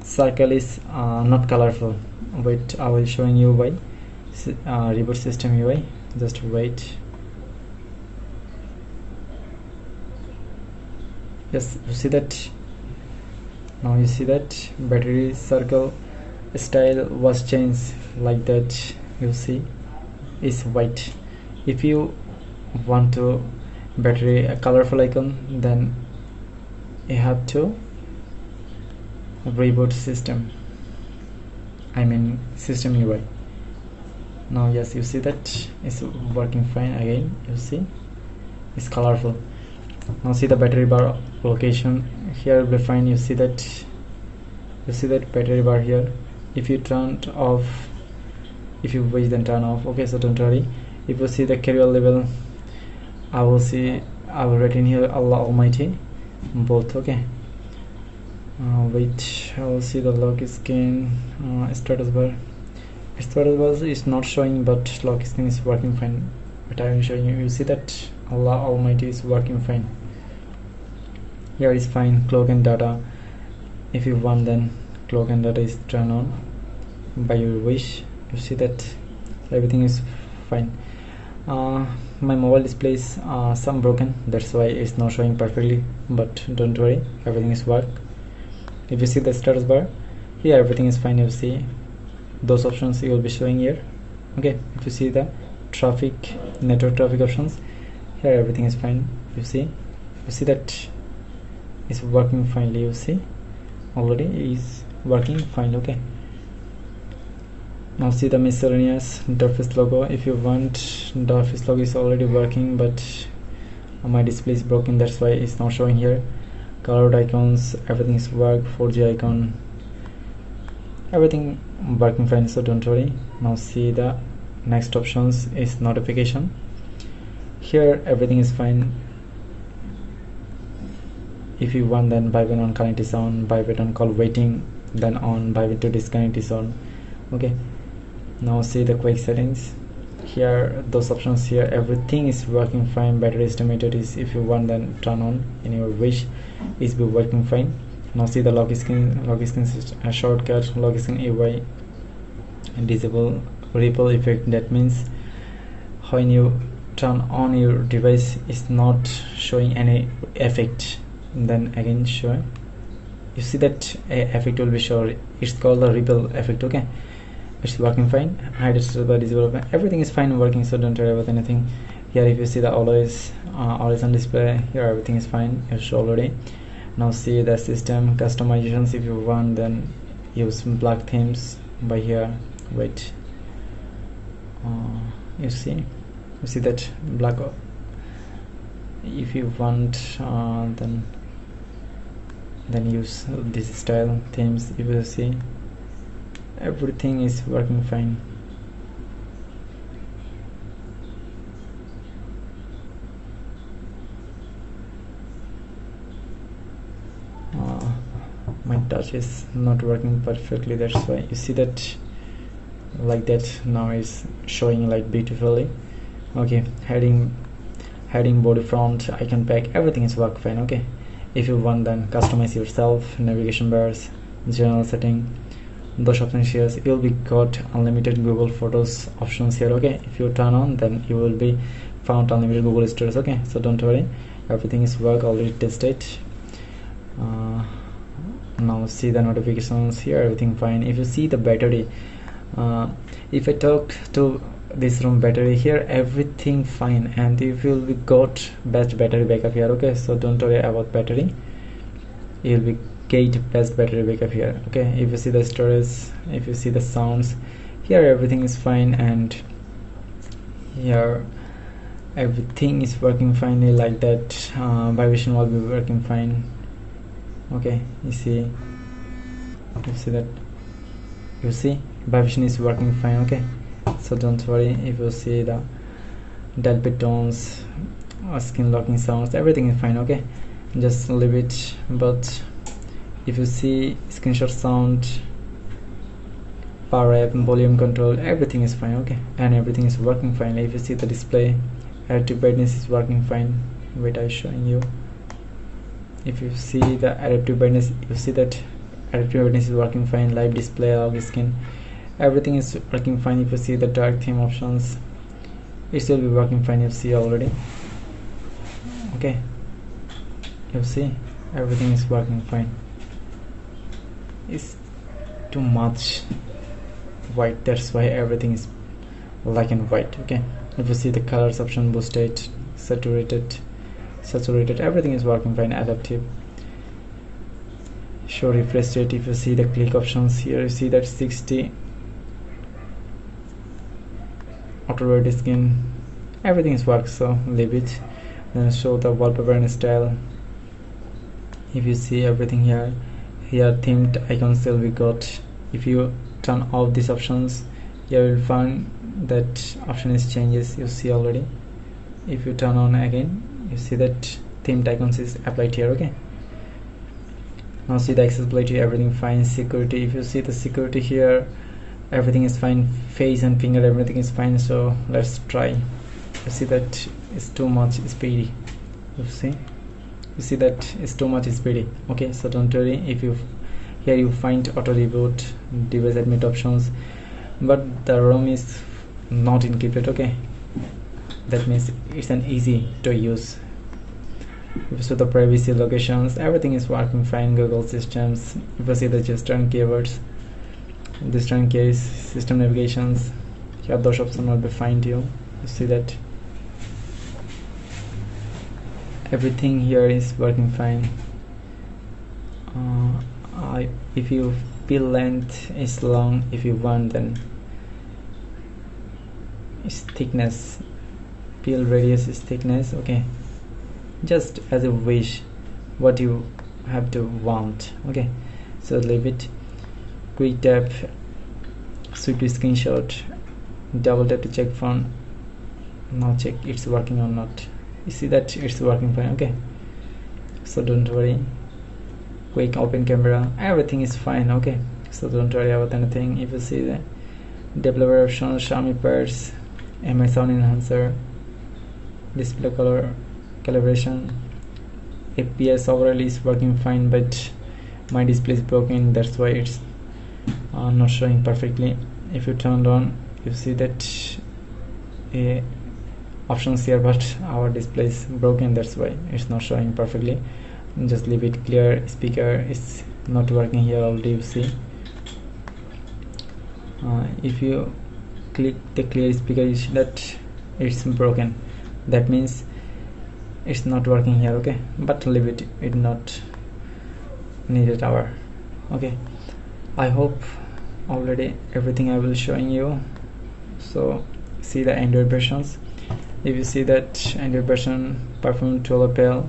circle is not colorful. Wait, I will showing you by reboot system UI. Just wait. Yes, you see that. Now you see that battery circle style was changed like that. You see is white. If you want to battery a colorful icon, then you have to reboot system. I mean system UI. Now yes, you see that it's working fine. Again you see it's colorful. Now see the battery bar location here will be fine. You see that battery bar here. If you turn it off, if you wish, then turn off. Okay, so don't worry. If you see the carrier level, I will write in here Allah Almighty both. Okay, wait, I will see the lock screen. Status bar is not showing, but lock screen is working fine. But I am showing you. You see that Allah Almighty is working fine. Here is fine. Clock and data, if you want, then clock and data is turned on by your wish. You see that everything is fine. My mobile display is some broken, that's why it's not showing perfectly, but don't worry, everything is work. If you see the status bar here, everything is fine. You see those options you will be showing here. Okay, if you see the network traffic options here, everything is fine. You see that it's working finely. You see already is working fine. Okay, now see the miscellaneous Darfist logo. If you want, Darfist logo is already working, but my display is broken, that's why it's not showing here. Colored icons, everything is work. 4G icon, everything working fine, so don't worry. Now see the next options is notification. Here everything is fine. If you want, then vibrate on connect is on, vibrate on call waiting then on, vibrate to disconnect is on. Okay, now see the quick settings here, those options here, everything is working fine. Battery estimated is, if you want, then turn on in your wish, is be working fine. Now see the lock screen shortcut, lock screen UI, and disable ripple effect. That means when you turn on your device is not showing any effect, then again show, you see that effect will be shown. It's called the ripple effect. Okay, it's working fine. Hide disable, everything is fine working, so don't worry about anything. Here if you see the always on display, here everything is fine, it's already. Now see the system customizations. If you want, then use black themes by here. Wait, you see that black. If you want, then use this style themes. If you see, everything is working fine. My touch is not working perfectly, that's why you see that like that. Now is showing like beautifully. Okay, heading, body, front, icon pack, everything is work fine. Okay, if you want, then customize yourself. Navigation bars, general setting, those options here. You will be got unlimited Google Photos options here. Okay, if you turn on, then you will be found unlimited Google Stories. Okay, so don't worry, everything is work, already tested. Now see the notifications here, everything fine. If you see the battery, if I talk to this room battery here, everything fine, and if you will be got best battery backup here. Okay, so don't worry about battery, you will be get best battery backup here. Okay, if you see the storage, if you see the sounds here, everything is fine, and here everything is working finely like that. Vibration will be working fine. Okay, you see that, you see vibration is working fine. Okay, so don't worry. If you see the delpit tones, skin locking sounds, everything is fine. Okay, just leave it. But if you see screenshot sound, power app, volume control, everything is fine. Okay, and everything is working fine. If you see the display, adaptive brightness is working fine. Wait, I'm showing you. If you see the adaptive brightness, you see that adaptive brightness is working fine. Live display, log skin, everything is working fine. If you see the dark theme options, it will be working fine. You see already. Okay, you see everything is working fine. It's too much white, that's why everything is black and white. Okay, if you see the colors option, boosted, saturated, everything is working fine. Adaptive, show refresh rate. If you see the click options here, you see that 60 auto red skin, everything is works, so leave it. Then show the wallpaper and style. If you see everything here themed icons still we got. If you turn off these options, you will find that option is changes, you see already. If you turn on again, you see that themed icons is applied here. Okay, now see the accessibility, everything fine. Security, if you see the security here, everything is fine. Face and finger, everything is fine. So let's try. You see that it's too much speedy. You see that it's too much speedy. Okay, so don't worry. If you here you find auto reboot, device admit options, but the ROM is not encrypted. Okay, that means it's an easy to use. So the privacy, locations, everything is working fine. Google systems, if you see the gesture and keywords, this turn case, system navigations, here those options will be fine to you. You see that everything here is working fine. If you peel length is long, if you want, then its thickness, peel radius is thickness. Okay, just as a wish, what you have to want. Okay, so leave it. Quick tap, swipe to screenshot, double tap to check phone. Now check it's working or not. You see that it's working fine. Okay, so don't worry. Quick open camera, everything is fine. Okay, so don't worry about anything. If you see the developer options, Xiaomi pairs, MI sound enhancer, display color calibration, FPS overall is working fine, but my display is broken, that's why it's not showing perfectly. If you turn on, you see that options here, but our display is broken, that's why it's not showing perfectly. Just leave it. Clear speaker is not working here already. You see, if you click the clear speaker, you see that it's broken, that means it's not working here. Okay, but leave it, it not needed our. Okay, I hope already everything I will showing you. So see the Android versions. If you see that Android version perform 12 apl,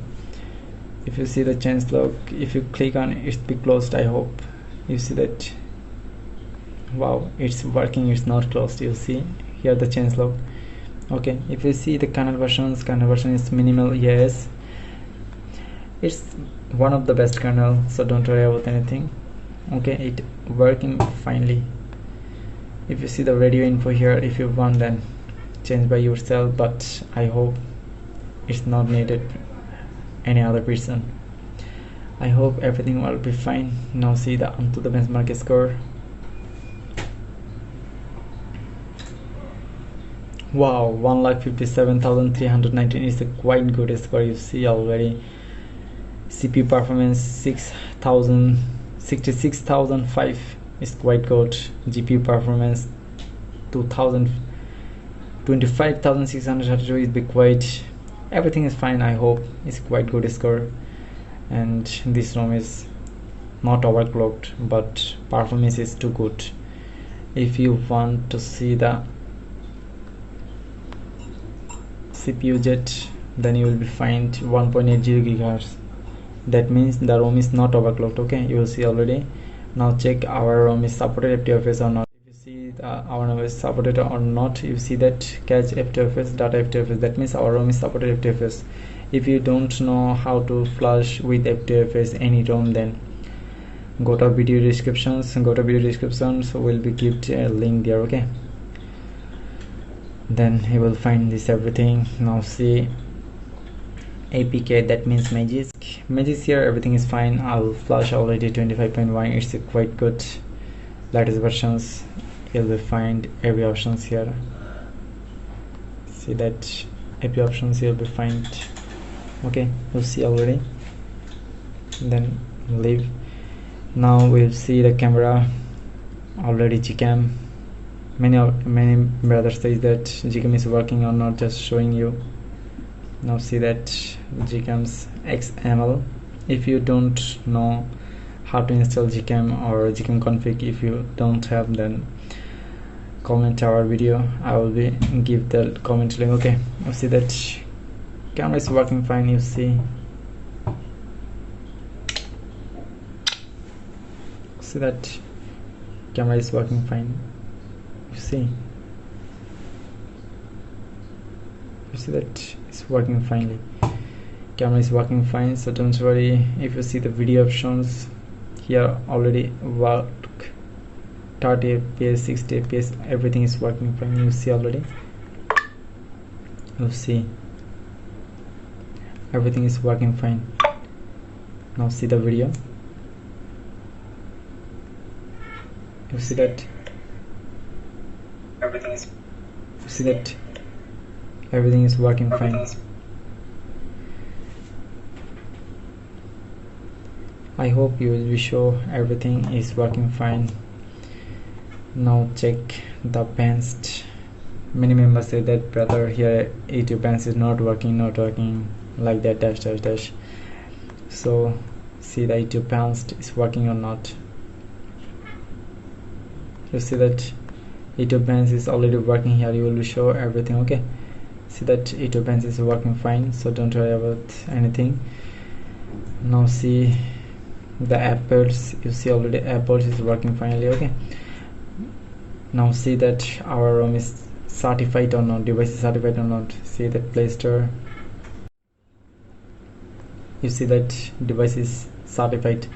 if you see the change log, if you click on it, it's be closed. I hope you see that. Wow, it's working, it's not closed. You see here the change log. Okay, if you see the kernel version is minimal. Yes, it's one of the best kernel, so don't worry about anything. Okay, it working finely. If you see the radio info here, if you want, then change by yourself, but I hope it's not needed any other person. I hope everything will be fine. Now see the onto the benchmark score. Wow, 1,57,319 is a quite good score. You see already. CPU performance 66,005 is quite good. GPU performance 25,632 is be quite. Everything is fine. I hope it's quite good score, and this ROM is not overclocked, but performance is too good. If you want to see the CPU jet, then you will be find 1.80 GHz. That means the ROM is not overclocked. Okay, you will see already. Now check our ROM is supported FTFS or not. If you see our ROM is supported or not, you see that catch FTFS, data FTFS. That means our ROM is supported FTFS. If you don't know how to flash with FTFS any ROM, then go to video descriptions. Will be kept a link there. Okay, then you will find this everything. Now see APK, that means magic here, everything is fine. I'll flash already 25.1. it's quite good. Latest versions, you'll find every options here. See that AP options you'll be find. Okay, you'll see already. Then leave. Now we'll see the camera already. Gcam, many brothers say that Gcam is working or not, just showing you. Now see that Gcam's XML. If you don't know how to install Gcam or Gcam config, if you don't have, then comment our video, I will be give the comment link. Okay, you see that camera is working fine. You see that camera is working fine. You see that it's working finely. Camera is working fine, so don't worry. If you see the video options here, already work 30 fps, 60 fps, everything is working fine. You see already, you see everything is working fine. Now see the video. You see that everything is working fine. I hope you will be sure everything is working fine. Now check the pants. Many members say that brother, here YouTube pants is not working like that, dash. So see the YouTube pants is working or not. You see that YouTube pants is already working. Here you will be sure everything. Okay, see that YouTube pants is working fine, so don't worry about anything. Now see the apples. You see already apples is working finally. Okay, now see that our ROM is certified or not, device is certified or not. See that Play Store, you see that device is certified.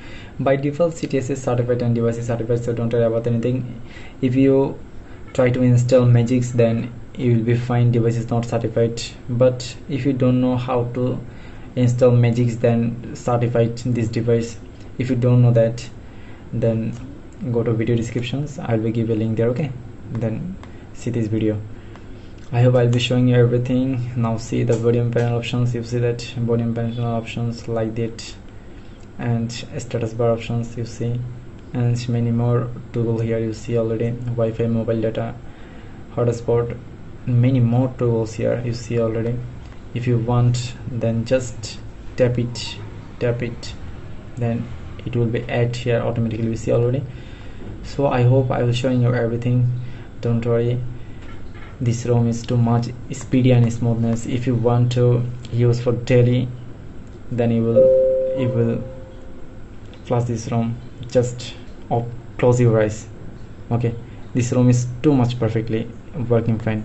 By default CTS is certified and device is certified, so don't worry about anything. If you try to install Magix, then you will be fine, device is not certified. But if you don't know how to install Magix, then certified this device. If you don't know that, then go to video descriptions, I will give a link there. Okay, then see this video. I hope I'll be showing you everything. Now see the volume panel options. You see that volume panel options like that, and status bar options you see, and many more tools here. You see already Wi-Fi, mobile data, hotspot, many more tools here you see already. If you want, then just tap it, then it will be add here automatically. You see already. So I hope I will showing you everything. Don't worry, this ROM is too much speedy and smoothness. If you want to use for daily, then you will flash this ROM. Just close your eyes. Okay, this ROM is too much perfectly working fine.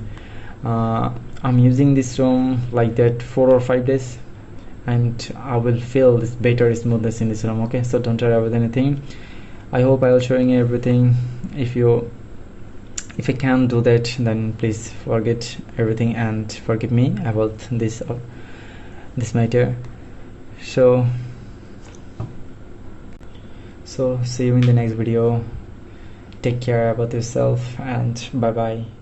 I'm using this ROM like that 4 or 5 days, and I will feel this better smoothness in this ROM. Okay, so don't worry about anything. I hope I will showing you everything. If I can't do that, then please forget everything and forgive me about this matter. So see you in the next video. Take care about yourself, and bye bye.